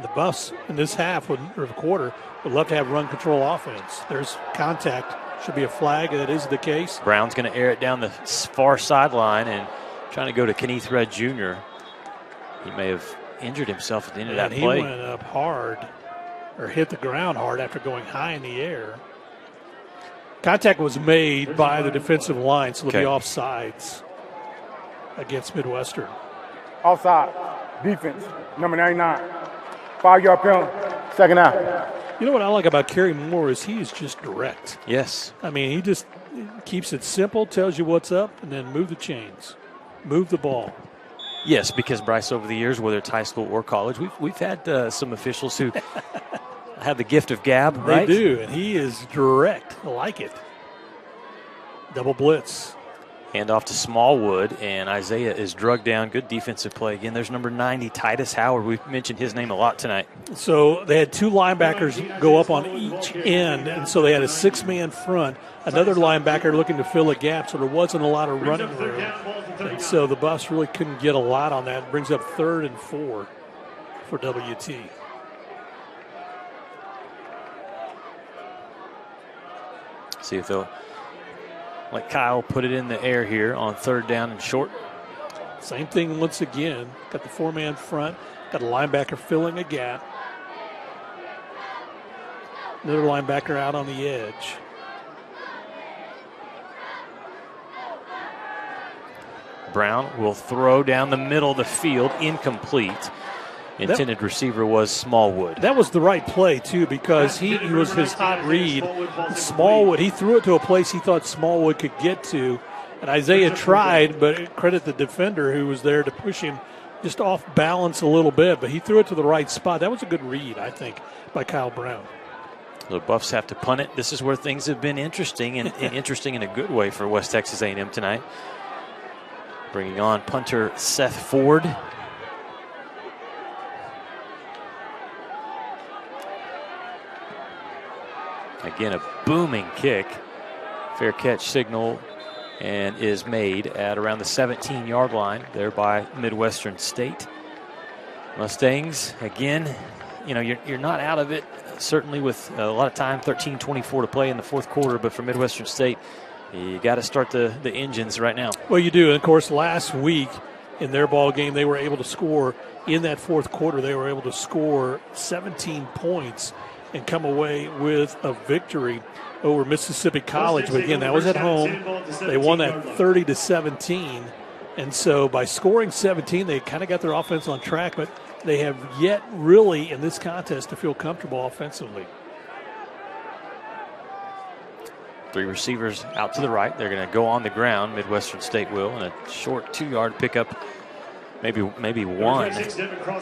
The Buffs in this half or quarter would love to have run control offense. There's contact. Should be a flag. That is the case. Brown's going to air it down the far sideline and trying to go to Kenneth Red Jr. He may have injured himself at the end of that play. He went up hard or hit the ground hard after going high in the air. Contact was made by the defensive line, so they'll be offsides against Midwestern. Offside. Defense. Number 99. 5-yard penalty. Second out. You know what I like about Kerry Moore is he is just direct. Yes. I mean, he just keeps it simple, tells you what's up, and then move the chains. Move the ball. Yes, because, Bryce, over the years, whether it's high school or college, we've had some officials who have the gift of gab, right? They do, and he is direct. I like it. Double blitz. Hand off to Smallwood, and Isaiah is drugged down. Good defensive play. Again, there's number 90, Titus Howard. We've mentioned his name a lot tonight. So they had 2 linebackers go up on each end, and so they had a 6-man front. Another linebacker looking to fill a gap, so there wasn't a lot of running room. And so the Buffs really couldn't get a lot on that. It brings up 3rd and 4 for WT. See if they'll let Kyle put it in the air here on 3rd down and short. Same thing once again. Got the 4-man front. Got a linebacker filling a gap. Another linebacker out on the edge. Brown will throw down the middle of the field, incomplete. Intended receiver was Smallwood. That was the right play, too, because he was his hot read. Smallwood, he threw it to a place he thought Smallwood could get to. And Isaiah tried, but credit the defender who was there to push him just off balance a little bit. But he threw it to the right spot. That was a good read, I think, by Kyle Brown. The Buffs have to punt it. This is where things have been interesting, and interesting in a good way for West Texas A&M tonight. Bringing on punter Seth Ford. Again, a booming kick. Fair catch signal and is made at around the 17-yard line there by Midwestern State. Mustangs, again, you're not out of it, certainly with a lot of time, 13:24 to play in the 4th quarter, but for Midwestern State, you got to start the engines right now. Well, you do. And, of course, last week in their ball game, they were able to score in that 4th quarter. They were able to score 17 points and come away with a victory over Mississippi College. But again, that was at home. They won that 30-17. And so by scoring 17, they kind of got their offense on track, but they have yet really in this contest to feel comfortable offensively. 3 receivers out to the right. They're going to go on the ground. Midwestern State will, and a short 2-yard pickup. Maybe one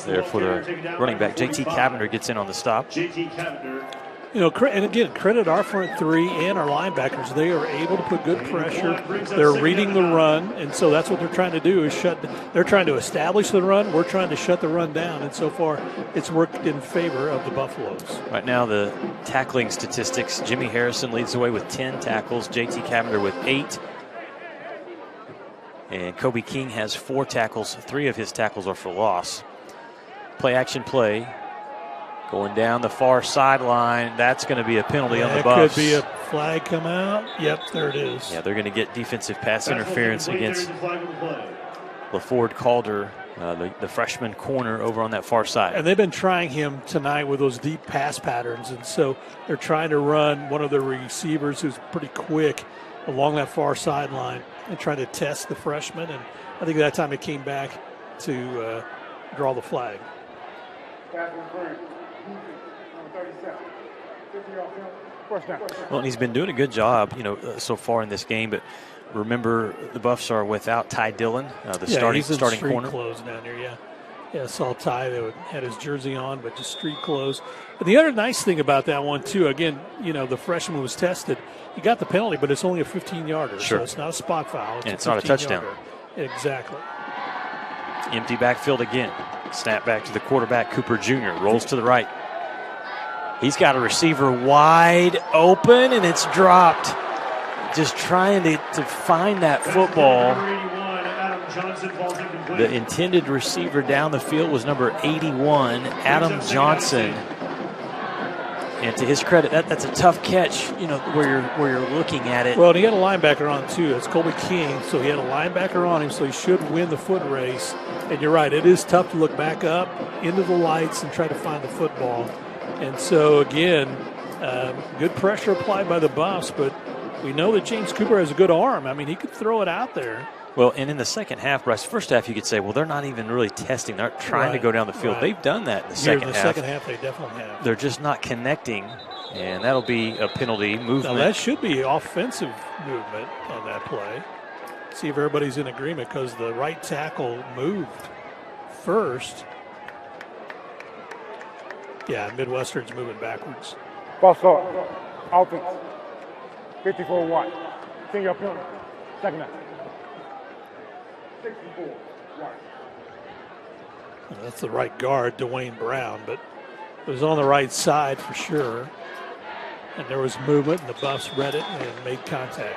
there for the running back. JT Cavender gets in on the stop. And again, credit our front 3 and our linebackers. They are able to put good pressure. They're reading the run, and so that's what they're trying to do is they're trying to establish the run. We're trying to shut the run down, and so far it's worked in favor of the Buffaloes. Right now the tackling statistics, Jimmy Harrison leads the way with 10 tackles, JT Cavender with 8. And Kobe King has 4 tackles. 3 of his tackles are for loss. Play action play. Going down the far sideline. That's going to be a penalty on the Buffs. Could be a flag come out. Yep, there it is. Yeah, they're going to get defensive pass interference against LaFord Calder, the freshman corner over on that far side. And they've been trying him tonight with those deep pass patterns. And so they're trying to run one of the receivers who's pretty quick along that far sideline and trying to test the freshman. And I think that time it came back to draw the flag. Well, and he's been doing a good job, so far in this game. But remember, the Buffs are without Ty Dillon, the starting corner. Clothes down there, yeah. Yeah, saw Ty that had his jersey on, but just street clothes. But the other nice thing about that one too, again, the freshman was tested. He got the penalty, but it's only a 15-yarder, sure. So it's not a spot foul. And it's not a touchdown. Exactly. Empty backfield again. Snap back to the quarterback, Cooper Jr. Rolls to the right. He's got a receiver wide open, and it's dropped. Just trying to find that football. The intended receiver down the field was number 81, Adam Johnson. And to his credit, that's a tough catch, where you're looking at it. Well, and he had a linebacker on too. It's Colby King, so he had a linebacker on him, so he should win the foot race. And you're right, it is tough to look back up into the lights and try to find the football. And so again, good pressure applied by the Buffs, but we know that James Cooper has a good arm. I mean, he could throw it out there. Well, and in the second half, Bryce, first half you could say, well, they're not even really testing. They're trying to go down the field. Right. They've done that in the second half. In the second half, they definitely have. They're just not connecting, and that'll be a penalty movement. Now, that should be offensive movement on that play. See if everybody's in agreement because the right tackle moved first. Yeah, Midwestern's moving backwards. False start. Offense. 54-1. Senior penalty. Second half. That's the right guard, Dwayne Brown, but it was on the right side for sure. And there was movement, and the Buffs read it and made contact.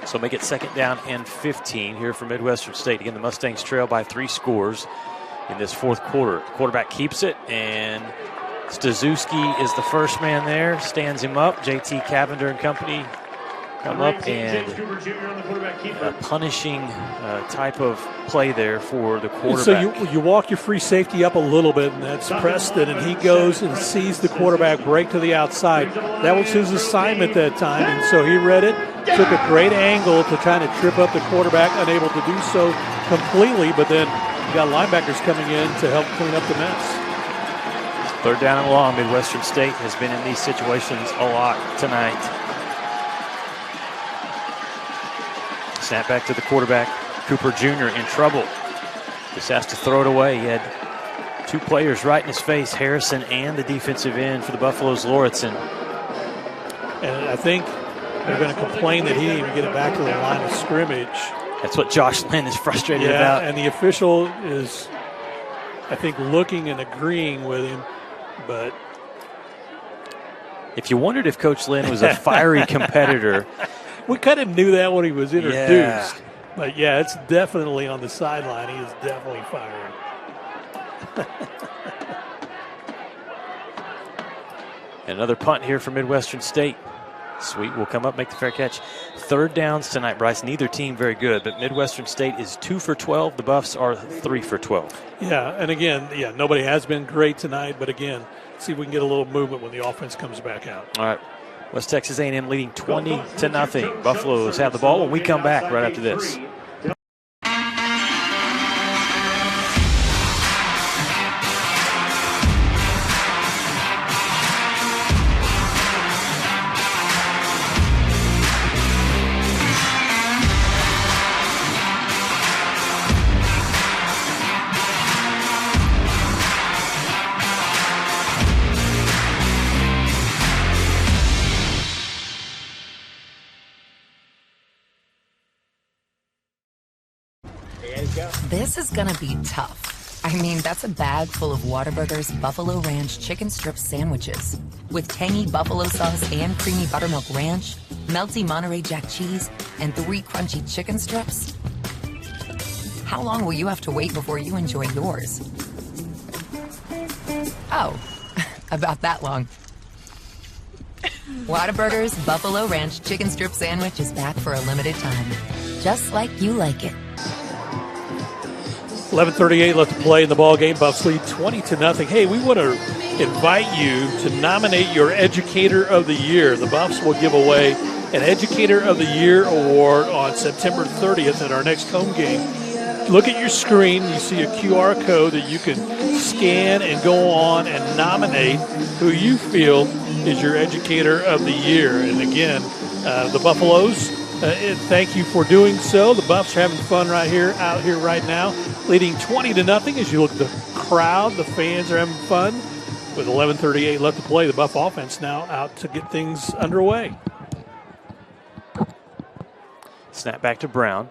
So make it 2nd down and 15 here for Midwestern State. Again, the Mustangs trail by 3 scores in this 4th quarter. The quarterback keeps it, and Stazuski is the first man there, stands him up. JT Cavender and company come up, and a punishing type of play there for the quarterback. So you walk your free safety up a little bit, and that's Preston, and he goes and sees the quarterback break to the outside. That was his assignment that time, and so he read it, took a great angle to kind of trip up the quarterback, unable to do so completely, but then you got linebackers coming in to help clean up the mess. 3rd down and long. Midwestern State has been in these situations a lot tonight. Snap back to the quarterback. Cooper Jr. in trouble. Just has to throw it away. He had 2 players right in his face, Harrison and the defensive end for the Buffaloes, Lauritsen. And I think they're going to complain that he didn't even get it back to the line of scrimmage. That's what Josh Lynn is frustrated about. And the official is, I think, looking and agreeing with him. But if you wondered if Coach Lynn was a fiery competitor, we kind of knew that when he was introduced. Yeah. But yeah, it's definitely on the sideline. He is definitely firing. Another punt here for Midwestern State. Sweet will come up, make the fair catch. 3rd downs tonight, Bryce. Neither team very good, but Midwestern State is 2 for 12. The Buffs are 3 for 12. Yeah, and again, nobody has been great tonight, but again, see if we can get a little movement when the offense comes back out. All right. West Texas A&M leading 20-0. Buffaloes have the ball when we come back right after this. This is gonna be tough. I mean, that's a bag full of Whataburger's Buffalo Ranch chicken strip sandwiches with tangy buffalo sauce and creamy buttermilk ranch, melty Monterey Jack cheese, and 3 crunchy chicken strips. How long will you have to wait before you enjoy yours? Oh, about that long. Whataburger's Buffalo Ranch chicken strip sandwich is back for a limited time, just like you like it. 11:38 left to play in the ball game. Buffs lead 20-0. Hey, we want to invite you to nominate your Educator of the Year. The Buffs will give away an Educator of the Year award on September 30th at our next home game. Look at your screen. You see a QR code that you can scan and go on and nominate who you feel is your Educator of the Year. And again, the Buffaloes, thank you for doing so. The Buffs are having fun out here right now, leading 20-0. As you look at the crowd, the fans are having fun. With 11:38 left to play, the Buff offense now out to get things underway. Snap back to Brown,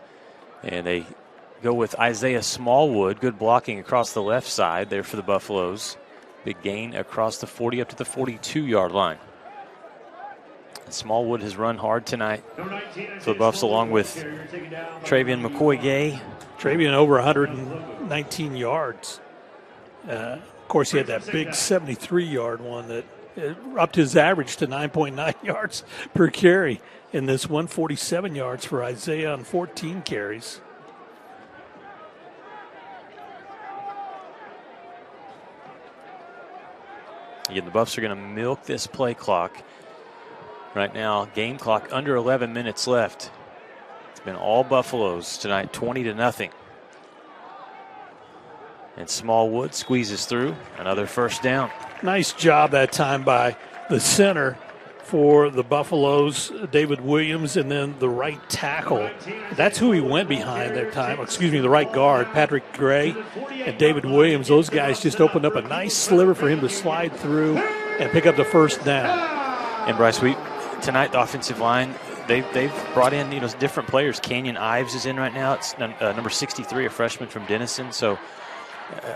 and they go with Isaiah Smallwood. Good blocking across the left side there for the Buffaloes. Big gain across the 40 up to the 42-yard line. Smallwood has run hard tonight for the Buffs, along with Travian McCoy-Gay. Travian over 119 yards. Of course, he had that big 73-yard one that upped his average to 9.9 yards per carry. In this 147 yards for Isaiah on 14 carries. Again, the Buffs are going to milk this play clock. Right now, game clock under 11 minutes left. It's been all Buffaloes tonight, 20-0. And Smallwood squeezes through. Another first down. Nice job that time by the center for the Buffaloes, David Williams, and then the right tackle. That's who he went behind that time. Excuse me, the right guard, Patrick Gray and David Williams. Those guys just opened up a nice sliver for him to slide through and pick up the first down. And Bryce, tonight the offensive line they've brought in different players. Canyon Ives is in right now. It's number 63, a freshman from Denison. So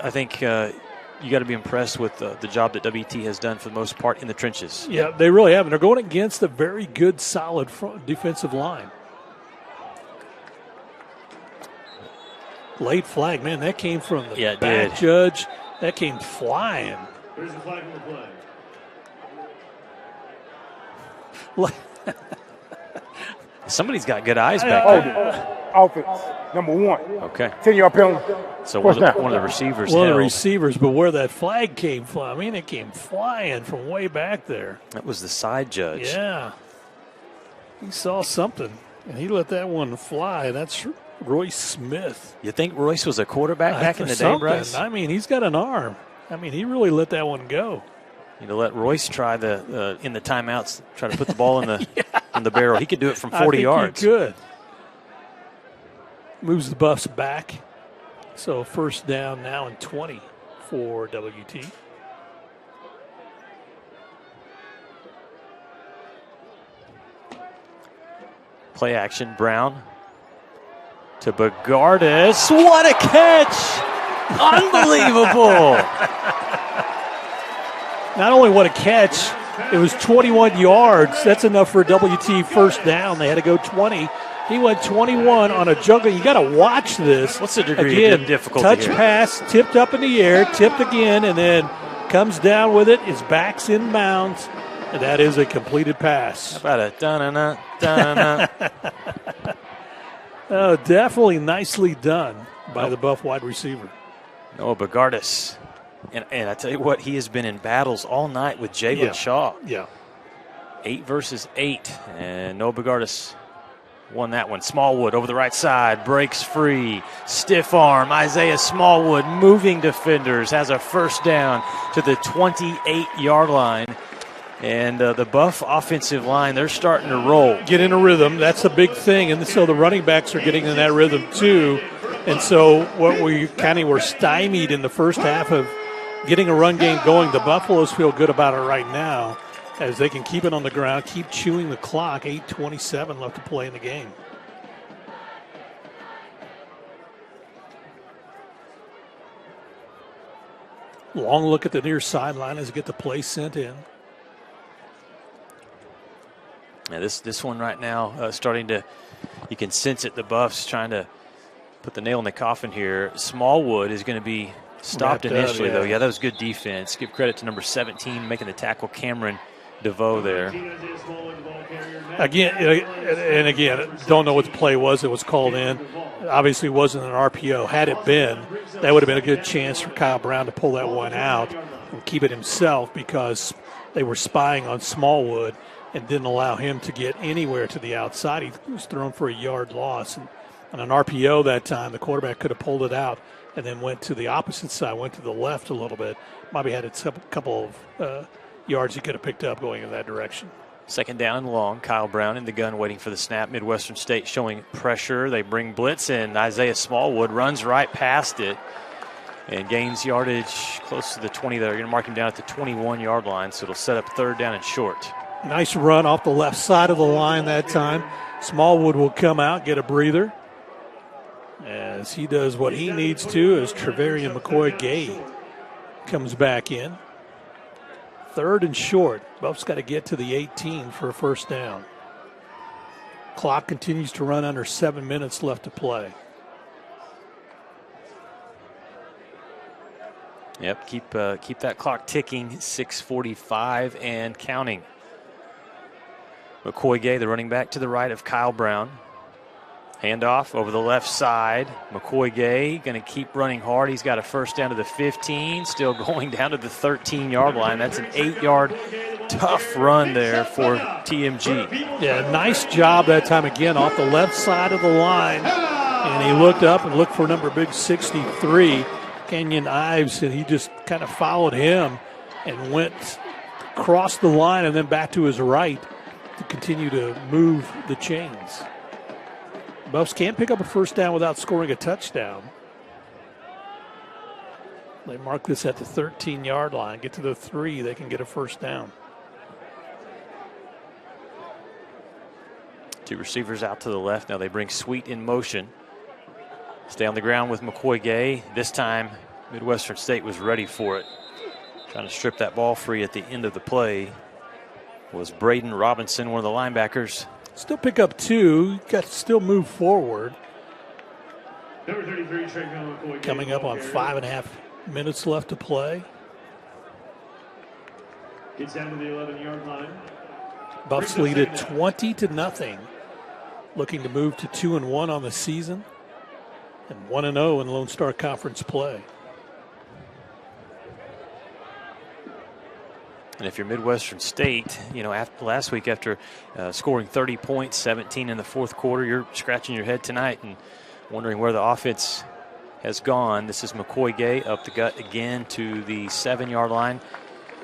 I think you got to be impressed with the job that WT has done for the most part in the trenches. Yeah, they really have. And they're going against a very good, solid defensive line. Late flag, man, that came from the back judge. That came flying. There's a flag on the play. Somebody's got good eyes back there. Offense, number 1. Okay. 10-yard penalty. So one of the receivers. One of the receivers, but where that flag came from, I mean, it came flying from way back there. That was the side judge. Yeah. He saw something, and he let that one fly. That's Royce Smith. You think Royce was a quarterback back in the day, Bryce? I mean, he's got an arm. I mean, he really let that one go. Let Royce try in the timeouts, try to put the ball in the in the barrel. He could do it from 40 yards. He could. Moves the Buffs back. So first down now and 20 for WT. Play action, Brown to Bogardus. What a catch! Unbelievable! Not only what a catch, it was 21 yards. That's enough for a WT first down. They had to go 20. He went 21 on a juggle. You got to watch this. What's the degree of difficulty touch here? Pass, tipped up in the air, tipped again, and then comes down with it. His back's in bounds, and that is a completed pass. How about a da-na-na, da-na-na? Oh, definitely nicely done by the Buff wide receiver. Noah Bogardus. And I tell you what, he has been in battles all night with Jalen Shaw. Yeah. 8 versus 8. And Noah Bogardus won that one. Smallwood over the right side, breaks free. Stiff arm. Isaiah Smallwood moving defenders, has a first down to the 28-yard line. And the Buff offensive line, they're starting to roll. Get in a rhythm. That's a big thing. And so the running backs are getting in that rhythm too. And so what we kind of were stymied in the first half of getting a run game going, the Buffaloes feel good about it right now as they can keep it on the ground, keep chewing the clock. 8:27 left to play in the game. Long look at the near sideline as they get the play sent in. Yeah, this one right now starting to, you can sense it, the Buffs trying to put the nail in the coffin here. Smallwood is going to be stopped initially, though. Yeah, that was good defense. Give credit to number 17 making the tackle, Cameron DeVoe there. Again, don't know what the play was that was called in. Obviously, it wasn't an RPO. Had it been, that would have been a good chance for Kyle Brown to pull that one out and keep it himself because they were spying on Smallwood and didn't allow him to get anywhere to the outside. He was thrown for a yard loss. And on an RPO that time, the quarterback could have pulled it out and then went to the opposite side, went to the left a little bit. Maybe had a couple of yards he could have picked up going in that direction. Second down and long. Kyle Brown in the gun waiting for the snap. Midwestern State showing pressure. They bring blitz in. Isaiah Smallwood runs right past it and gains yardage close to the 20 there. You're going to mark him down at the 21-yard line, so it'll set up third down and short. Nice run off the left side of the line that time. Smallwood will come out, get a breather. As he does what he needs to as Trevarian McCoy-Gay comes back in. Third and short. Buff's got to get to the 18 for a first down. Clock continues to run under 7 minutes left to play. Yep, keep that clock ticking. 6:45 and counting. McCoy-Gay, the running back, to the right of Kyle Brown. Handoff over the left side. McCoy-Gay going to keep running hard. He's got a first down to the 15, still going down to the 13-yard line. That's an 8-yard tough run there for TMG. Yeah, nice job that time again off the left side of the line. And he looked up and looked for number big 63, Kenyon Ives, and he just kind of followed him and went across the line and then back to his right to continue to move the chains. Buffs can't pick up a first down without scoring a touchdown. They mark this at the 13-yard line. Get to the 3, they can get a first down. Two receivers out to the left. Now they bring Sweet in motion. Stay on the ground with McCoy-Gay. This time, Midwestern State was ready for it. Trying to strip that ball free at the end of the play was Braden Robinson, one of the linebackers. Still pick up 2. Got to still move forward. Number 33, Trayvon McCoy. Coming up on 5.5 minutes left to play. Gets down to the 11-yard line. Buffs lead at 20-0. Looking to move to 2-1 on the season. And 1-0 in Lone Star Conference play. And if you're Midwestern State, after last week after scoring 30 points, 17 in the fourth quarter, you're scratching your head tonight and wondering where the offense has gone. This is McCoy-Gay up the gut again to the 7-yard line.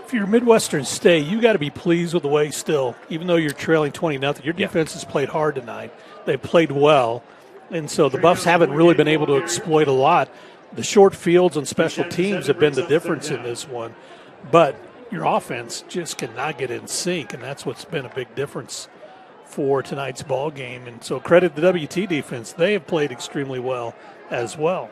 If you're Midwestern State, you got to be pleased with the way still, even though you're trailing 20-0, your defense has played hard tonight. They've played well. And so the Buffs haven't really been able to exploit a lot. The short fields on special teams have been the difference in this one. But your offense just cannot get in sync, and that's what's been a big difference for tonight's ball game. And so credit the WT defense. They have played extremely well as well.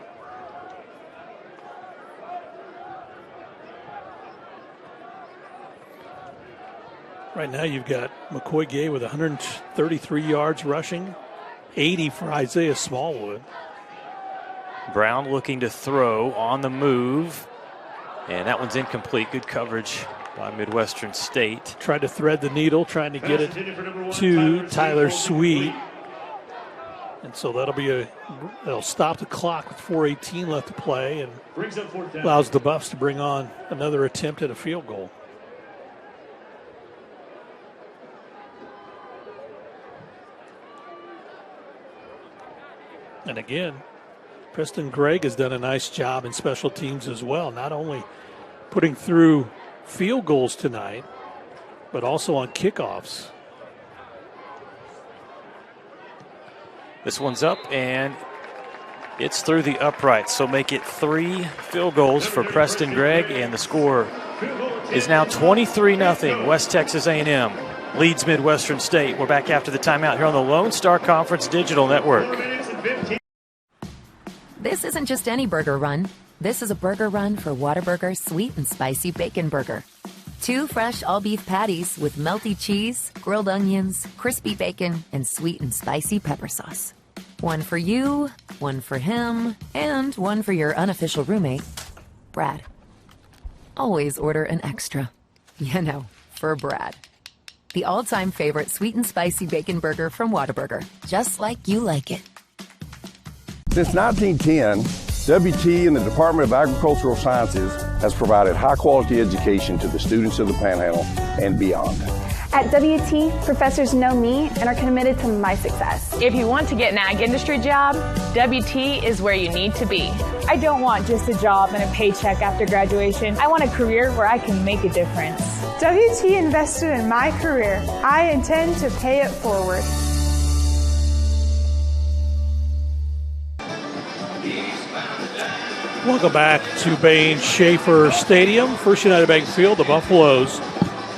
Right now you've got McCoy-Gay with 133 yards rushing, 80 for Isaiah Smallwood. Brown looking to throw on the move, and that one's incomplete. Good coverage by Midwestern State. Tried to thread the needle, trying to get it to Tyler Sweet. And so they'll stop the clock with 4:18 left to play and allows the Buffs to bring on another attempt at a field goal. And again, Preston Gregg has done a nice job in special teams as well, not only putting through field goals tonight, but also on kickoffs. This one's up, and it's through the upright, so make it 3 field goals for Preston Gregg, and the score is now 23-0. West Texas A&M leads Midwestern State. We're back after the timeout here on the Lone Star Conference Digital Network. This isn't just any burger run. This is a burger run for Whataburger's Sweet and Spicy Bacon Burger. 2 fresh all-beef patties with melty cheese, grilled onions, crispy bacon, and sweet and spicy pepper sauce. 1 for you, 1 for him, and 1 for your unofficial roommate, Brad. Always order an extra. For Brad. The all-time favorite sweet and spicy bacon burger from Whataburger. Just like you like it. Since 1910, WT and the Department of Agricultural Sciences has provided high-quality education to the students of the Panhandle and beyond. At WT, professors know me and are committed to my success. If you want to get an ag industry job, WT is where you need to be. I don't want just a job and a paycheck after graduation. I want a career where I can make a difference. WT invested in my career. I intend to pay it forward. Welcome back to Bain Schaefer Stadium, First United Bank Field, the Buffaloes.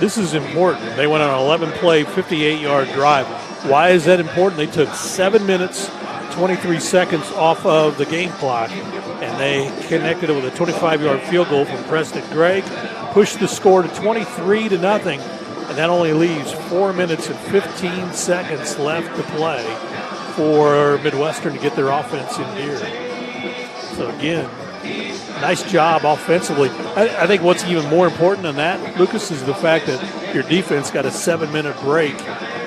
This is important. They went on an 11-play, 58-yard drive. Why is that important? They took 7 minutes, 23 seconds off of the game clock, and they connected it with a 25-yard field goal from Preston Gregg, pushed the score to 23-0, and that only leaves 4 minutes and 15 seconds left to play for Midwestern to get their offense in gear. So again, nice job offensively. I think what's even more important than that, Lucas, is the fact that your defense got a 7-minute break,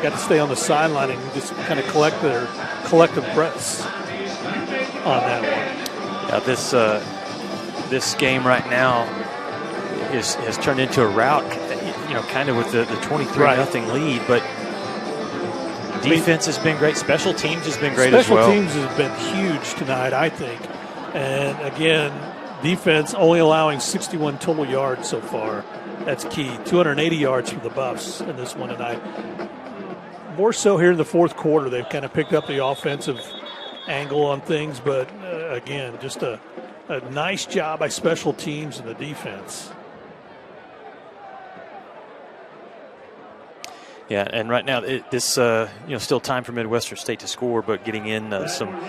got to stay on the sideline and just kind of collect their collective breaths on that one. Yeah, this game right now has turned into a rout, kind of with the 23-0 lead, but defense has been great. Special teams has been great as well. Special teams has been huge tonight, I think. And again, defense only allowing 61 total yards so far. That's key. 280 yards for the Buffs in this one tonight. More so here in the fourth quarter. They've kind of picked up the offensive angle on things, but again, just a nice job by special teams and the defense. Yeah, and right now still time for Midwestern State to score, but getting in some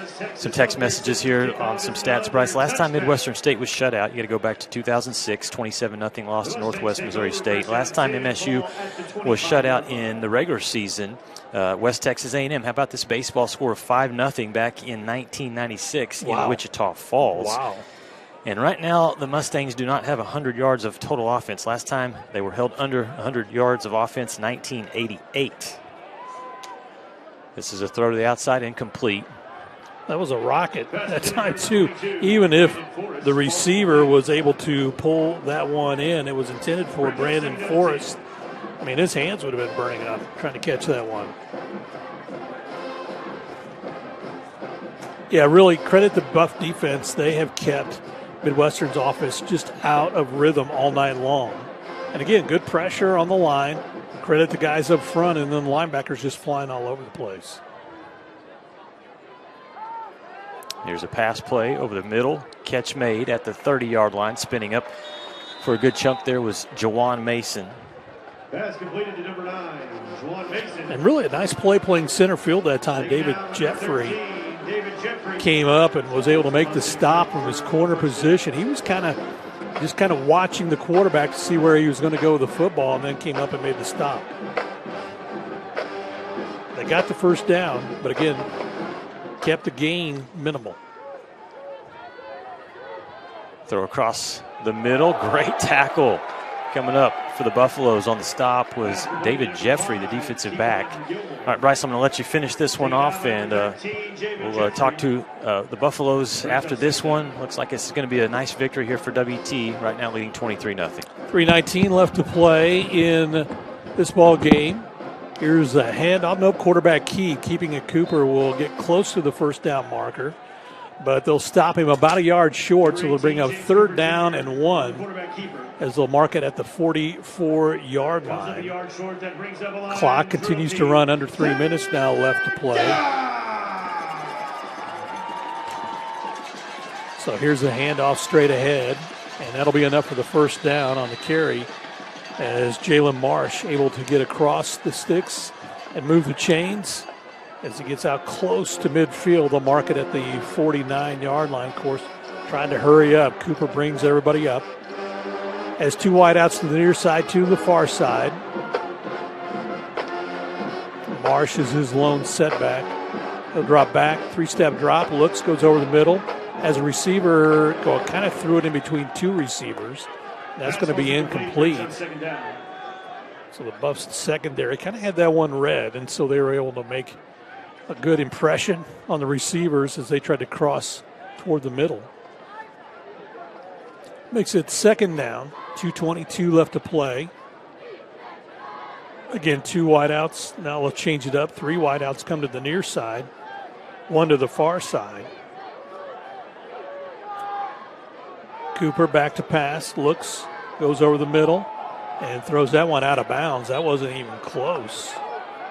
text messages here on some stats. Bryce, last time Midwestern State was shut out, you got to go back to 2006, 27-0 loss to Northwest Missouri State. Last time MSU was shut out in the regular season, West Texas A&M. How about this baseball score of 5-0 back in 1996 in Wichita Falls? Wow. And right now, the Mustangs do not have 100 yards of total offense. Last time they were held under 100 yards of offense, 1988. This is a throw to the outside, incomplete. That was a rocket that time, too. Even if the receiver was able to pull that one in, it was intended for Brandon Forrest. I mean, his hands would have been burning up trying to catch that one. Yeah, really credit the Buff defense. They have kept Midwestern's offense just out of rhythm all night long. And again, good pressure on the line. Credit the guys up front, and then the linebackers just flying all over the place. Here's a pass play over the middle. Catch made at the 30-yard line. Spinning up for a good chunk there was Jawan Mason. Pass completed to number 9, Jawan Mason. And really a nice play playing center field that time. David Jeffrey came up and was able to make the stop from his corner position. He was kind of watching the quarterback to see where he was going to go with the football, and then came up and made the stop. They got the first down, but again, kept the gain minimal. Throw across the middle. Great tackle. Coming up for the Buffaloes on the stop was David Jeffrey, the defensive back. All right, Bryce, I'm going to let you finish this one off, and we'll talk to the Buffaloes after this one. Looks like it's going to be a nice victory here for WT, right now leading 23-0. 3:19 left to play in this ball game. Here's a handoff. No quarterback keeping it. Cooper will get close to the first down marker, but they'll stop him about a yard short, so they'll bring up 3rd down and 1 as they'll mark it at the 44-yard line. Clock continues to run, under 3 minutes now left to play. So here's a handoff straight ahead, and that'll be enough for the first down on the carry, as Jalen Marsh able to get across the sticks and move the chains. As he gets out close to midfield, they'll mark it at the 49-yard line. Of course, trying to hurry up. Cooper brings everybody up. Has 2 wideouts to the near side, 2 to the far side. Marsh is his lone setback. He'll drop back, 3-step drop, looks, goes over the middle. As a receiver, kind of threw it in between 2 receivers. That's going to be incomplete. So the Buffs secondary kind of had that one read, and so they were able to make a good impression on the receivers as they tried to cross toward the middle. Makes it 2nd down, 2:22 left to play. Again, 2 wideouts. Now we'll change it up. 3 wideouts come to the near side, 1 to the far side. Cooper back to pass, looks, goes over the middle, and throws that one out of bounds. That wasn't even close.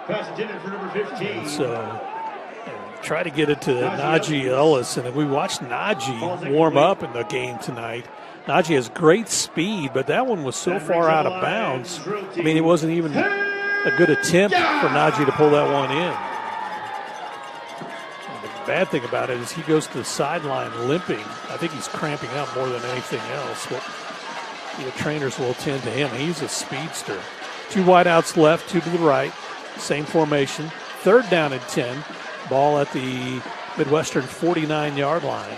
Pass intended for number 15. So try to get it to Najee Ellis. And we watched Najee warm up in the game tonight. Najee has great speed, but that one was so far out of bounds. I mean, it wasn't even a good attempt for Najee to pull that one in. And the bad thing about it is he goes to the sideline limping. I think he's cramping up more than anything else, but the trainers will attend to him. He's a speedster. 2 wideouts left, 2 to the right. Same formation. 3rd down and 10. Ball at the Midwestern 49-yard line.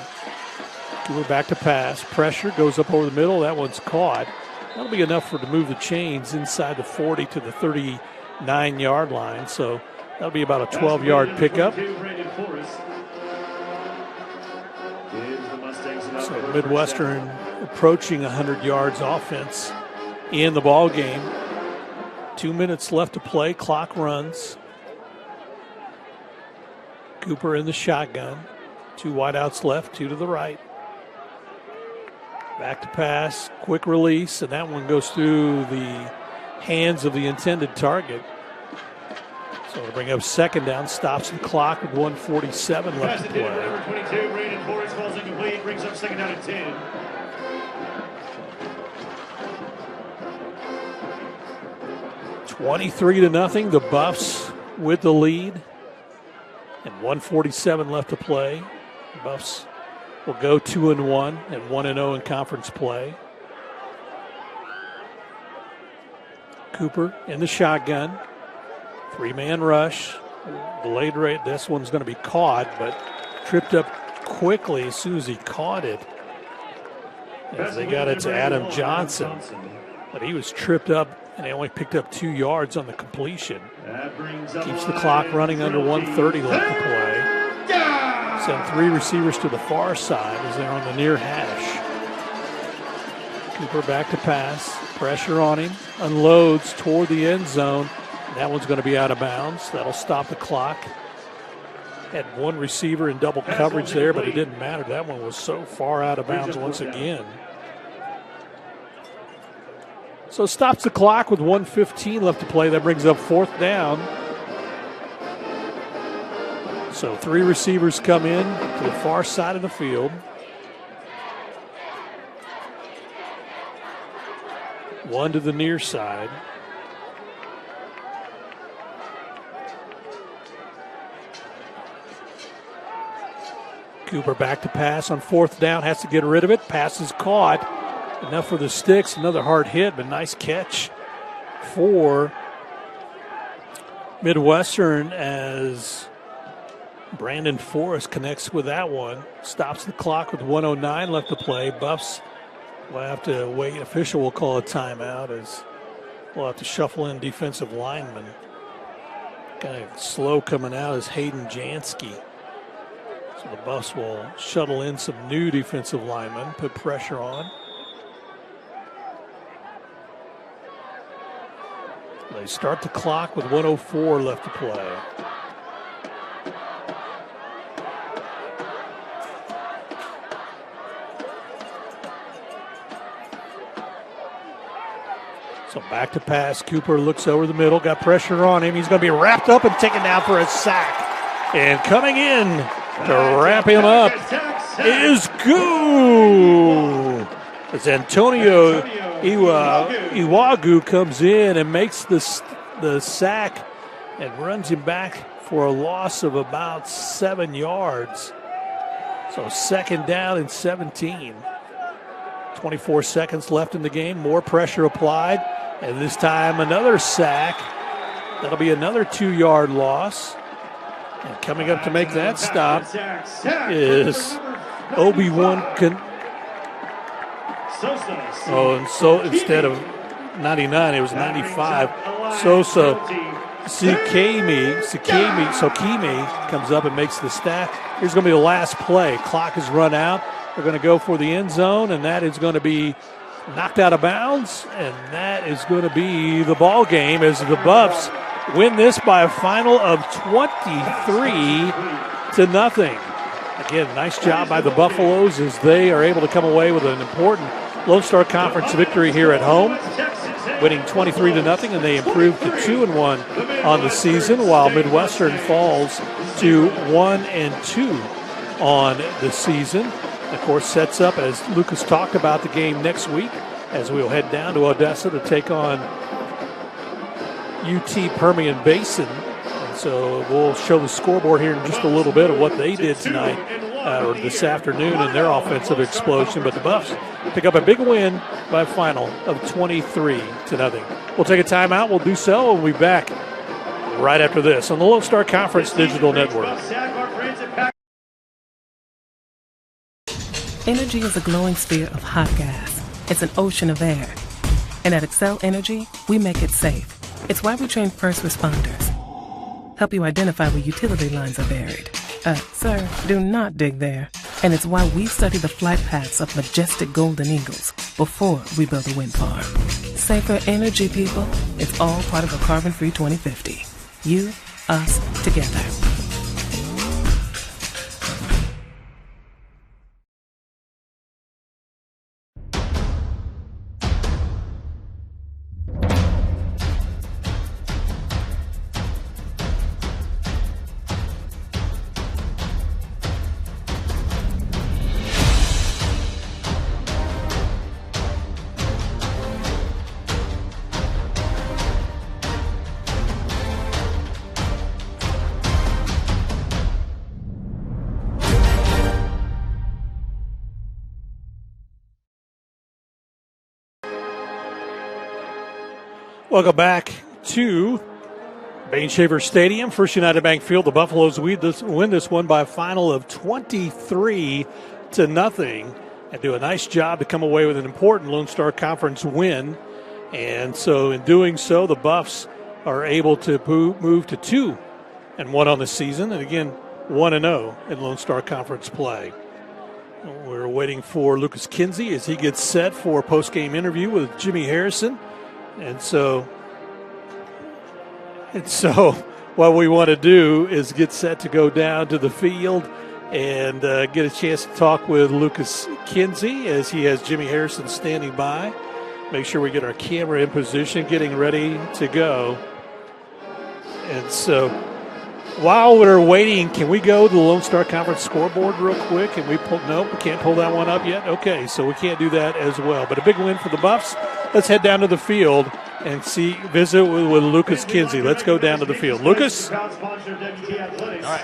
Cooper back to pass. Pressure goes up over the middle. That one's caught. That'll be enough to move the chains inside the 40 to the 39-yard line. So that'll be about a 12-yard pickup. So Midwestern approaching 100 yards offense in the ball game. 2 minutes left to play. Clock runs. Cooper in the shotgun. 2 wideouts left, 2 to the right. Back to pass, quick release, and that one goes through the hands of the intended target. So we'll bring up 2nd down, stops the clock with 1:47 left to play. Number 22, Brandon Forrest falls incomplete, brings up 2nd down and 10. 23-0, the Buffs with the lead. And 1:47 left to play. The Buffs will go 2-1 and 1-0 in conference play. Cooper in the shotgun. 3-man rush. Delayed rate. This one's going to be caught, but tripped up quickly as soon as he caught it. As they got it to Adam Johnson. But he was tripped up, and they only picked up 2 yards on the completion. Keeps the clock running under 1:30 left to play. Send 3 receivers to the far side as they're on the near hash. Cooper back to pass. Pressure on him. Unloads toward the end zone. That one's going to be out of bounds. That'll stop the clock. Had 1 receiver in double coverage there, but it didn't matter. That one was so far out of bounds once again. So stops the clock with 1:15 left to play. That brings up 4th down. So 3 receivers come in to the far side of the field. 1 to the near side. Cooper back to pass on 4th down, has to get rid of it. Pass is caught. Enough for the sticks. Another hard hit, but nice catch for Midwestern as Brandon Forrest connects with that one. Stops the clock with 1:09 left to play. Buffs will have to wait. Official will call a timeout as we'll have to shuffle in defensive linemen. Kind of slow coming out is Hayden Jansky. So the Buffs will shuttle in some new defensive linemen, put pressure on. They start the clock with 1:04 left to play. So back to pass. Cooper looks over the middle, got pressure on him. He's going to be wrapped up and taken down for a sack. And coming in to wrap him up is Goo. As Antonio Iwagu comes in and makes the sack and runs him back for a loss of about 7 yards. So 2nd down and 17. 24 seconds left in the game. More pressure applied. And this time another sack. That'll be another 2-yard loss. And coming up to make that stop is Obi-Wan. And so instead of 99, it was 95. Sosa Sakimi comes up and makes the stat. Here's going to be the last play. Clock has run out. They're going to go for the end zone, and that is going to be knocked out of bounds, and that is going to be the ball game as the Buffs win this by a final of 23-0. Again, nice job by the Buffaloes as they are able to come away with an important Lone Star Conference victory here at home, winning 23-0, and they improved to 2-1 on the season, while Midwestern falls to 1-2 on the season. Of course, sets up, as Lucas talked about, the game next week as we'll head down to Odessa to take on UT Permian Basin. And so we'll show the scoreboard here in just a little bit of what they did tonight or this afternoon in their offensive explosion. But the Buffs pick up a big win by a final of 23-0. We'll take a timeout. We'll do so, and we'll be back right after this on the Lone Star Conference Digital Network. Energy is a glowing sphere of hot gas. It's an ocean of air. And at Excel Energy, we make it safe. It's why we train first responders. Help you identify where utility lines are buried. Sir, do not dig there. And it's why we study the flight paths of majestic golden eagles before we build a wind farm. Safer energy, people. It's all part of a carbon-free 2050. You, us, together. Welcome back to Bain Shaver Stadium, First United Bank Field. The Buffaloes win this one by a final of 23-0, and do a nice job to come away with an important Lone Star Conference win. And so in doing so, the Buffs are able to move to 2-1 on the season, and again 1-0 in Lone Star Conference play. We're waiting for Lucas Kinsey as he gets set for a post-game interview with Jimmy Harrison. And so what we want to do is get set to go down to the field and get a chance to talk with Lucas Kinsey as he has Jimmy Harrison standing by. Make sure we get our camera in position, getting ready to go. And so while we're waiting, can we go to the Lone Star Conference scoreboard real quick? Can we pull? Nope, we can't pull that one up yet. Okay, so we can't do that as well. But a big win for the Buffs. Let's head down to the field and visit with Lucas Kinsey. Let's go down to the field. Lucas? All right.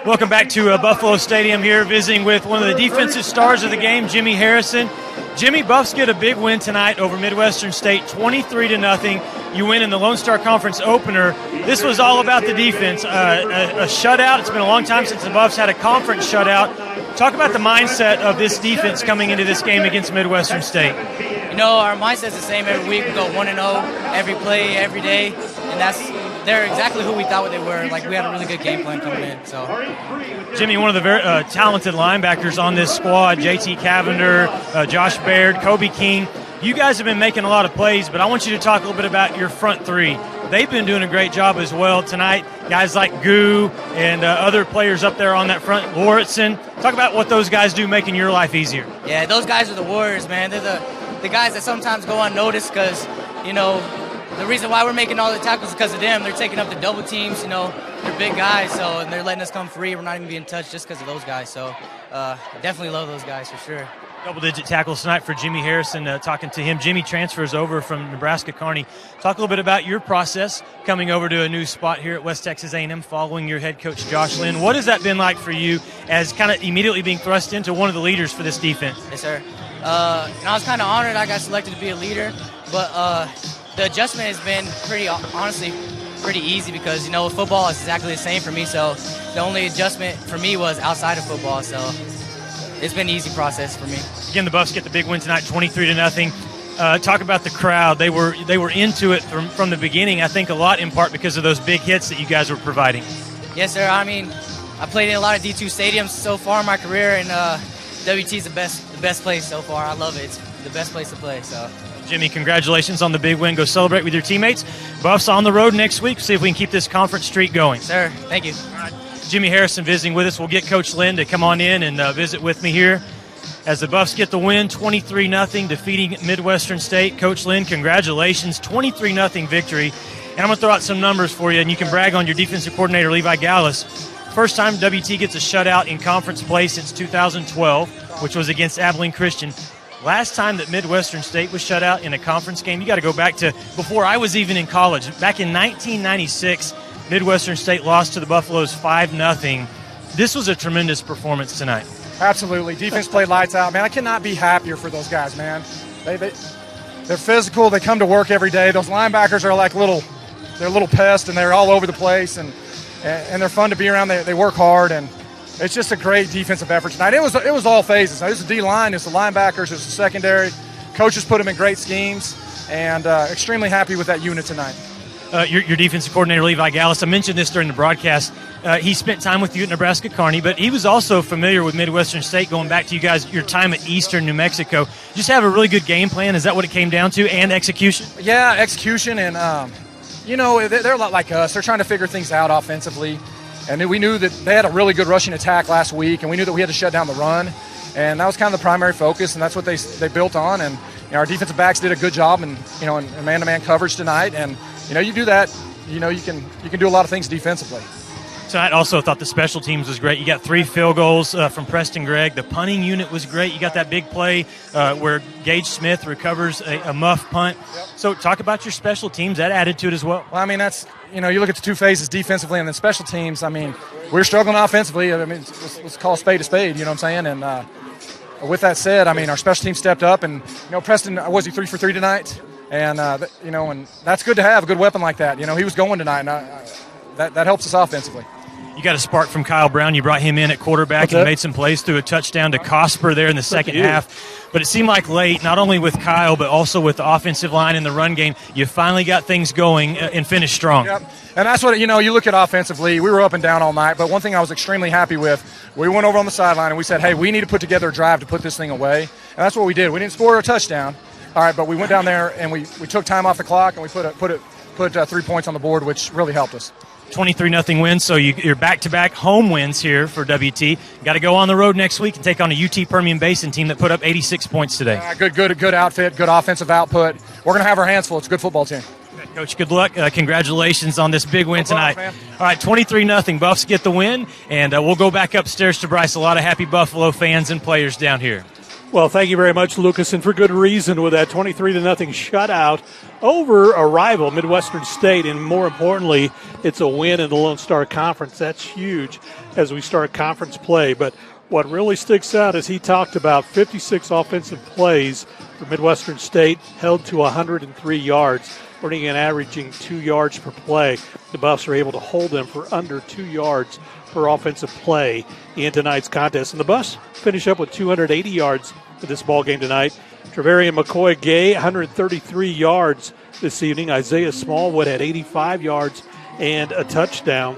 Welcome back to Buffalo Stadium here, visiting with one of the defensive stars of the game, Jimmy Harrison. Jimmy, Buffs get a big win tonight over Midwestern State, 23-0. You win in the Lone Star Conference opener. This was all about the defense. A shutout. It's been a long time since the Buffs had a conference shutout. Talk about the mindset of this defense coming into this game against Midwestern State. You know, our mindset's the same every week. We go 1-0 every play, every day, and they're exactly who we thought they were. Like, we had a really good game plan coming in. So, Jimmy, one of the very talented linebackers on this squad, J.T. Cavender, Josh Baird, Kobe King. You guys have been making a lot of plays, but I want you to talk a little bit about your front three. They've been doing a great job as well tonight. Guys like Goo and other players up there on that front, Lauritsen. Talk about what those guys do making your life easier. Yeah, those guys are the warriors, man. They're the guys that sometimes go unnoticed because, you know, the reason why we're making all the tackles is because of them. They're taking up the double teams, you know. They're big guys, and they're letting us come free. We're not even being touched just because of those guys. So I definitely love those guys for sure. Double-digit tackles tonight for Jimmy Harrison. Talking to him, Jimmy transfers over from Nebraska Kearney. Talk a little bit about your process coming over to a new spot here at West Texas A&M following your head coach, Josh Lynn. What has that been like for you as kind of immediately being thrust into one of the leaders for this defense? Yes, sir. And I was kind of honored I got selected to be a leader, but the adjustment has been pretty easy because, you know, football is exactly the same for me, so the only adjustment for me was outside of football, so it's been an easy process for me. Again, the Buffs get the big win tonight, 23-0. Talk about the crowd. They were into it from the beginning, I think a lot in part because of those big hits that you guys were providing. Yes, sir. I mean, I played in a lot of D2 stadiums so far in my career, and WT is the best place so far. I love it. It's the best place to play, so. Jimmy, congratulations on the big win. Go celebrate with your teammates. Buffs on the road next week. See if we can keep this conference streak going. Sir, thank you. All right. Jimmy Harrison visiting with us. We'll get Coach Lynn to come on in and visit with me here as the Buffs get the win, 23-0, defeating Midwestern State. Coach Lynn, congratulations, 23-0 victory. And I'm going to throw out some numbers for you, and you can brag on your defensive coordinator, Levi Gallus. First time WT gets a shutout in conference play since 2012, which was against Abilene Christian. Last time that Midwestern State was shut out in a conference game, you got to go back to before I was even in college. Back in 1996, Midwestern State lost to the Buffaloes 5-0. This was a tremendous performance tonight. Absolutely. Defense played lights out, man. I cannot be happier for those guys, man. They're physical. They come to work every day. Those linebackers are like little pests, and they're all over the place, and they're fun to be around. They work hard, and it's just a great defensive effort tonight. It was all phases. Now, it's the D-line, it's the linebackers, it's the secondary. Coaches put them in great schemes, and extremely happy with that unit tonight. Your defensive coordinator, Levi Gallus, I mentioned this during the broadcast. He spent time with you at Nebraska Kearney, but he was also familiar with Midwestern State going back to you guys, your time at Eastern New Mexico. Just have a really good game plan. Is that what it came down to, and execution? Yeah, execution, and, you know, they're a lot like us. They're trying to figure things out offensively. And we knew that they had a really good rushing attack last week, and we knew that we had to shut down the run. And that was kind of the primary focus, and that's what they built on. And, you know, our defensive backs did a good job in man-to-man coverage tonight. And, you know, you do that, you know, you can do a lot of things defensively. Tonight also thought the special teams was great. You got 3 field goals from Preston Gregg. The punting unit was great. You got that big play where Gage Smith recovers a muff punt. Yep. So talk about your special teams. That added to it as well. Well, I mean, that's, you know, you look at the 2 phases defensively and then special teams. I mean, we're struggling offensively. I mean, let's call a spade, you know what I'm saying? And with that said, I mean, our special team stepped up, and Preston, was he 3 for 3 tonight? And and that's good to have a good weapon like that. He was going tonight, and that helps us offensively. You got a spark from Kyle Brown. You brought him in at quarterback and made some plays, through a touchdown to Cosper there in the second half. But it seemed like late, not only with Kyle, but also with the offensive line and the run game, you finally got things going and finished strong. Yep. And that's what, you look at offensively, we were up and down all night, but one thing I was extremely happy with, we went over on the sideline and we said, hey, we need to put together a drive to put this thing away. And that's what we did. We didn't score a touchdown, all right, but we went down there and we took time off the clock and we put 3 points on the board, which really helped us. 23-0 win, so you're back-to-back home wins here for WT. Got to go on the road next week and take on a UT Permian Basin team that put up 86 points today. Good outfit, good offensive output. We're going to have our hands full. It's a good football team. Coach, good luck. Congratulations on this big win tonight. All right, 23-0. Buffs get the win, and we'll go back upstairs to Bryce. A lot of happy Buffalo fans and players down here. Well, thank you very much, Lucas, and for good reason with that 23-0 shutout over a rival, Midwestern State, and more importantly, it's a win in the Lone Star Conference. That's huge as we start conference play. But what really sticks out is he talked about 56 offensive plays for Midwestern State, held to 103 yards, running and averaging 2 yards per play. The Buffs are able to hold them for under 2 yards per offensive play in tonight's contest. And the Buffs finish up with 280 yards for this ball game tonight. Trevarian McCoy-Gay, 133 yards this evening. Isaiah Smallwood had 85 yards and a touchdown.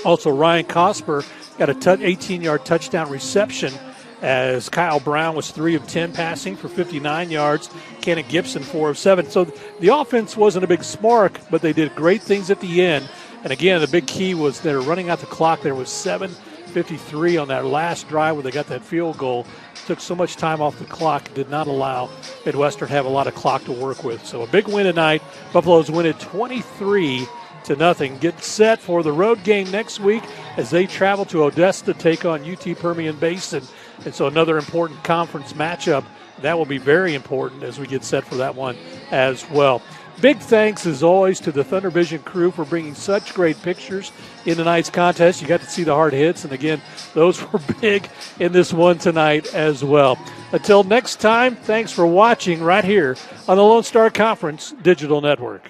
Also, Ryan Cosper got a 18-yard touchdown reception, as Kyle Brown was 3 of 10 passing for 59 yards. Cannon Gibson 4 of 7. So the offense wasn't a big spark, but they did great things at the end. And again, the big key was they're running out the clock. There was 7:53 on that last drive where they got that field goal. Took so much time off the clock, did not allow Midwestern to have a lot of clock to work with. So a big win tonight. Buffalo's win it 23-0. Get set for the road game next week as they travel to Odessa to take on UT Permian Basin. And so another important conference matchup. That will be very important as we get set for that one as well. Big thanks, as always, to the Thunder Vision crew for bringing such great pictures in tonight's contest. You got to see the hard hits, and again, those were big in this one tonight as well. Until next time, thanks for watching right here on the Lone Star Conference Digital Network.